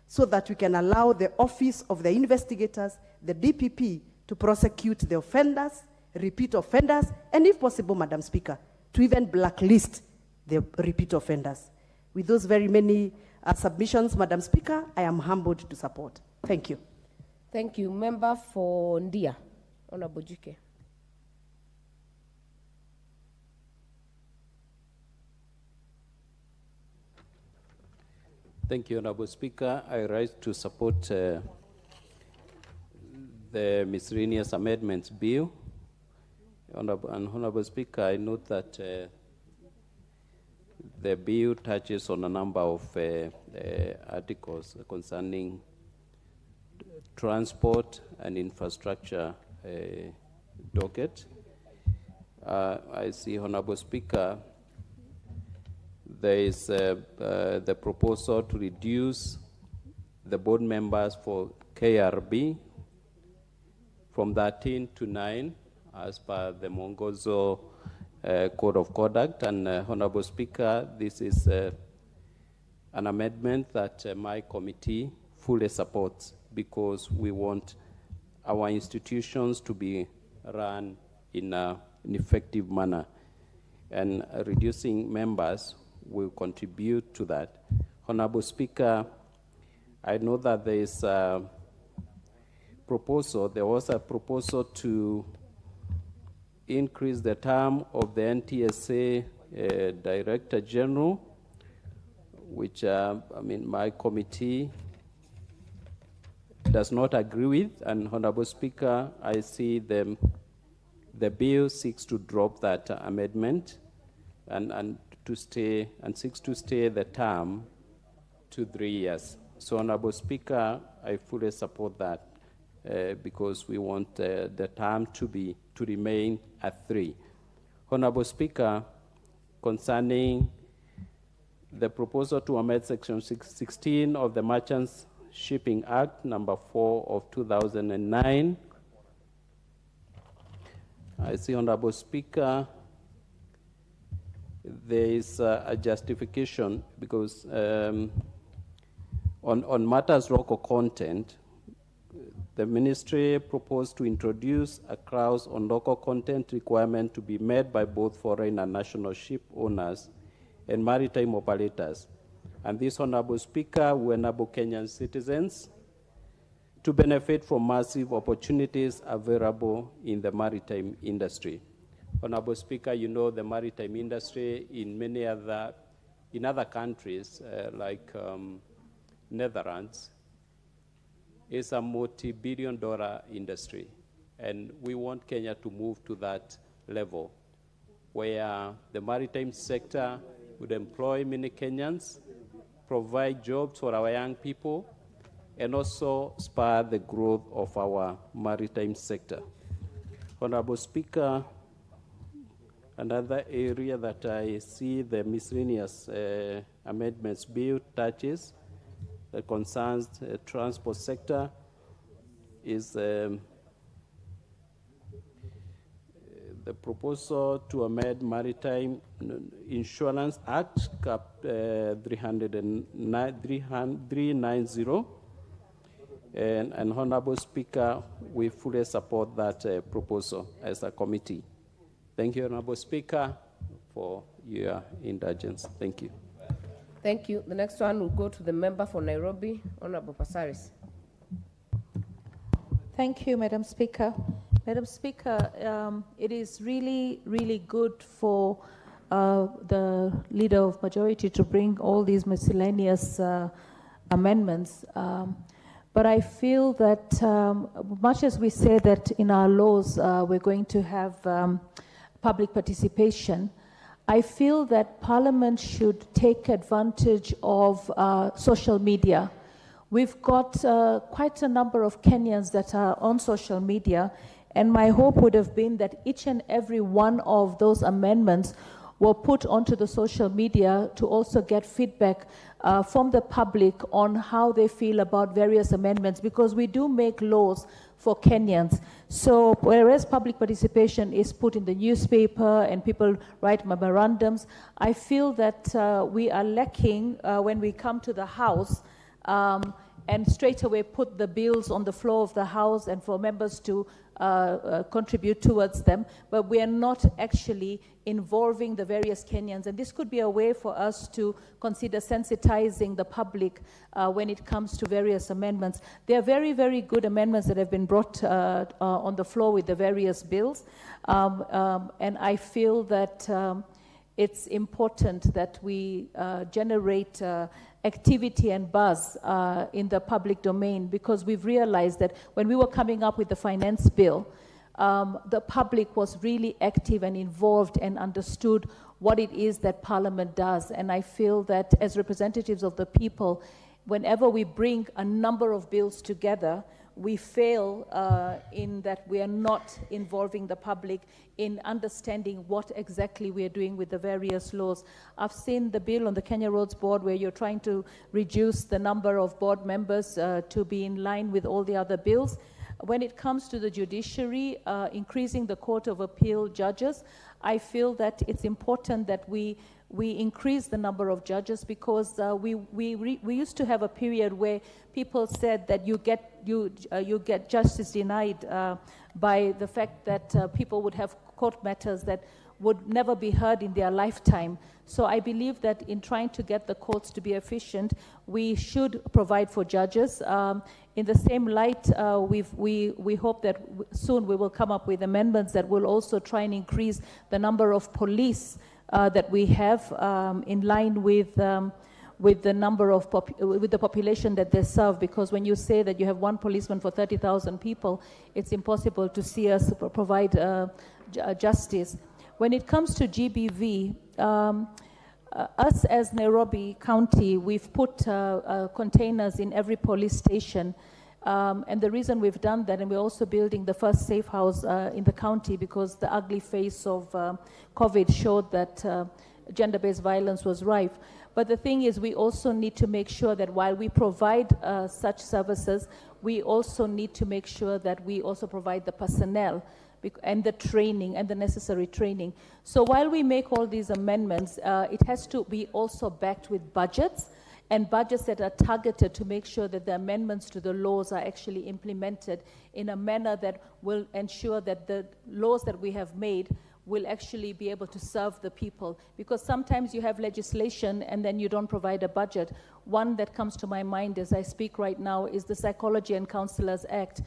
so that we can allow the Office of the Investigators, the DPP, to prosecute the offenders, repeat offenders, and if possible, Madam Speaker, to even blacklist the repeat offenders. With those very many submissions, Madam Speaker, I am humbled to support. Thank you. Thank you. Member for Ndia, Honorable Jike. Thank you, Honorable Speaker. I rise to support the miscellaneous amendments bill. Honorable Speaker, I note that the bill touches on a number of articles concerning transport and infrastructure docket. I see, Honorable Speaker, there is the proposal to reduce the board members for KRB from 13 to 9 as per the Mongozo Code of Conduct. And Honorable Speaker, this is an amendment that my committee fully supports because we want our institutions to be run in an effective manner. And reducing members will contribute to that. Honorable Speaker, I know that there is a proposal, there was a proposal to increase the term of the NTSA Director General, which my committee does not agree with. And Honorable Speaker, I see the bill seeks to drop that amendment and seeks to stay the term to 3 years. So, Honorable Speaker, I fully support that because we want the term to remain at 3. Honorable Speaker, concerning the proposal to amend Section 16 of the Merchants Shipping Act, number 4 of 2009, I see, Honorable Speaker, there is a justification because on matters local content, the ministry proposed to introduce a clause on local content requirement to be met by both foreign and national ship owners and maritime operators. And this, Honorable Speaker, will enable Kenyan citizens to benefit from massive opportunities available in the maritime industry. Honorable Speaker, you know the maritime industry in other countries like Netherlands is a multi-billion-dollar industry, and we want Kenya to move to that level where the maritime sector would employ many Kenyans, provide jobs for our young people, and also spur the growth of our maritime sector. Honorable Speaker, another area that I see the miscellaneous amendments bill touches that concerns the transport sector is the proposal to amend Maritime Insurance Act, Cap 390. And Honorable Speaker, we fully support that proposal as a committee. Thank you, Honorable Speaker, for your indulgence. Thank you. Thank you. The next one will go to the member for Nairobi, Honorable Pasaris. Thank you, Madam Speaker. Madam Speaker, it is really, really good for the Leader of Majority to bring all these miscellaneous amendments. But I feel that much as we say that in our laws we're going to have public participation, I feel that Parliament should take advantage of social media. We've got quite a number of Kenyans that are on social media, and my hope would have been that each and every one of those amendments were put onto the social media to also get feedback from the public on how they feel about various amendments, because we do make laws for Kenyans. So whereas public participation is put in the newspaper and people write memorandums, I feel that we are lacking when we come to the House and straight away put the bills on the floor of the House and for members to contribute towards them, but we are not actually involving the various Kenyans. And this could be a way for us to consider sensitizing the public when it comes to various amendments. There are very, very good amendments that have been brought on the floor with the various bills. And I feel that it's important that we generate activity and buzz in the public domain, because we've realized that when we were coming up with the finance bill, the public was really active and involved and understood what it is that Parliament does. And I feel that as representatives of the people, whenever we bring a number of bills together, we fail in that we are not involving the public in understanding what exactly we are doing with the various laws. I've seen the bill on the Kenya Roads Board where you're trying to reduce the number of board members to be in line with all the other bills. When it comes to the judiciary, increasing the Court of Appeal judges, I feel that it's important that we increase the number of judges, because we used to have a period where people said that you get justice denied by the fact that people would have court matters that would never be heard in their lifetime. So I believe that in trying to get the courts to be efficient, we should provide for judges. In the same light, we hope that soon we will come up with amendments that will also try and increase the number of police that we have in line with the number of with the population that they serve. Because when you say that you have one policeman for 30,000 people, it's impossible to see us provide justice. When it comes to GBV, us as Nairobi County, we've put containers in every police station. And the reason we've done that, and we're also building the first safe house in the county, because the ugly face of COVID showed that gender-based violence was rife. But the thing is, we also need to make sure that while we provide such services, we also need to make sure that we also provide the personnel and the training and the necessary training. So while we make all these amendments, it has to be also backed with budgets, and budgets that are targeted to make sure that the amendments to the laws are actually implemented in a manner that will ensure that the laws that we have made will actually be able to serve the people. Because sometimes you have legislation and then you don't provide a budget. One that comes to my mind as I speak right now is the Psychology and Counselors Act.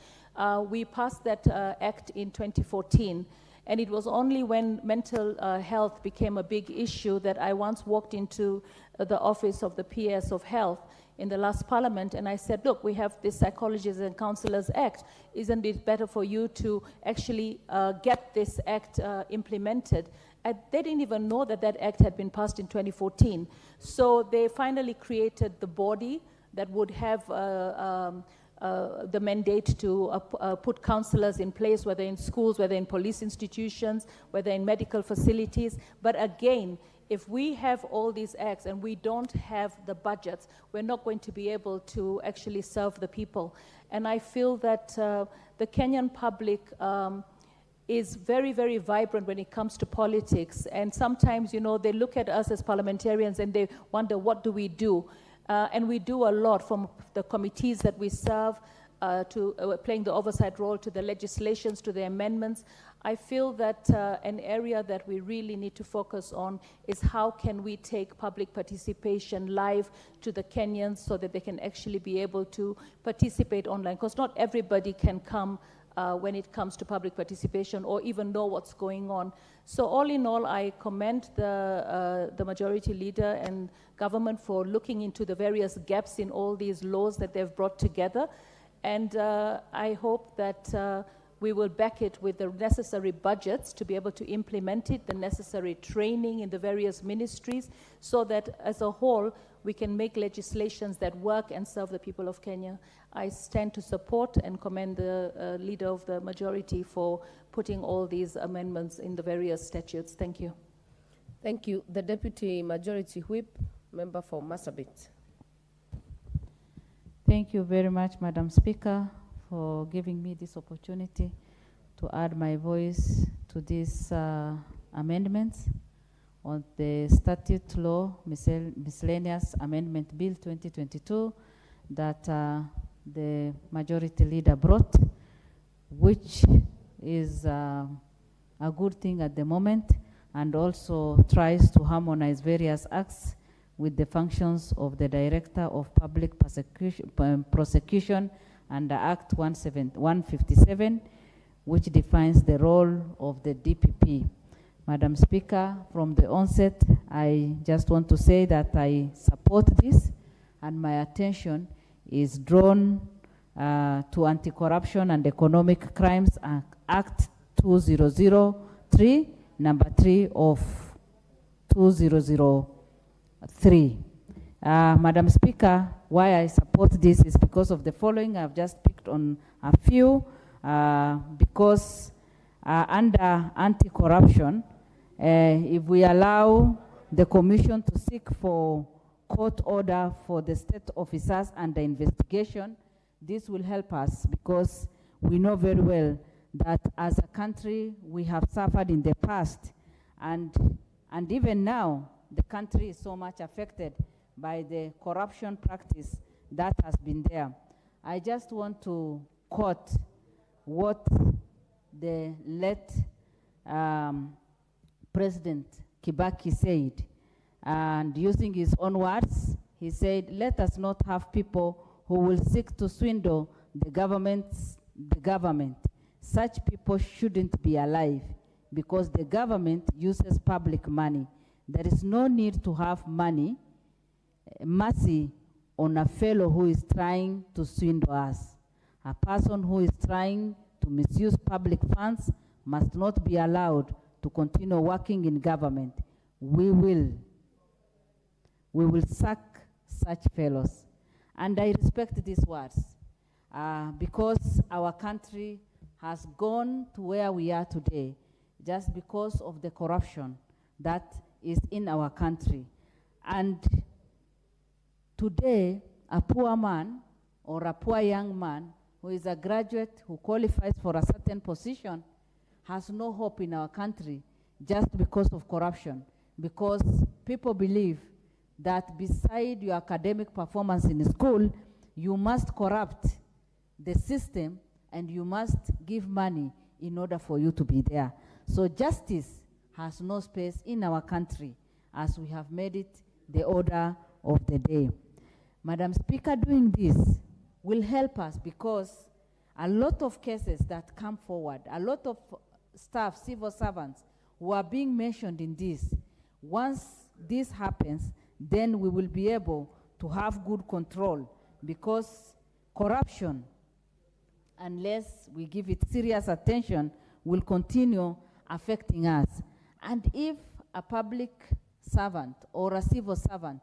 We passed that act in 2014, and it was only when mental health became a big issue that I once walked into the office of the PS of Health in the last parliament, and I said, look, we have this Psychologists and Counselors Act. Isn't it better for you to actually get this act implemented? And they didn't even know that that act had been passed in 2014. So they finally created the body that would have the mandate to put counselors in place, whether in schools, whether in police institutions, whether in medical facilities. But again, if we have all these acts and we don't have the budgets, we're not going to be able to actually serve the people. And I feel that the Kenyan public is very, very vibrant when it comes to politics. And sometimes, you know, they look at us as parliamentarians and they wonder, what do we do? And we do a lot, from the committees that we serve to playing the oversight role, to the legislations, to the amendments. I feel that an area that we really need to focus on is how can we take public participation live to the Kenyans so that they can actually be able to participate online, because not everybody can come when it comes to public participation or even know what's going on. So all in all, I commend the majority leader and government for looking into the various gaps in all these laws that they've brought together. And I hope that we will back it with the necessary budgets to be able to implement it, the necessary training in the various ministries, so that as a whole, we can make legislations that work and serve the people of Kenya. I stand to support and commend the leader of the majority for putting all these amendments in the various statutes. Thank you. Thank you. The Deputy Majority Whip, member for Marsabit. Thank you very much, Madam Speaker, for giving me this opportunity to add my voice to these amendments on the Statute Law Miscellaneous Amendment Bill 2022 that the majority leader brought, which is a good thing at the moment, and also tries to harmonize various acts with the functions of the Director of Public Prosecution under Act 157, which defines the role of the DPP. Madam Speaker, from the onset, I just want to say that I support this, and my attention is drawn to Anti-Corruption and Economic Crimes Act 2003, number 3 of 2003. Madam Speaker, why I support this is because of the following. I've just picked on a few, because under anti-corruption, if we allow the Commission to seek for court order for the state officers under investigation, this will help us, because we know very well that as a country we have suffered in the past, and even now the country is so much affected by the corruption practice that has been there. I just want to quote what the late President Kibaki said, and using his own words, he said, "Let us not have people who will seek to swindle the government. Such people shouldn't be alive because the government uses public money. There is no need to have mercy on a fellow who is trying to swindle us. A person who is trying to misuse public funds must not be allowed to continue working in government. We will sack such fellows. And I respect these words because our country has gone to where we are today just because of the corruption that is in our country. And today, a poor man or a poor young man who is a graduate who qualifies for a certain position has no hope in our country just because of corruption, because people believe that beside your academic performance in school, you must corrupt the system and you must give money in order for you to be there. So justice has no space in our country as we have made it the order of the day. Madam Speaker, doing this will help us because a lot of cases that come forward, a lot of staff, civil servants who are being mentioned in this, once this happens, then we will be able to have good control because corruption, unless we give it serious attention, will continue affecting us. And if a public servant or a civil servant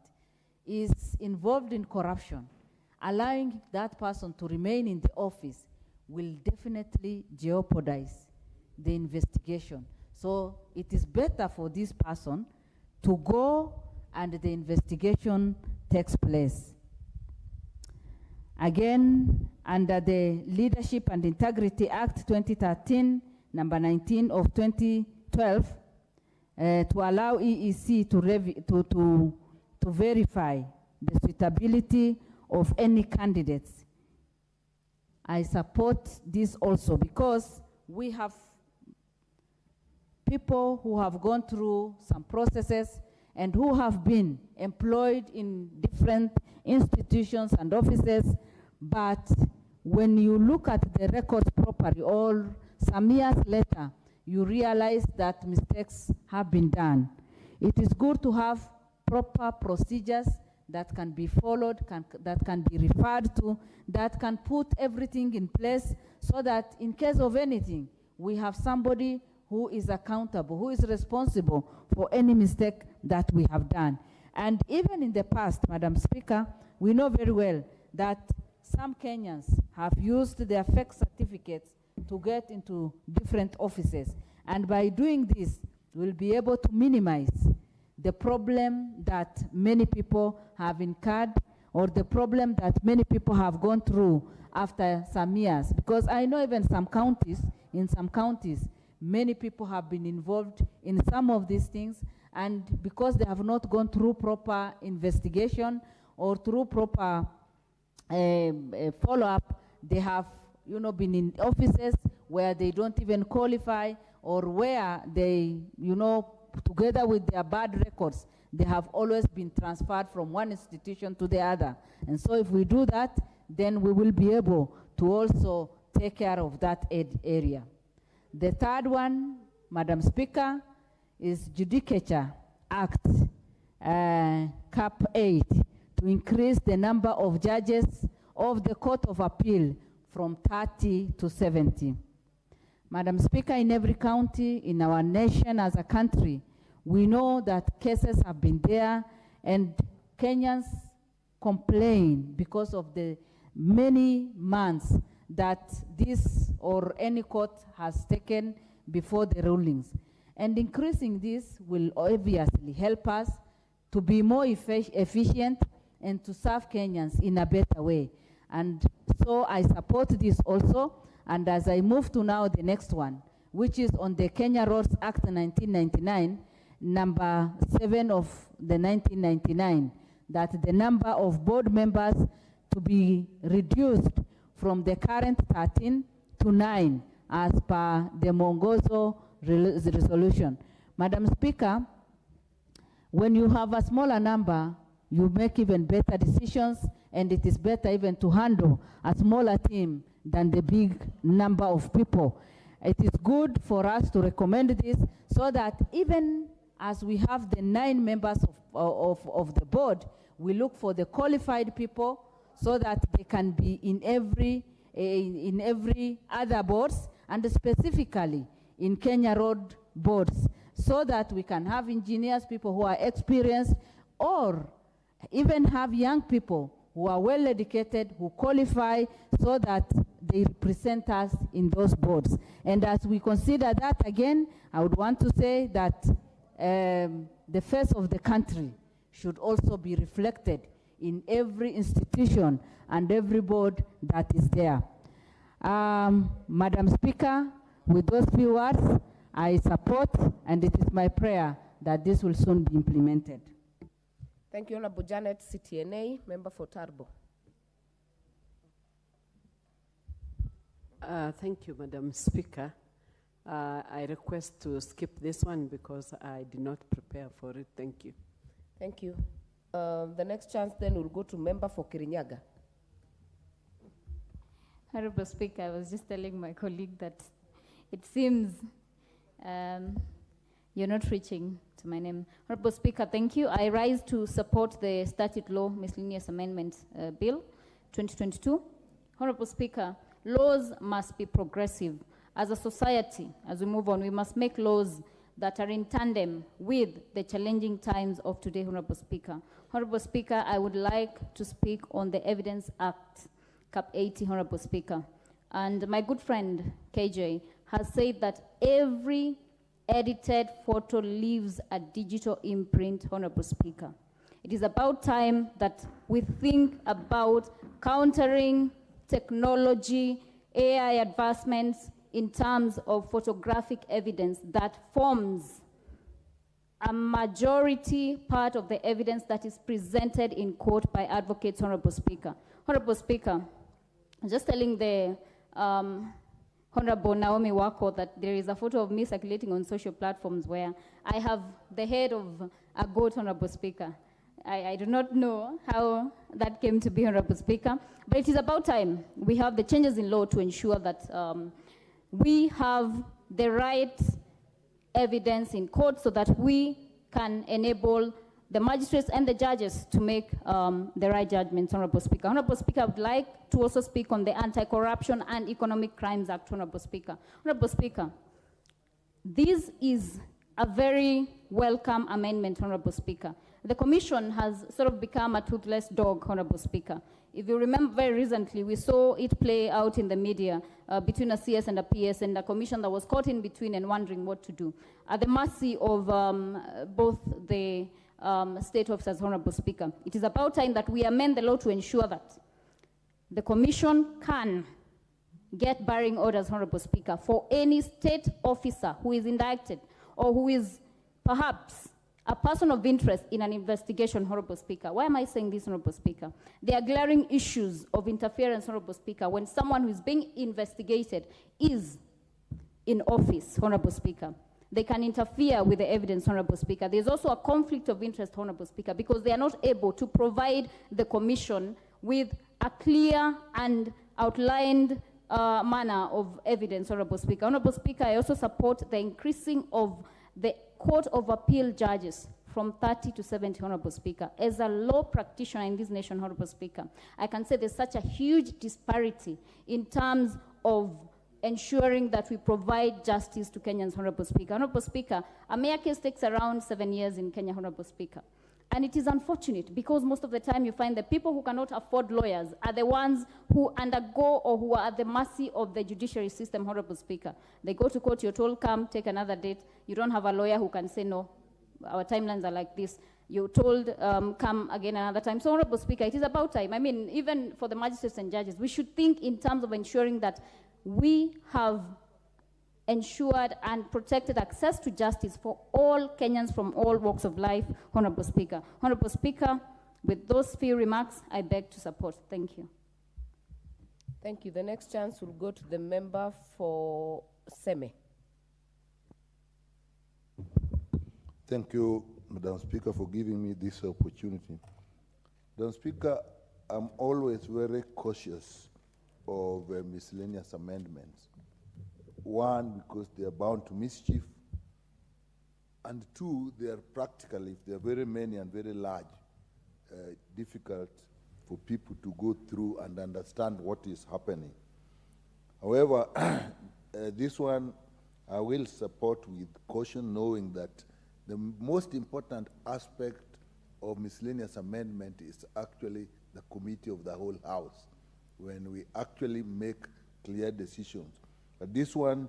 is involved in corruption, allowing that person to remain in the office will definitely jeopardize the investigation. So it is better for this person to go and the investigation takes place. Again, under the Leadership and Integrity Act 2013, number 19 of 2012, to allow EEC to verify the suitability of any candidates. I support this also because we have people who have gone through some processes and who have been employed in different institutions and offices, but when you look at the records properly, or some years later, you realize that mistakes have been done. It is good to have proper procedures that can be followed, that can be referred to, that can put everything in place so that in case of anything, we have somebody who is accountable, who is responsible for any mistake that we have done. And even in the past, Madam Speaker, we know very well that some Kenyans have used their fake certificates to get into different offices. And by doing this, we'll be able to minimize the problem that many people have incurred or the problem that many people have gone through after some years. Because I know even in some counties, many people have been involved in some of these things, and because they have not gone through proper investigation or through proper follow-up, they have been in offices where they don't even qualify, or where they, together with their bad records, they have always been transferred from one institution to the other. And so if we do that, then we will be able to also take care of that area. The third one, Madam Speaker, is Judicature Act, Cap 8, to increase the number of judges of the Court of Appeal from 30 to 70. Madam Speaker, in every county in our nation as a country, we know that cases have been there, and Kenyans complain because of the many months that this or any court has taken before the rulings. And increasing this will obviously help us to be more efficient and to serve Kenyans in a better way. And so I support this also. And as I move to now the next one, which is on the Kenya Roads Act 1999, number 7 of the 1999, that the number of board members to be reduced from the current 13 to 9 as per the Mongozo resolution. Madam Speaker, when you have a smaller number, you make even better decisions and it is better even to handle a smaller team than the big number of people. It is good for us to recommend this so that even as we have the 9 members of the board, we look for the qualified people so that they can be in every other boards, and specifically in Kenya Road boards, so that we can have engineers, people who are experienced, or even have young people who are well educated, who qualify, so that they represent us in those boards. And as we consider that, again, I would want to say that the face of the country should also be reflected in every institution and every board that is there. Madam Speaker, with those few words, I support, and it is my prayer that this will soon be implemented. Thank you, Honorable Janet, CTNA, member for Tarbo. Thank you, Madam Speaker. I request to skip this one because I did not prepare for it. Thank you. Thank you. The next chance then will go to member for Kirinyaga. Honorable Speaker, I was just telling my colleague that it seems you're not reaching to my name. Honorable Speaker, thank you. I rise to support the Statute Law Miscellaneous Amendment Bill 2022. Honorable Speaker, laws must be progressive. As a society, as we move on, we must make laws that are in tandem with the challenging times of today, Honorable Speaker. Honorable Speaker, I would like to speak on the Evidence Act, Cap 80, Honorable Speaker. And my good friend, KJ, has said that every edited photo leaves a digital imprint, Honorable Speaker. It is about time that we think about countering technology, AI advancements in terms of photographic evidence that forms a majority part of the evidence that is presented in court by advocates, Honorable Speaker. Honorable Speaker, I'm just telling the Honorable Naomi Wako that there is a photo of me circulating on social platforms where I have the head of a goat, Honorable Speaker. I do not know how that came to be, Honorable Speaker, but it is about time we have the changes in law to ensure that we have the right evidence in court so that we can enable the magistrates and the judges to make the right judgments, Honorable Speaker. Honorable Speaker, I would like to also speak on the Anti-Corruption and Economic Crimes Act, Honorable Speaker. Honorable Speaker, this is a very welcome amendment, Honorable Speaker. The Commission has sort of become a toothless dog, Honorable Speaker. If you remember very recently, we saw it play out in the media between a CS and a PS, and a commission that was caught in between and wondering what to do, at the mercy of both the state officers, Honorable Speaker. It is about time that we amend the law to ensure that the Commission can get barring orders, Honorable Speaker, for any state officer who is indicted or who is perhaps a person of interest in an investigation, Honorable Speaker. Why am I saying this, Honorable Speaker? There are glaring issues of interference, Honorable Speaker, when someone who is being investigated is in office, Honorable Speaker. They can interfere with the evidence, Honorable Speaker. There's also a conflict of interest, Honorable Speaker, because they are not able to provide the Commission with a clear and outlined manner of evidence, Honorable Speaker. Honorable Speaker, I also support the increasing of the Court of Appeal judges from 30 to 70, Honorable Speaker. As a law practitioner in this nation, Honorable Speaker, I can say there's such a huge disparity in terms of ensuring that we provide justice to Kenyans, Honorable Speaker. Honorable Speaker, a mayor case takes around 7 years in Kenya, Honorable Speaker. And it is unfortunate because most of the time you find the people who cannot afford lawyers are the ones who undergo or who are at the mercy of the judiciary system, Honorable Speaker. They go to court, you're told, come, take another date. You don't have a lawyer who can say, no, our timelines are like this. You're told, come again another time. So, Honorable Speaker, it is about time. I mean, even for the magistrates and judges, we should think in terms of ensuring that we have ensured and protected access to justice for all Kenyans from all walks of life, Honorable Speaker. Honorable Speaker, with those few remarks, I beg to support. Thank you. Thank you. The next chance will go to the member for Seme. Thank you, Madam Speaker, for giving me this opportunity. Madam Speaker, I'm always very cautious of miscellaneous amendments. One, because they are bound to mischief. And two, they are practically, if they are very many and very large, difficult for people to go through and understand what is happening. However, this one I will support with caution, knowing that the most important aspect of miscellaneous amendment is actually the committee of the whole house, when we actually make clear decisions. But this one,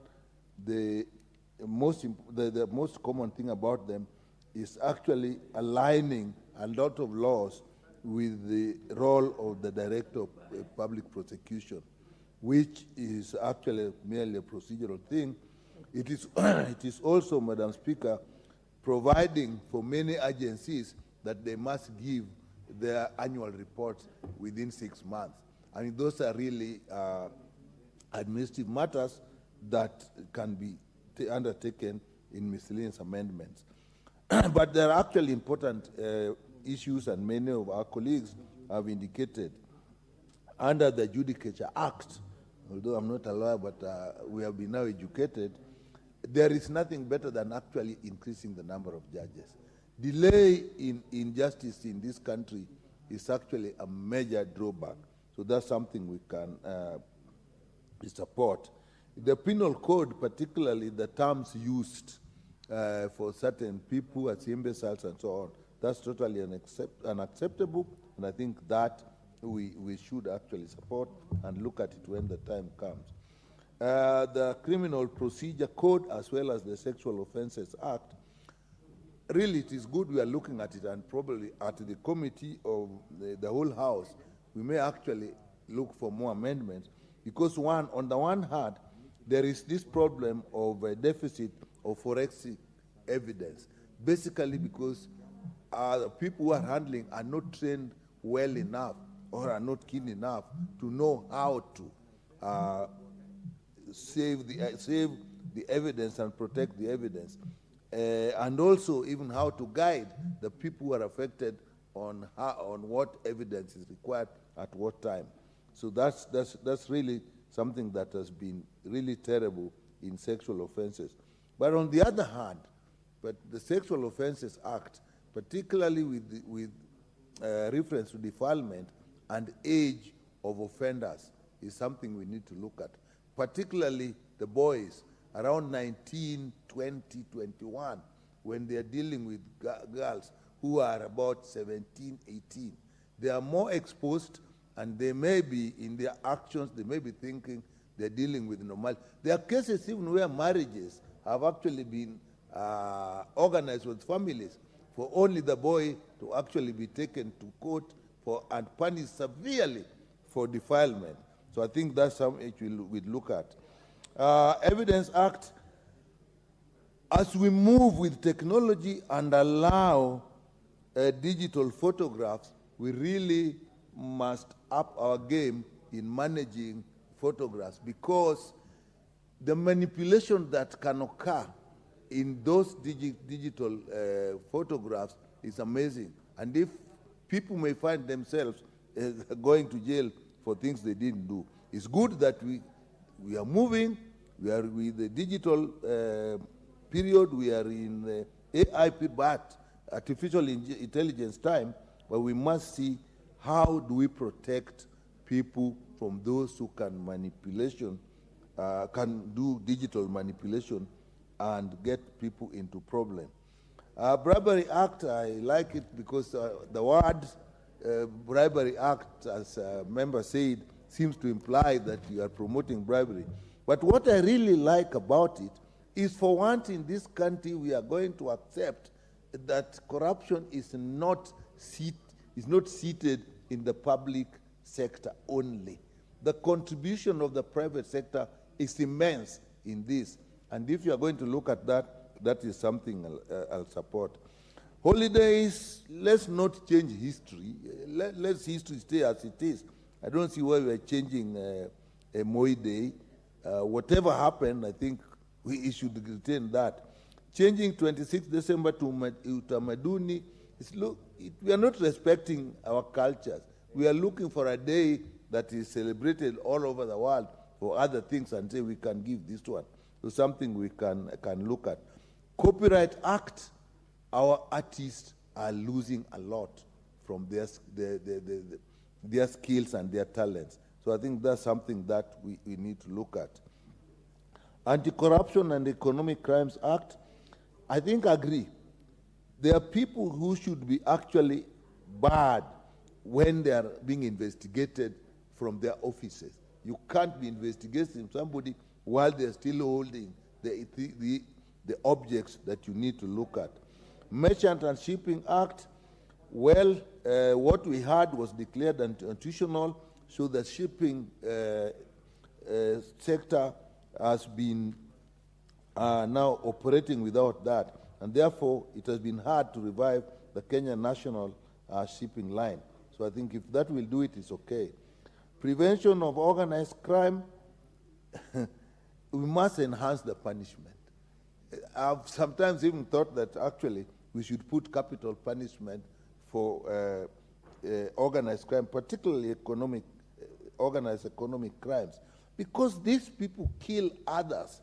the most common thing about them is actually aligning a lot of laws with the role of the Director of Public Prosecution, which is actually merely a procedural thing. It is, it is also, Madam Speaker, providing for many agencies that they must give their annual reports within 6 months. I mean, those are really administrative matters that can be undertaken in miscellaneous amendments. But there are actually important issues, and many of our colleagues have indicated under the Judicature Act, although I'm not a lawyer, but we have been now educated, there is nothing better than actually increasing the number of judges. Delay in justice in this country is actually a major drawback. So that's something we can support. The penal code, particularly the terms used for certain people as imbeciles and so on, that's totally unacceptable, and I think that we should actually support and look at it when the time comes. The Criminal Procedure Code, as well as the Sexual Offences Act, really it is good we are looking at it, and probably at the committee of the whole house, we may actually look for more amendments, because on the one hand, there is this problem of a deficit of forensic evidence, basically because the people who are handling are not trained well enough or are not keen enough to know how to save the evidence and protect the evidence, and also even how to guide the people who are affected on what evidence is required at what time. So that's really something that has been really terrible in sexual offenses. But on the other hand, the Sexual Offences Act, particularly with reference to defilement and age of offenders, is something we need to look at, particularly the boys around 19, 20, 21, when they are dealing with girls who are about 17, 18. They are more exposed, and they may be, in their actions, they may be thinking they're dealing with normal. There are cases even where marriages have actually been organized with families for only the boy to actually be taken to court and punished severely for defilement. So I think that's something we'd look at. Evidence Act, as we move with technology and allow digital photographs, we really must up our game in managing photographs, because the manipulation that can occur in those digital photographs is amazing. And if people may find themselves going to jail for things they didn't do, it's good that we are moving. We are with the digital period. We are in the AI, but artificial intelligence time, but we must see how do we protect people from those who can do digital manipulation and get people into problem. Bribery Act, I like it because the word Bribery Act, as a member said, seems to imply that you are promoting bribery. But what I really like about it is, for once in this country, we are going to accept that corruption is not seated in the public sector only. The contribution of the private sector is immense in this. And if you are going to look at that, that is something I'll support. Holidays, let's not change history. Let history stay as it is. I don't see why we're changing a Moi Day. Whatever happened, I think we should retain that. Changing 26 December to Utamaduni, we are not respecting our cultures. we are looking for a day that is celebrated all over the world for other things and say we can give this one. So something we can look at. Copyright Act, our artists are losing a lot from their skills and their talents. So I think that's something that we need to look at. Anti-Corruption and Economic Crimes Act, I think agree. There are people who should be actually barred when they are being investigated from their offices. You can't be investigating somebody while they're still holding the objects that you need to look at. Merchant and Shipping Act, well, what we had was declared unconstitutional, so the shipping sector has been now operating without that, and therefore it has been hard to revive the Kenya National Shipping Line. So I think if that will do it, it's okay. Prevention of organized crime, we must enhance the punishment. I've sometimes even thought that actually we should put capital punishment for organized crime, particularly organized economic crimes, because these people kill others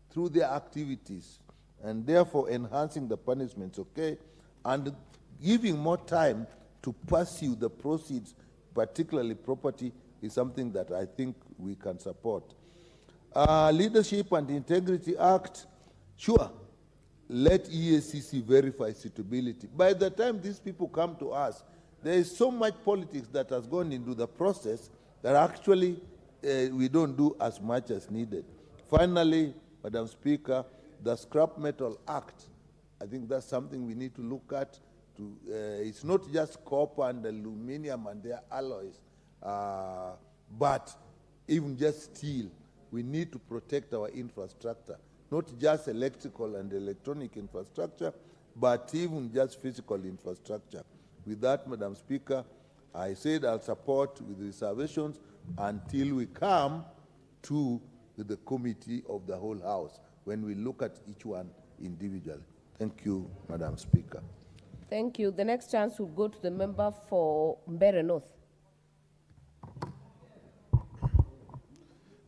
through their activities, and therefore enhancing the punishments, okay, and giving more time to pursue the proceeds, particularly property, is something that I think we can support. Leadership and Integrity Act, sure, let EACC verify suitability. By the time these people come to us, there is so much politics that has gone into the process that actually we don't do as much as needed. Finally, Madam Speaker, the Scrap Metal Act, I think that's something we need to look at. It's not just copper and aluminum and their alloys, but even just steel. We need to protect our infrastructure, not just electrical and electronic infrastructure, but even just physical infrastructure. With that, Madam Speaker, I said I'll support with reservations until we come to the committee of the whole House, when we look at each one individually. Thank you, Madam Speaker. Thank you. The next chance will go to the member for Mbeere North.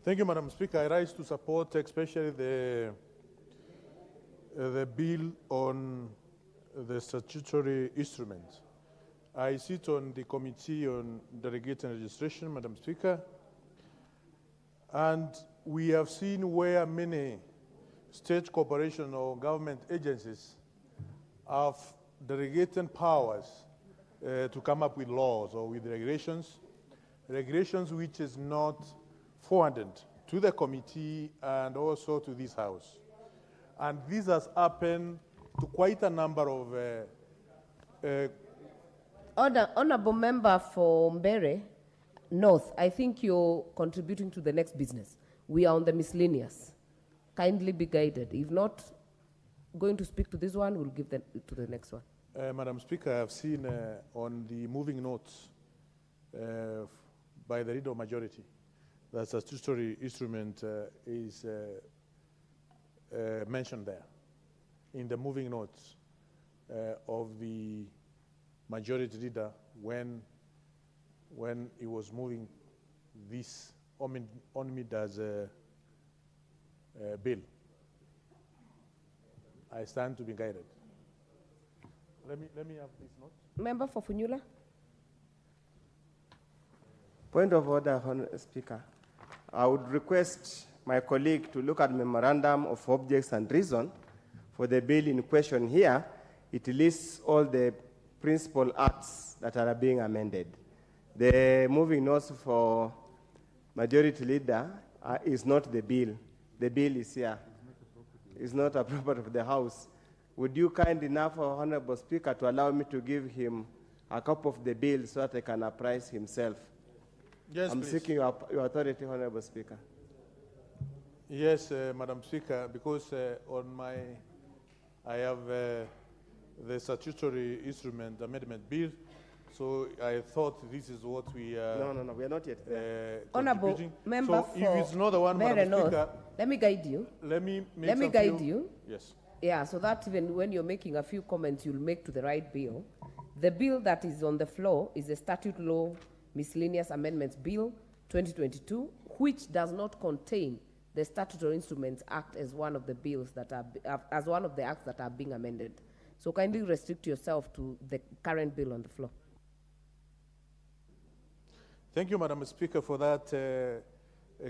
Thank you, Madam Speaker. I rise to support especially the bill on the statutory instruments. I sit on the Committee on Delegate and Registration, Madam Speaker, and we have seen where many state corporation or government agencies have delegated powers to come up with laws or with regulations which is not forwarded to the committee and also to this House. And this has happened to quite a number of Honorable member for Mbeere North, I think you're contributing to the next business. We are on the miscellaneous. Kindly be guided. If not going to speak to this one, we'll give to the next one. Madam Speaker, I've seen on the moving notes by the leader of majority that the statutory instrument is mentioned there in the moving notes of the majority leader when he was moving this omnibus bill. I stand to be guided. Let me have this note. Member for Funyula. Point of order, Honourable Speaker. I would request my colleague to look at memorandum of objects and reason for the bill in question here. It lists all the principal acts that are being amended. The moving notes for majority leader is not the bill. The bill is here. It's not a property of the House. Would you kind enough, Honourable Speaker, to allow me to give him a copy of the bill so that he can apprise himself? Yes, I'm please. seeking your authority, Honourable Speaker. Yes, Madam Speaker, because I have the statutory instrument amendment bill, so I thought this is what we are. No, we are not yet there. Honourable member so if it's not the one, Mbeere Madam North, Speaker, let me guide you. let me guide you. Yes. Yeah, so that even when you're making a few comments, you'll make to the right bill. The bill that is on the floor is the Statute Law Miscellaneous Amendments Bill 2022, which does not contain the Statutory Instruments Act as one of the bills that are, as one of the acts that are being amended. So kindly restrict yourself to the current bill on the floor. Thank you, Madam Speaker, for that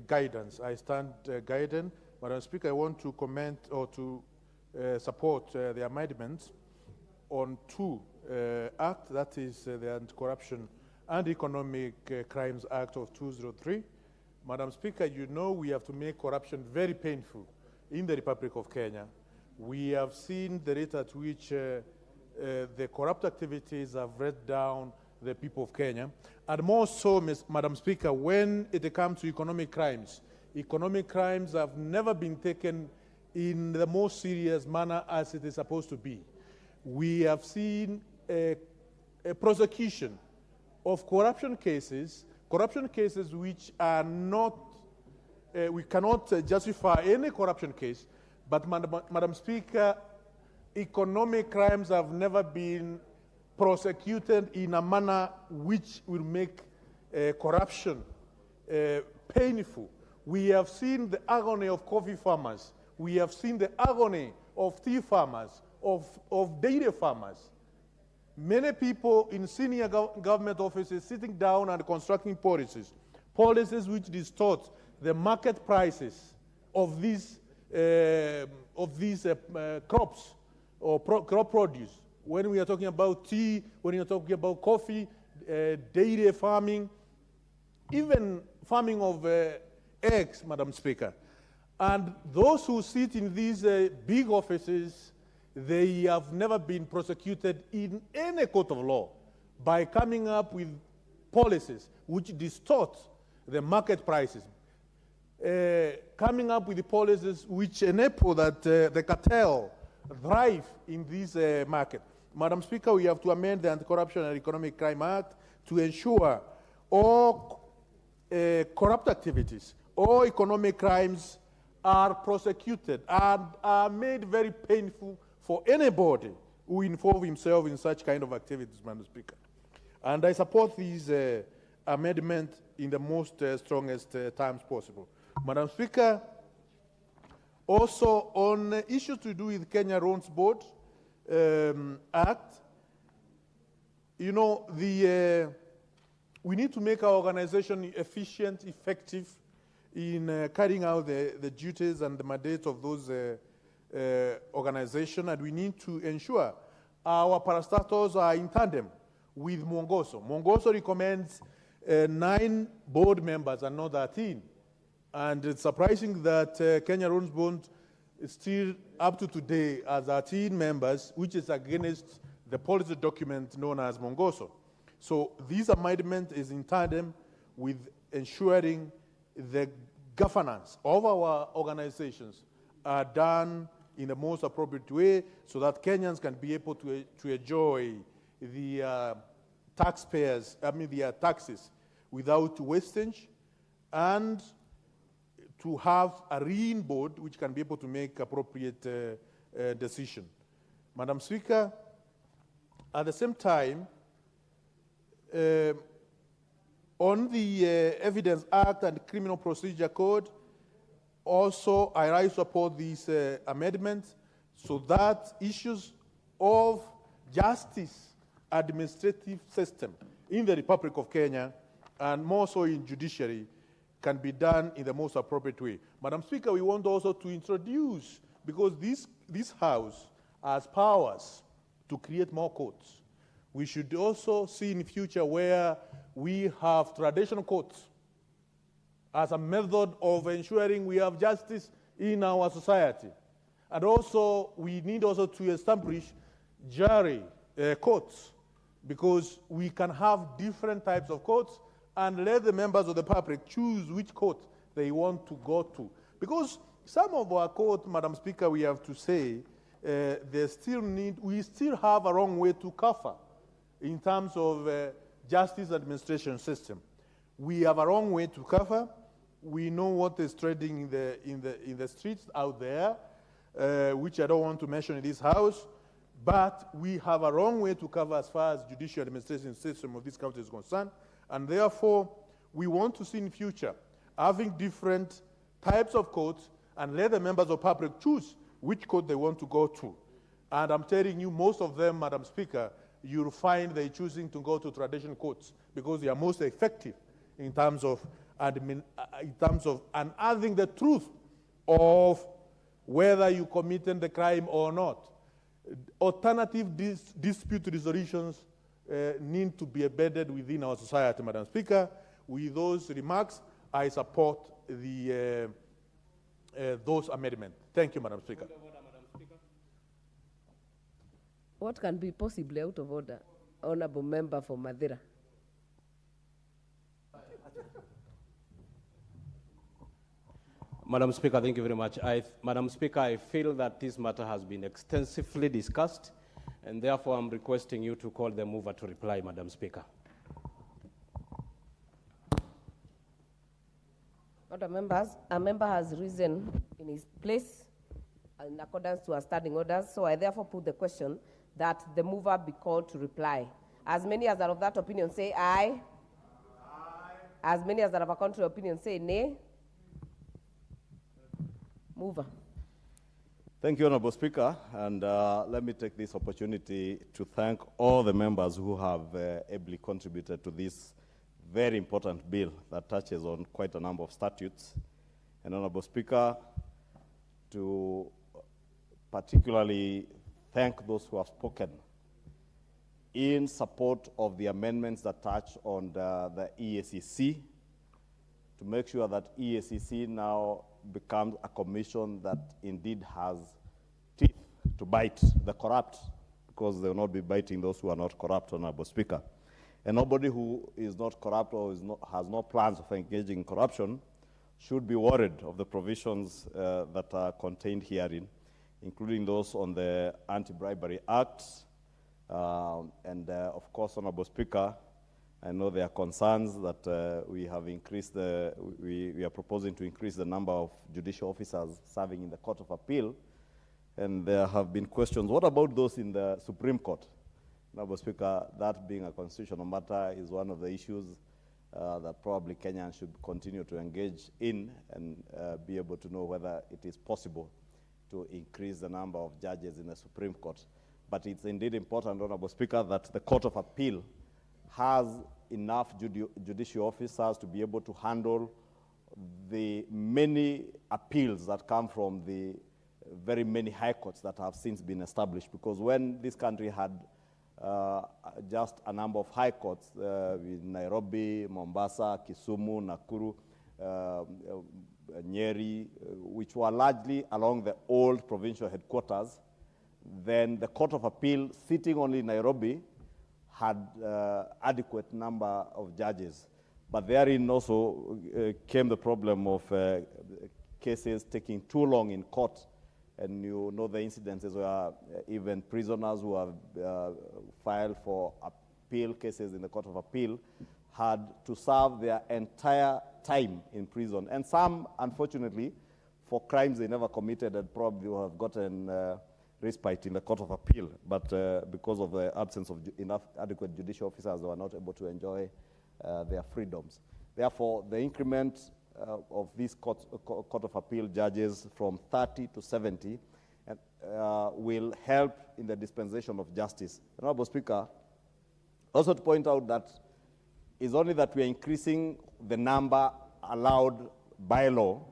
guidance. I stand guided. Madam Speaker, I want to comment or to support the amendments on two acts, that is the Anti-Corruption and Economic Crimes Act of 2003. Madam Speaker, you know we have to make corruption very painful in the Republic of Kenya. We have seen the rate at which the corrupt activities have read down the people of Kenya. And more so, Madam Speaker, when it comes to economic crimes have never been taken in the most serious manner as it is supposed to be. We have seen a prosecution of corruption cases which are not, we cannot justify any corruption case, but Madam Speaker, economic crimes have never been prosecuted in a manner which will make corruption painful. We have seen the agony of coffee farmers. We have seen the agony of tea farmers, of dairy farmers. Many people in senior government offices sitting down and constructing policies which distort the market prices of these crops or crop produce. When we are talking about tea, when you are talking about coffee, dairy farming, even farming of eggs, Madam Speaker. And those who sit in these big offices, they have never been prosecuted in any court of law by coming up with policies which distort the market prices, coming up with the policies which enable that the cartel thrive in this market. Madam Speaker, we have to amend the Anti-Corruption and Economic Crime Act to ensure all corrupt activities, all economic crimes are prosecuted and are made very painful for anybody who involve himself in such kind of activities, Madam Speaker. And I support these amendments in the most strongest terms possible. Madam Speaker, also on issues to do with Kenya Roads Board Act, you know, we need to make our organization efficient, effective in carrying out the duties and the mandates of those organizations, and we need to ensure our parastatals are in tandem with Mwongoso. Mwongoso recommends 9 board members and not 13. And it's surprising that Kenya Roads Board is still up to today as 13 members, which is against the policy document known as Mwongoso. So this amendment is in tandem with ensuring the governance of our organizations are done in the most appropriate way so that Kenyans can be able to enjoy the their taxes without wastage, and to have a rein board which can be able to make appropriate decision. Madam Speaker, at the same time, on the Evidence Act and Criminal Procedure Code, also I support these amendments so that issues of justice administrative system in the Republic of Kenya, and more so in judiciary, can be done in the most appropriate way. Madam Speaker, we want also to introduce, because this House has powers to create more courts, we should also see in future where we have traditional courts as a method of ensuring we have justice in our society. And also, we need also to establish jury courts, because we can have different types of courts and let the members of the public choose which court they want to go to. Because some of our courts, Madam Speaker, we have to say, we still have a long way to cover in terms of justice administration system. We have a long way to cover. We know what is trending in the streets out there, which I don't want to mention in this House, but we have a long way to cover as far as judicial administration system of this country is concerned. And therefore, we want to see in future having different types of courts and let the members of public choose which court they want to go to. And I'm telling you, most of them, Madam Speaker, you'll find they're choosing to go to traditional courts because they are most effective in terms of unearthing the truth of whether you committed the crime or not. Alternative dispute resolutions need to be embedded within our society, Madam Speaker. With those remarks, I support those amendments. Thank you, Madam Speaker. What can be possibly out of order? Honourable Member for Madeira. Madam Speaker, thank you very much. Madam Speaker, I feel that this matter has been extensively discussed, and therefore I'm requesting you to call the mover to reply, Madam Speaker. Other members, a member has risen in his place in accordance to our standing orders, so I therefore put the question that the mover be called to reply. As many as are of that opinion say aye. Aye. As many as are of a contrary opinion say nay. Mover. Thank you, Honourable Speaker, and let me take this opportunity to thank all the members who have ably contributed to this very important bill that touches on quite a number of statutes. And Honourable Speaker, to particularly thank those who have spoken in support of the amendments that touch on the EACC, to make sure that EACC now becomes a commission that indeed has teeth to bite the corrupt, because they will not be biting those who are not corrupt, Honourable Speaker. And nobody who is not corrupt or has no plans of engaging in corruption should be worried of the provisions that are contained herein, including those on the Anti-Bribery Act. And of course, Honourable Speaker, I know there are concerns that we have increased we are proposing to increase the number of judicial officers serving in the Court of Appeal. And there have been questions, what about those in the Supreme Court? Honourable Speaker, that being a constitutional matter is one of the issues that probably Kenyans should continue to engage in and be able to know whether it is possible to increase the number of judges in the Supreme Court. But it's indeed important, Honourable Speaker, that the Court of Appeal has enough judicial officers to be able to handle the many appeals that come from the very many high courts that have since been established. Because when this country had just a number of high courts in Nairobi, Mombasa, Kisumu, Nakuru, Nyeri, which were largely along the old provincial headquarters, then the Court of Appeal sitting only in Nairobi had adequate number of judges. But therein also came the problem of cases taking too long in court. And you know the incidences where even prisoners who have filed for appeal cases in the Court of Appeal had to serve their entire time in prison. And some, unfortunately, for crimes they never committed and probably have gotten respite in the Court of Appeal. But because of the absence of enough adequate judicial officers, they were not able to enjoy their freedoms. Therefore, the increment of these court of Appeal judges from 30 to 70 will help in the dispensation of justice. Honourable Speaker, also to point out that it's only that we are increasing the number allowed by law,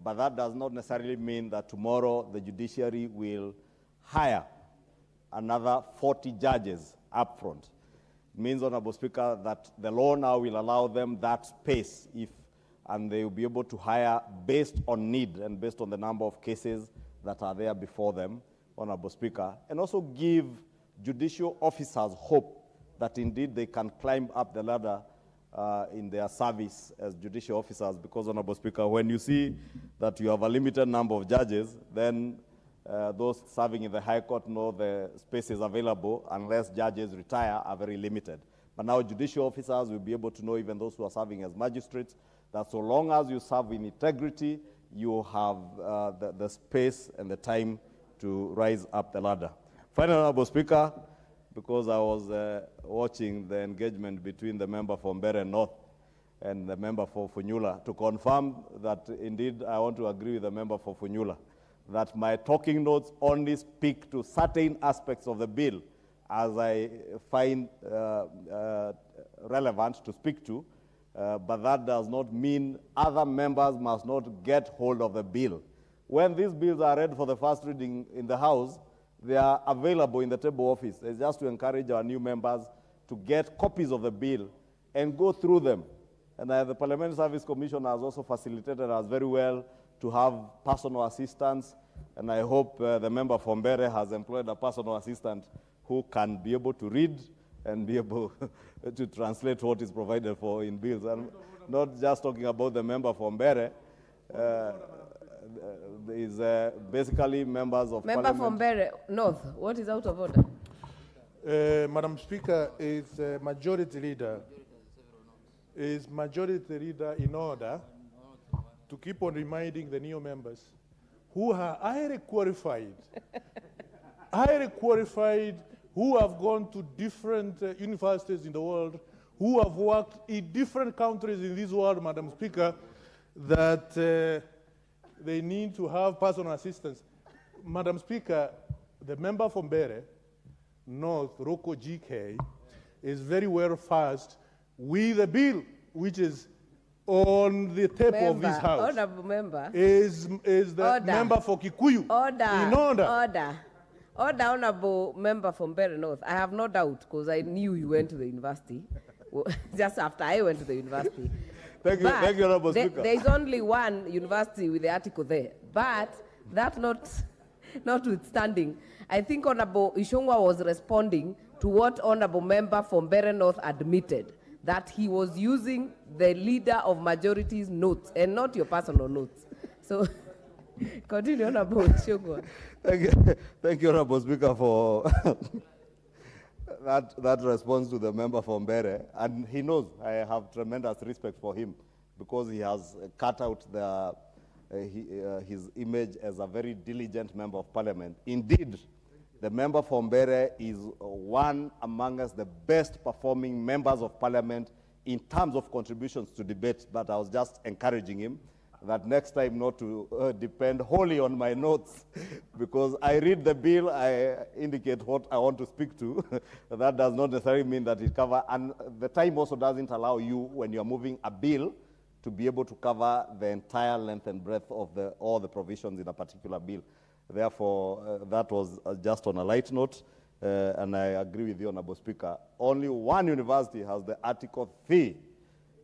but that does not necessarily mean that tomorrow the judiciary will hire another 40 judges up front. It means, Honourable Speaker, that the law now will allow them that space and they will be able to hire based on need and based on the number of cases that are there before them, Honourable Speaker, and also give judicial officers hope that indeed they can climb up the ladder in their service as judicial officers, because, Honourable Speaker, when you see that you have a limited number of judges, then those serving in the High Court know the spaces available, unless judges retire, are very limited. But now judicial officers will be able to know, even those who are serving as magistrates, that so long as you serve in integrity, you have the space and the time to rise up the ladder. Finally, Honourable Speaker, because I was watching the engagement between the member from Mbere North and the member for Funyula to confirm that indeed I want to agree with the member for Funyula that my talking notes only speak to certain aspects of the bill as I find relevant to speak to, but that does not mean other members must not get hold of the bill. When these bills are read for the first reading in the House, they are available in the table office. It's just to encourage our new members to get copies of the bill and go through them. And the Parliamentary Service Commission has also facilitated us very well to have personal assistants, and I hope the member from Mbere has employed a personal assistant who can be able to read and be able to translate what is provided for in bills. I'm not just talking about the member from Mbere. Is basically members of Member Parliament. from Mbere North, what is out of order? Madam Speaker, is majority leader in order to keep on reminding the new members who are highly qualified, who have gone to different universities in the world, who have worked in different countries in this world, Madam Speaker, that they need to have personal assistance. Madam Speaker, the member from Mbere North, Roko GK, is very well versed with the bill which is on the table of this House. Honorable member. Is the Order. member for Kikuyu. Order. In order. Order. Order, Honorable member from Mbere North. I have no doubt, because I knew you went to the university, just after I went to the university. Thank you, Honorable Speaker. There is only one university with the article there, but that notwithstanding, I think Honorable Ishongwa was responding to what Honorable member from Mbere North admitted, that he was using the leader of majority's notes and not your personal notes. So, continue, Honorable Ishongwa. Thank you, Honorable Speaker, for that response to the member from Mbere. And he knows I have tremendous respect for him because he has cut out his image as a very diligent member of Parliament. Indeed, the member from Mbere is one amongst the best performing members of Parliament in terms of contributions to debate, but I was just encouraging him that next time not to depend wholly on my notes, because I read the bill, I indicate what I want to speak to. That does not necessarily mean that it covers, and the time also doesn't allow you, when you're moving a bill, to be able to cover the entire length and breadth of all the provisions in a particular bill. Therefore, that was just on a light note, and I agree with you, Honorable Speaker. Only one university has the Article 3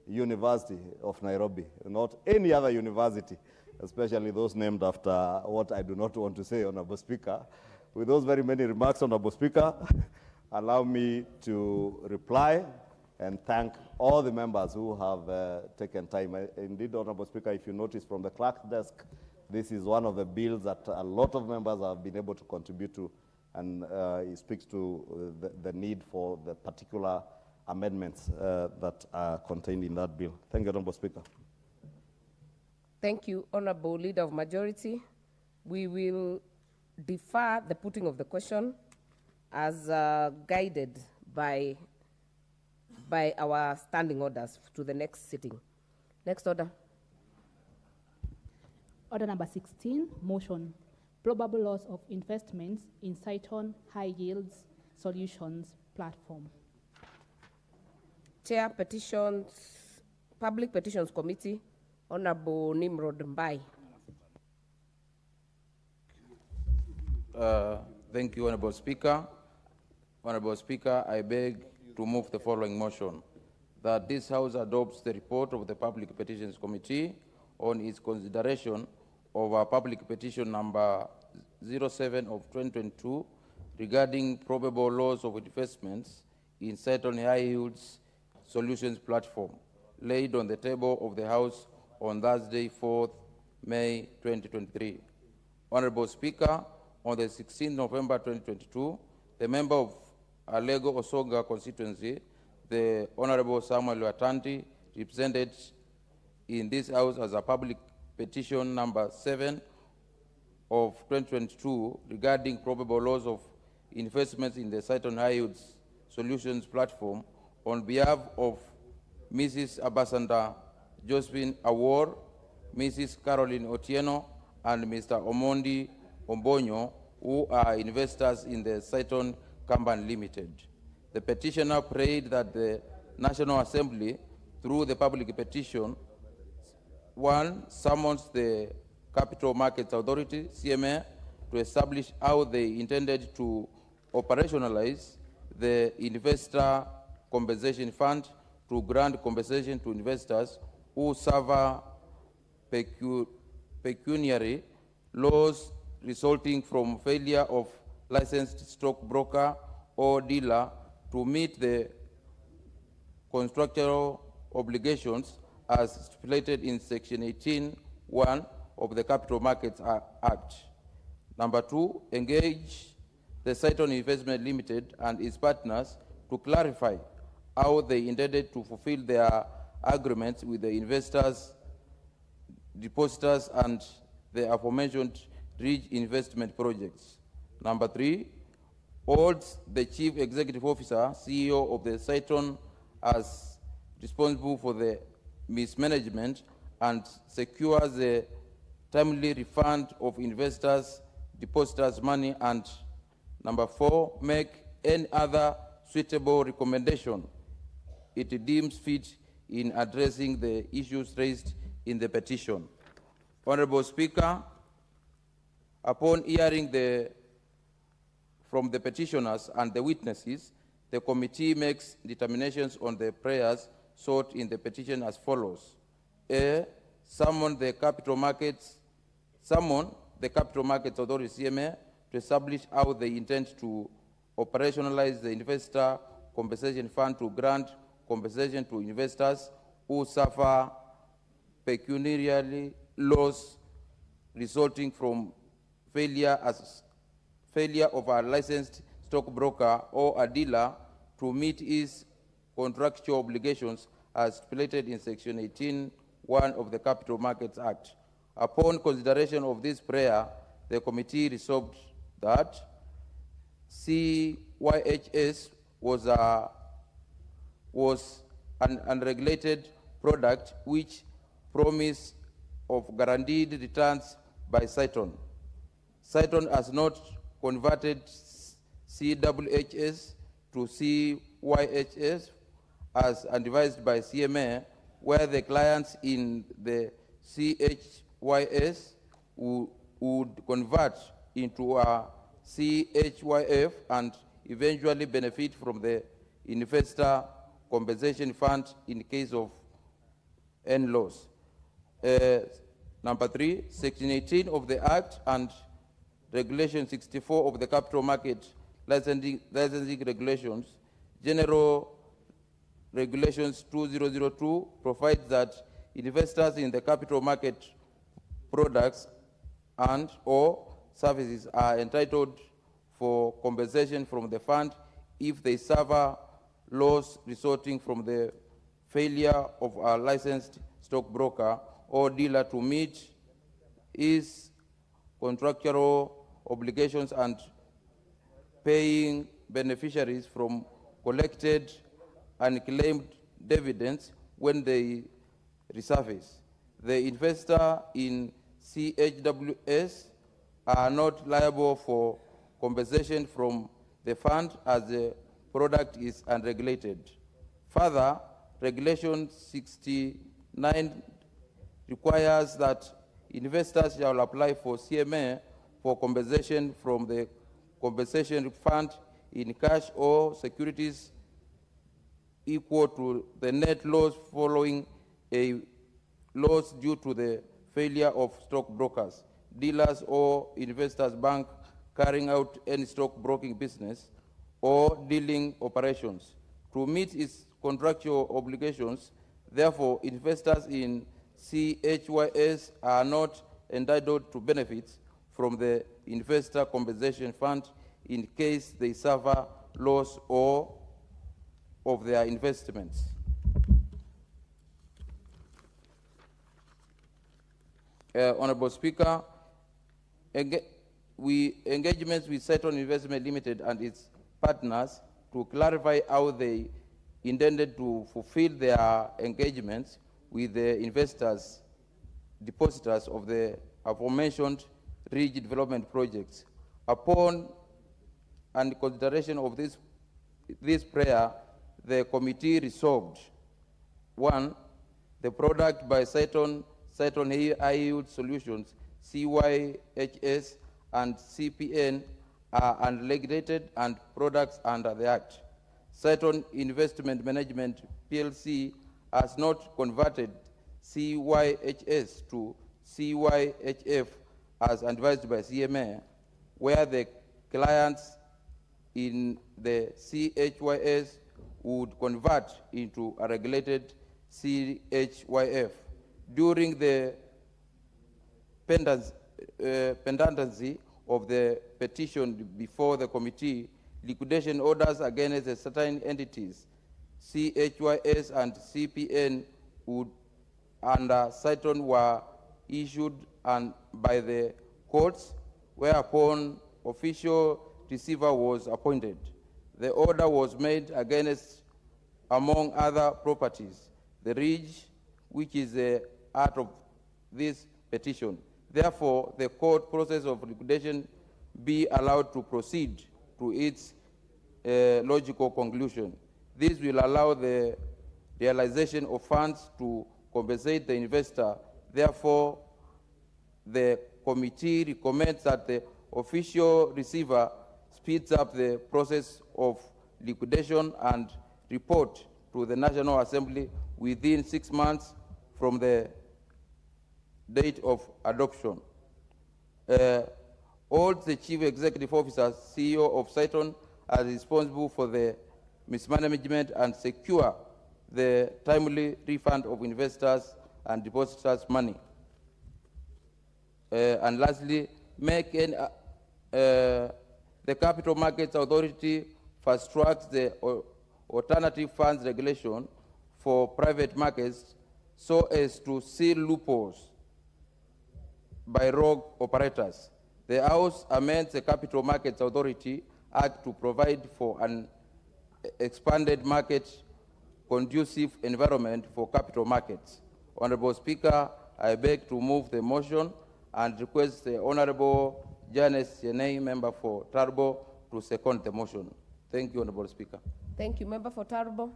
University of Nairobi, not any other university, especially those named after what I do not want to say, Honorable Speaker. With those very many remarks, Honorable Speaker, allow me to reply and thank all the members who have taken time. Indeed, Honorable Speaker, if you notice from the clerk's desk, this is one of the bills that a lot of members have been able to contribute to, and it speaks to the need for the particular amendments that are contained in that bill. Thank you, Honorable Speaker. Thank you, Honorable Leader of Majority. We will defer the putting of the question as guided by our standing orders to the next sitting. Next order. Order number 16, motion. Probable loss of investments in Siton High Yields Solutions Platform. Chair Petitions, Public Petitions Committee, Honorable Nimrod Mbai. Thank you, Honorable Speaker. Honorable Speaker, I beg to move the following motion: that this House adopts the report of the Public Petitions Committee on its consideration of a public petition number 07 of 2022 regarding probable loss of investments in certain high yields solutions platform, laid on the table of the House on Thursday, 4th May 2023. Honorable Speaker, on the 16th November 2022, the member of Alego Osoga constituency, the Honorable Samuel Watanti, represented in this House as a public petition number 7 of 2022 regarding probable loss of investments in the Siton High Yields Solutions platform on behalf of Mrs. Abasanda Josephine Awor, Mrs. Caroline Otieno, and Mr. Omondi Ombonyo, who are investors in the Siton Company Limited. The petitioner prayed that the National Assembly, through the public petition, one, summons the Capital Markets Authority, CMA, to establish how they intended to operationalize the Investor Compensation Fund to grant compensation to investors who suffer pecuniary loss resulting from failure of licensed stockbroker or dealer to meet the contractual obligations as stipulated in Section 18(1) of the Capital Markets Act. Number 2, engage the Siton Investment Limited and its partners to clarify how they intended to fulfill their agreements with the investors, depositors, and the aforementioned Ridge investment projects. Number 3, holds the Chief Executive Officer, CEO of the Siton, as responsible for the mismanagement and secures the timely refund of investors, depositors' money, and number 4, make any other suitable recommendation it deems fit in addressing the issues raised in the petition. Honorable Speaker, upon hearing from the petitioners and the witnesses, the committee makes determinations on the prayers sought in the petition as follows. A, summon the Capital Markets Authority, CMA, to establish how they intend to operationalize the Investor Compensation Fund to grant compensation to investors who suffer pecuniary loss resulting from failure of a licensed stockbroker or a dealer to meet his contractual obligations as stipulated in Section 18(1) of the Capital Markets Act. Upon consideration of this prayer, the committee resolved that CYHS was an unregulated product which promised of guaranteed returns by Siton. Siton has not converted CWHS to CYHS as advised by CMA, where the clients in the CHYS would convert into a CHYF and eventually benefit from the Investor Compensation Fund in case of any loss. Number 3, Section 18 of the Act and Regulation 64 of the Capital Market Licensing Regulations, General Regulations 2002, provides that investors in the capital market products and or services are entitled for compensation from the fund if they suffer loss resulting from the failure of a licensed stockbroker or dealer to meet his contractual obligations and paying beneficiaries from collected and claimed dividends when they resurface. The investor in CHWS are not liable for compensation from the fund as the product is unregulated. Further, Regulation 69 requires that investors shall apply for CMA for compensation from the compensation fund in cash or securities equal to the net loss following a loss due to the failure of stockbrokers, dealers, or investors' bank carrying out any stockbroking business or dealing operations. To meet its contractual obligations, therefore, investors in CHYS are not entitled to benefits from the Investor Compensation Fund in case they suffer loss or of their investments. Honorable Speaker, engagements with Siton Investment Limited and its partners to clarify how they intended to fulfill their engagements with the investors, depositors of the aforementioned Ridge development projects. Upon and consideration of this prayer, the committee resolved: 1, the product by Siton High Yield Solutions, CYHS, and CPN are unregulated and products under the Act. Siton Investment Management PLC has not converted CYHS to CYHF as advised by CMA, where the clients in the CHYS would convert into a regulated CHYF. During the pendency of the petition before the committee, liquidation orders against the certain entities, CHYS and CPN, under Siton were issued by the courts, whereupon official receiver was appointed. The order was made against, among other properties, the Ridge, which is the heart of this petition. Therefore, the court process of liquidation be allowed to proceed to its logical conclusion. This will allow the realization of funds to compensate the investor. Therefore, the committee recommends that the official receiver speeds up the process of liquidation and report to the National Assembly within 6 months from the date of adoption. All the chief executive officers, CEO of Siton, are responsible for the mismanagement and secure the timely refund of investors and depositors' money. And lastly, the Capital Markets Authority fast-tracks the alternative funds regulation for private markets so as to seal loopholes by rogue operators. The House amends the Capital Markets Authority Act to provide for an expanded market conducive environment for capital markets. Honorable Speaker, I beg to move the motion and request the Honorable Janice Yenei, member for Turbo, to second the motion. Thank you, Honorable Speaker. Thank you, member for Turbo.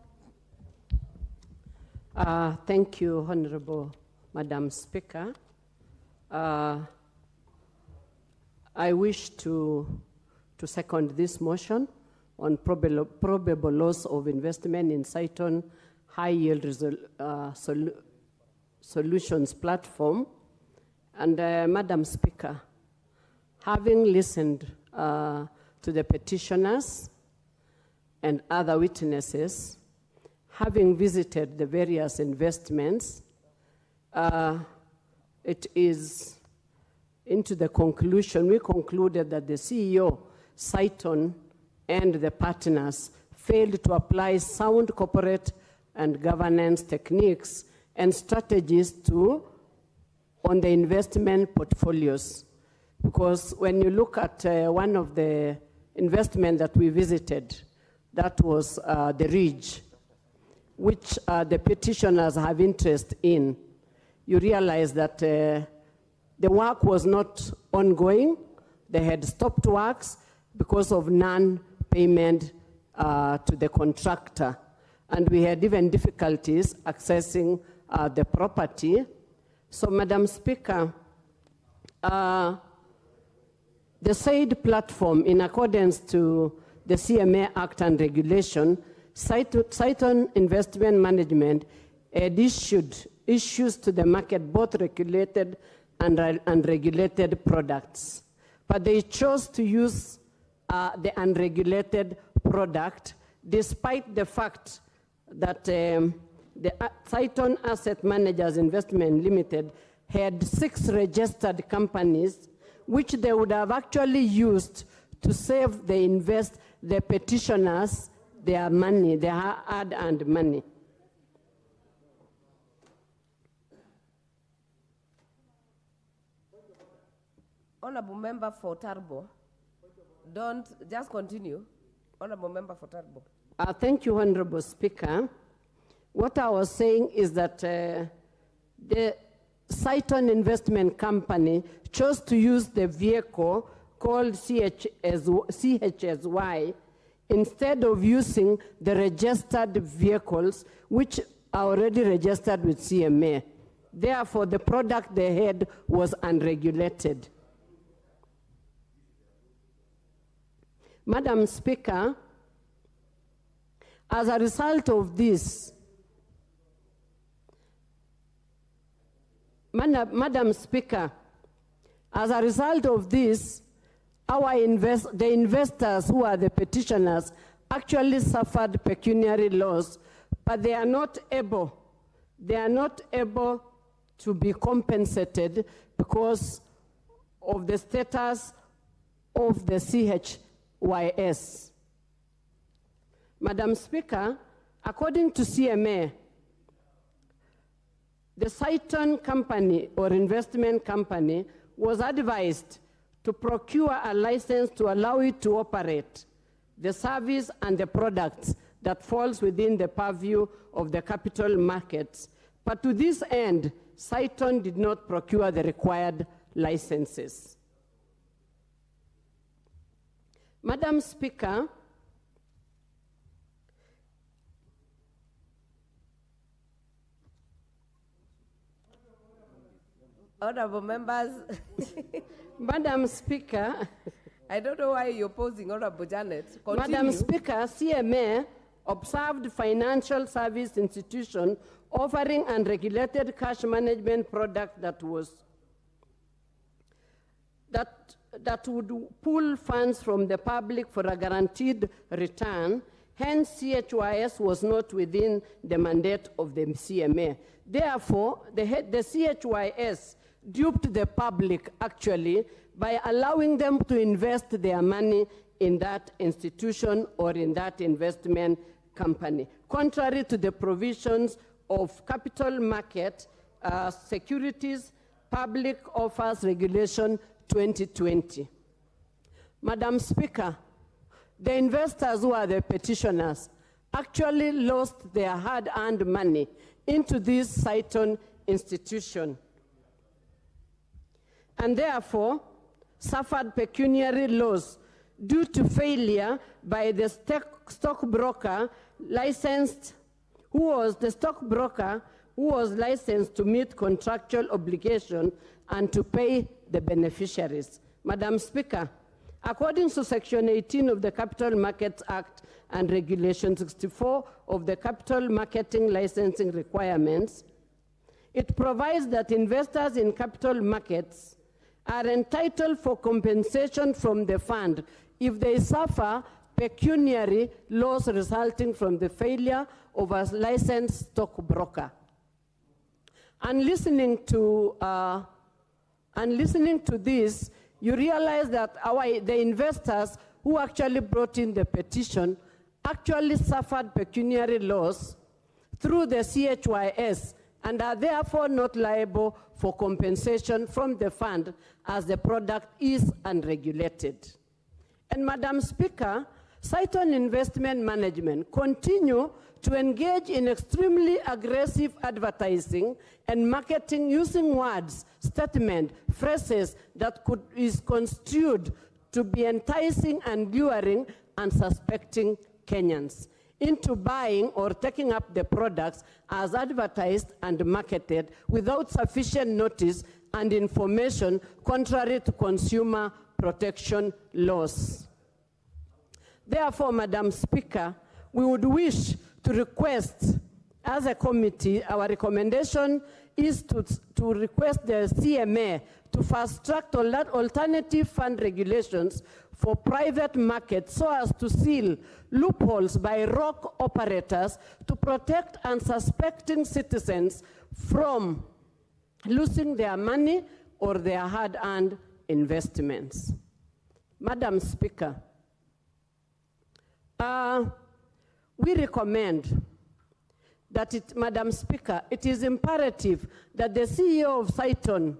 Thank you, Honorable Madam Speaker. I wish to second this motion on probable loss of investment in Siton High Yield Solutions platform. And Madam Speaker, having listened to the petitioners and other witnesses, having visited the various investments, it is into the conclusion, we concluded that the CEO, Siton, and the partners failed to apply sound corporate and governance techniques and strategies on the investment portfolios. Because when you look at one of the investments that we visited, that was the Ridge, which the petitioners have interest in, you realize that the work was not ongoing. They had stopped works because of non-payment to the contractor. And we had even difficulties accessing the property. So, Madam Speaker, the said platform, in accordance to the CMA Act and regulation, Siton Investment Management had issues to the market, both regulated and unregulated products. But they chose to use the unregulated product, despite the fact that the Siton Asset Managers Investment Limited had 6 registered companies, which they would have actually used to save the petitioners their money, their hard-earned money. Honorable Member for Turbo, don't, just continue. Honorable Member for Turbo. Thank you, Honorable Speaker. What I was saying is that the Siton Investment Company chose to use the vehicle called CHSY instead of using the registered vehicles which are already registered with CMA. Therefore, the product they had was unregulated. Madam Speaker, as a result of this, Madam Speaker, as a result of this, the investors who are the petitioners actually suffered pecuniary loss, but they are not able to be compensated because of the status of the CHYS. Madam Speaker, according to CMA, the Siton company or investment company was advised to procure a license to allow it to operate the service and the products that falls within the purview of the capital markets. But to this end, Siton did not procure the required licenses. Madam Speaker, Honorable members. Madam Speaker. I don't know why you're opposing Honorable Janet. Continue. Madam Speaker, CMA observed financial service institution offering unregulated cash management product that would pool funds from the public for a guaranteed return. Hence, CHYS was not within the mandate of the CMA. Therefore, the CHYS duped the public actually by allowing them to invest their money in that institution or in that investment company, contrary to the provisions of Capital Market Securities Public Offers Regulation 2020. Madam Speaker, the investors who are the petitioners actually lost their hard-earned money into this Siton institution, and therefore suffered pecuniary loss due to failure by the stockbroker who was licensed to meet contractual obligation and to pay the beneficiaries. Madam Speaker, according to Section 18 of the Capital Markets Act and Regulation 64 of the Capital Marketing Licensing Requirements, it provides that investors in capital markets are entitled for compensation from the fund if they suffer pecuniary loss resulting from the failure of a licensed stockbroker. And listening to this, you realize that the investors who actually brought in the petition actually suffered pecuniary loss through the CHYS and are therefore not liable for compensation from the fund as the product is unregulated. And Madam Speaker, Siton Investment Management continue to engage in extremely aggressive advertising and marketing using words, statements, phrases that is construed to be enticing and luring unsuspecting Kenyans into buying or taking up the products as advertised and marketed without sufficient notice and information, contrary to consumer protection laws. Therefore, Madam Speaker, we would wish to request, as a committee, our recommendation is to request the CMA to fast-track alternative fund regulations for private markets so as to seal loopholes by rogue operators to protect unsuspecting citizens from losing their money or their hard-earned investments. Madam Speaker, we recommend that Madam Speaker, it is imperative that the CEO of Siton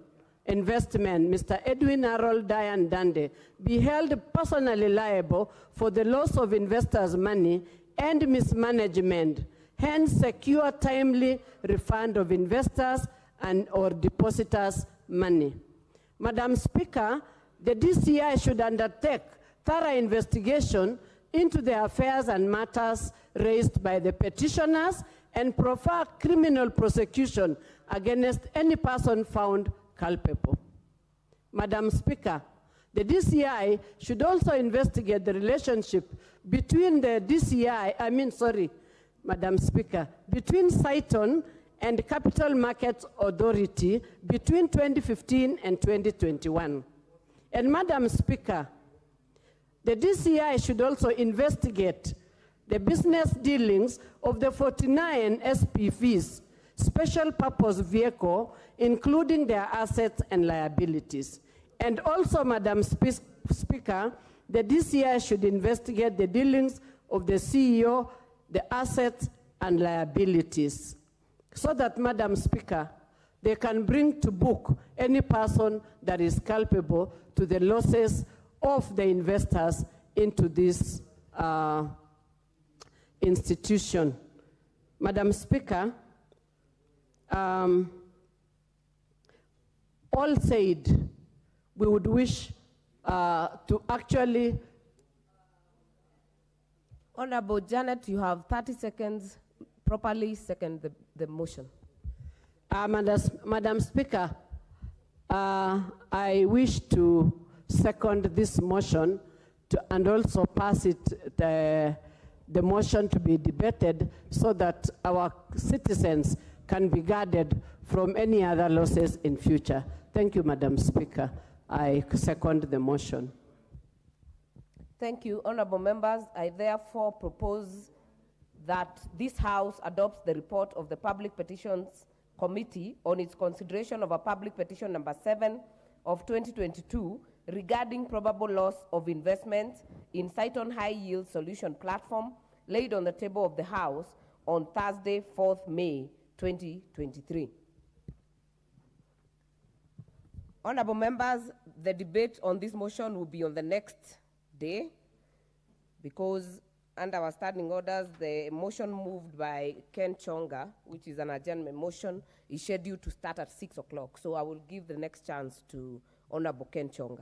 Investment, Mr. Edwin Harold Diane Dande, be held personally liable for the loss of investors' money and mismanagement, hence secure timely refund of investors and or depositors' money. Madam Speaker, the DCI should undertake thorough investigation into the affairs and matters raised by the petitioners and prefer criminal prosecution against any person found culpable. Madam Speaker, the DCI should also investigate the relationship between the Madam Speaker, between Siton and Capital Markets Authority between 2015 and 2021. And Madam Speaker, the DCI should also investigate the business dealings of the 49 SPVs, special purpose vehicle, including their assets and liabilities. And also, Madam Speaker, the DCI should investigate the dealings of the CEO, the assets and liabilities, so that, Madam Speaker, they can bring to book any person that is culpable to the losses of the investors into this institution. Madam Speaker, all said, we would wish to actually... Honorable Janet, you have 30 seconds. Properly second the motion. Madam Speaker, I wish to second this motion and also pass it, the motion to be debated so that our citizens can be guarded from any other losses in future. Thank you, Madam Speaker. I second the motion. Thank you, honorable members. I therefore propose that this House adopts the report of the Public Petitions Committee on its consideration of a public petition number 7 of 2022 regarding probable loss of investment in Siton High Yield Solution Platform laid on the table of the House on Thursday, 4th May 2023. Honorable members, the debate on this motion will be on the next day because under our standing orders, the motion moved by Ken Chonga, which is an adjournment motion, is scheduled to start at 6 o'clock. So I will give the next chance to Honorable Ken Chonga.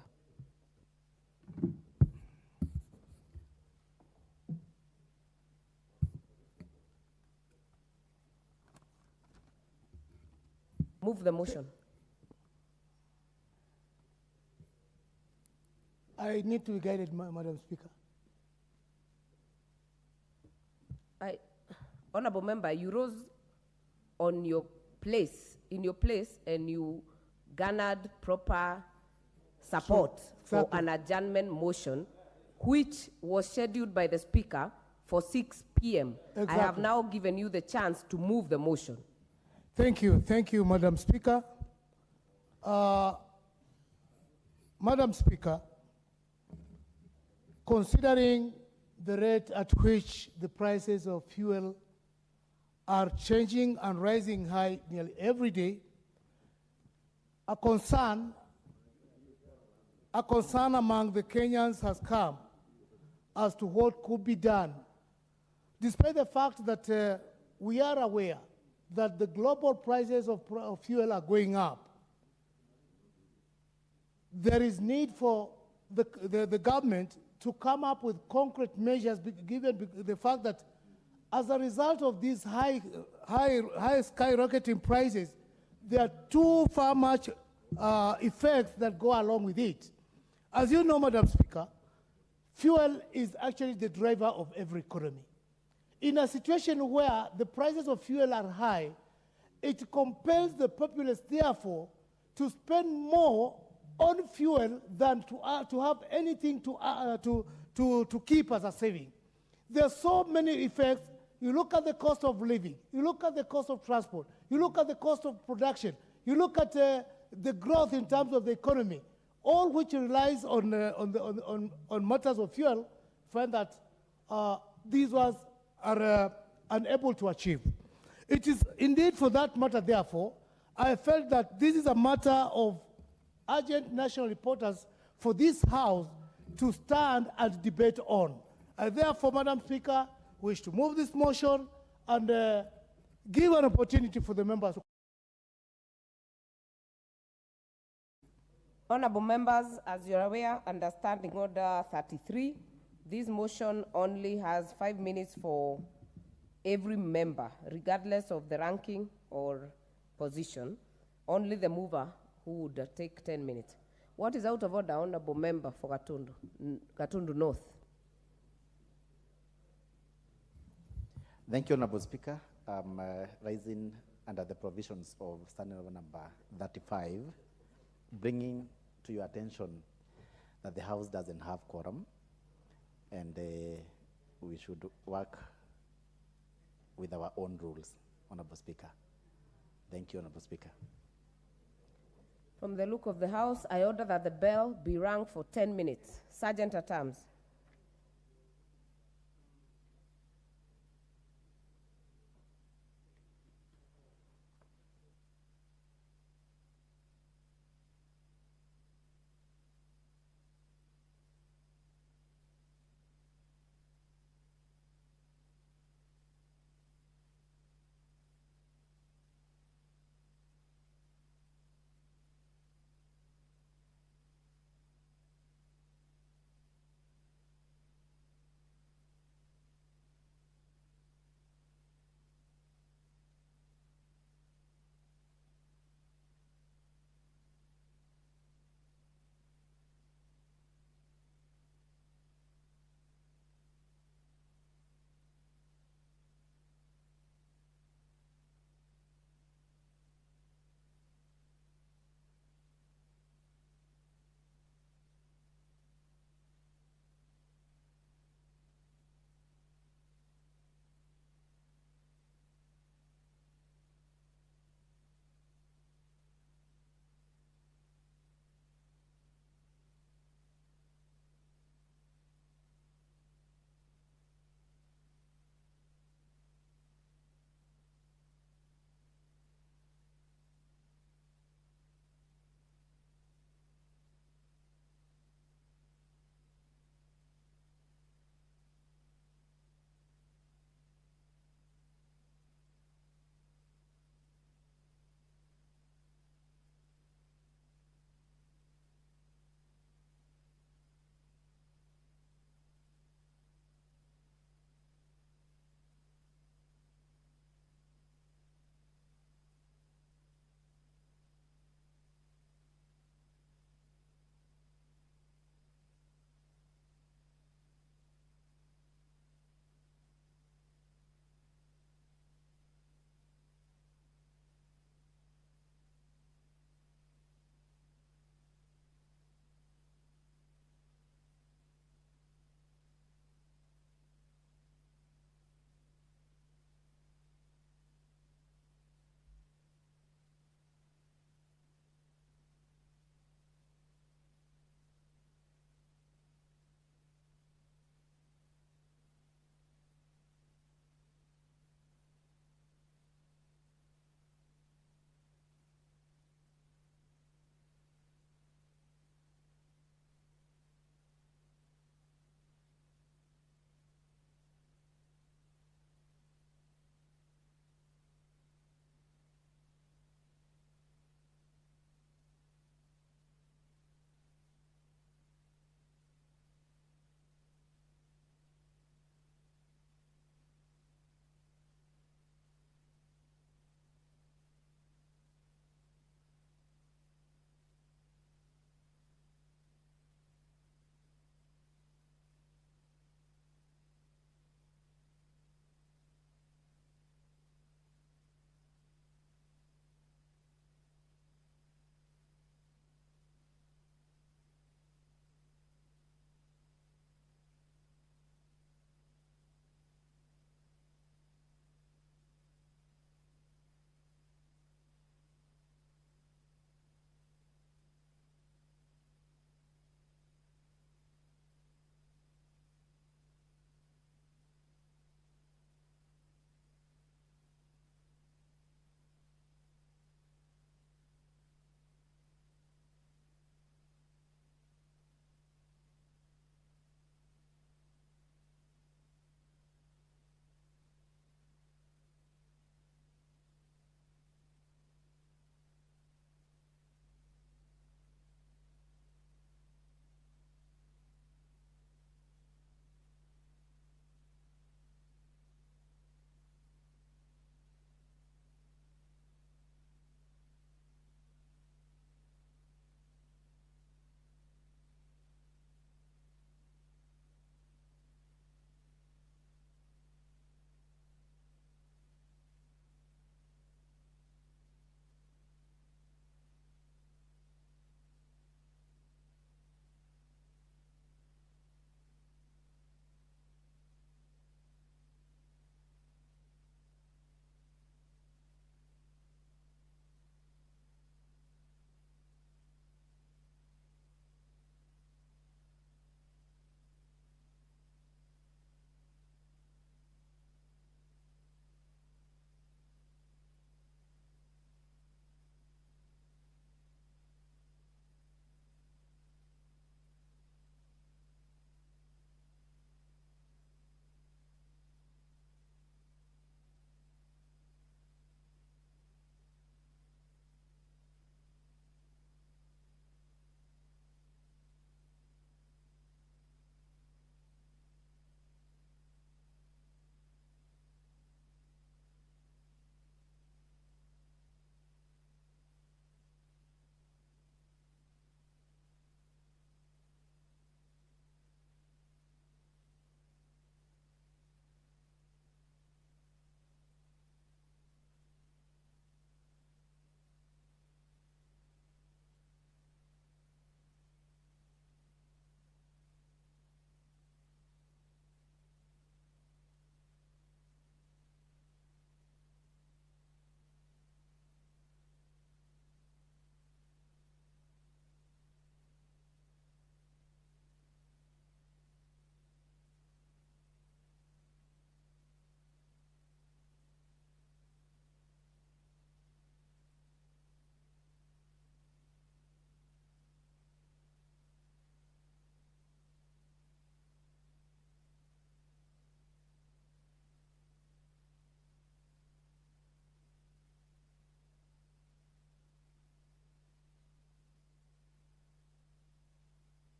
Move the motion. I need to be guided, Madam Speaker. Honorable member, you rose on your place, and you garnered proper support for an adjournment motion, which was scheduled by the Speaker for 6 p.m. Exactly. I have now given you the chance to move the motion. Thank you, Madam Speaker. Madam Speaker, considering the rate at which the prices of fuel are changing and rising high nearly every day, a concern among the Kenyans has come as to what could be done, despite the fact that we are aware that the global prices of fuel are going up. There is need for the government to come up with concrete measures, given the fact that as a result of these high skyrocketing prices, there are too far much effects that go along with it. As you know, Madam Speaker, fuel is actually the driver of every economy. In a situation where the prices of fuel are high, it compels the populace, therefore, to spend more on fuel than to have anything to keep as a saving. There are so many effects. You look at the cost of living, you look at the cost of transport, you look at the cost of production, you look at the growth in terms of the economy, all which relies on matters of fuel, find that these ones are unable to achieve. It is indeed for that matter, therefore, I felt that this is a matter of urgent national reporters for this House to stand and debate on. I therefore, Madam Speaker, wish to move this motion and give an opportunity for the members. Honorable members, as you're aware, under Standing Order 33, this motion only has 5 minutes for every member, regardless of the ranking or position. Only the mover who would take 10 minutes. What is out of order, Honorable Member for Gatundu North? Thank you, Honorable Speaker. I'm rising under the provisions of Standing Order number 35, bringing to your attention that the House doesn't have quorum, and we should work with our own rules, Honorable Speaker. Thank you, Honorable Speaker. From the look of the House, I order that the bell be rung for 10 minutes. Sergeant at Arms.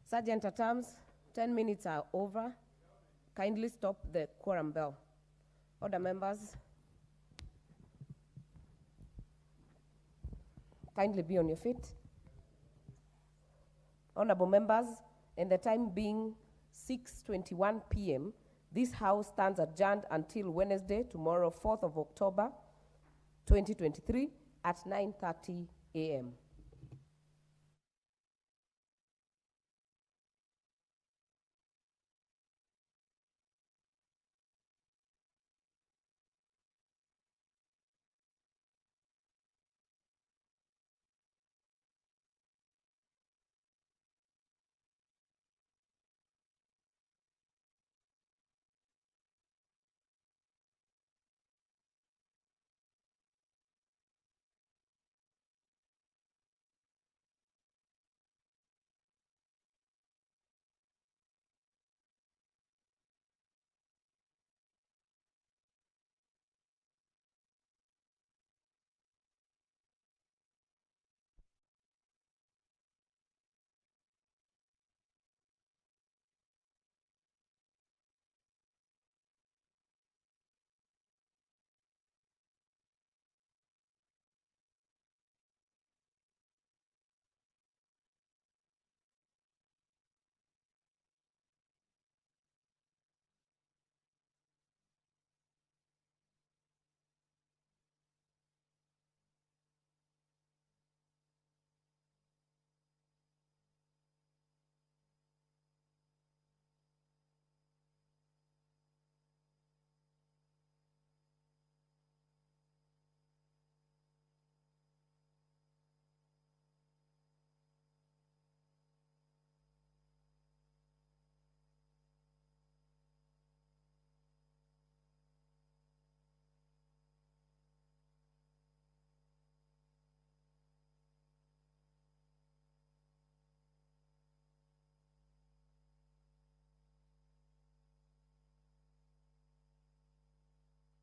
Sergeant at Arms, 10 minutes are over. Kindly stop the quorum bell. Order members, kindly be on your feet. Honorable members, and the time being 6:21 p.m., this House stands adjourned until Wednesday, tomorrow, 4th of October, 2023, at 9:30 a.m.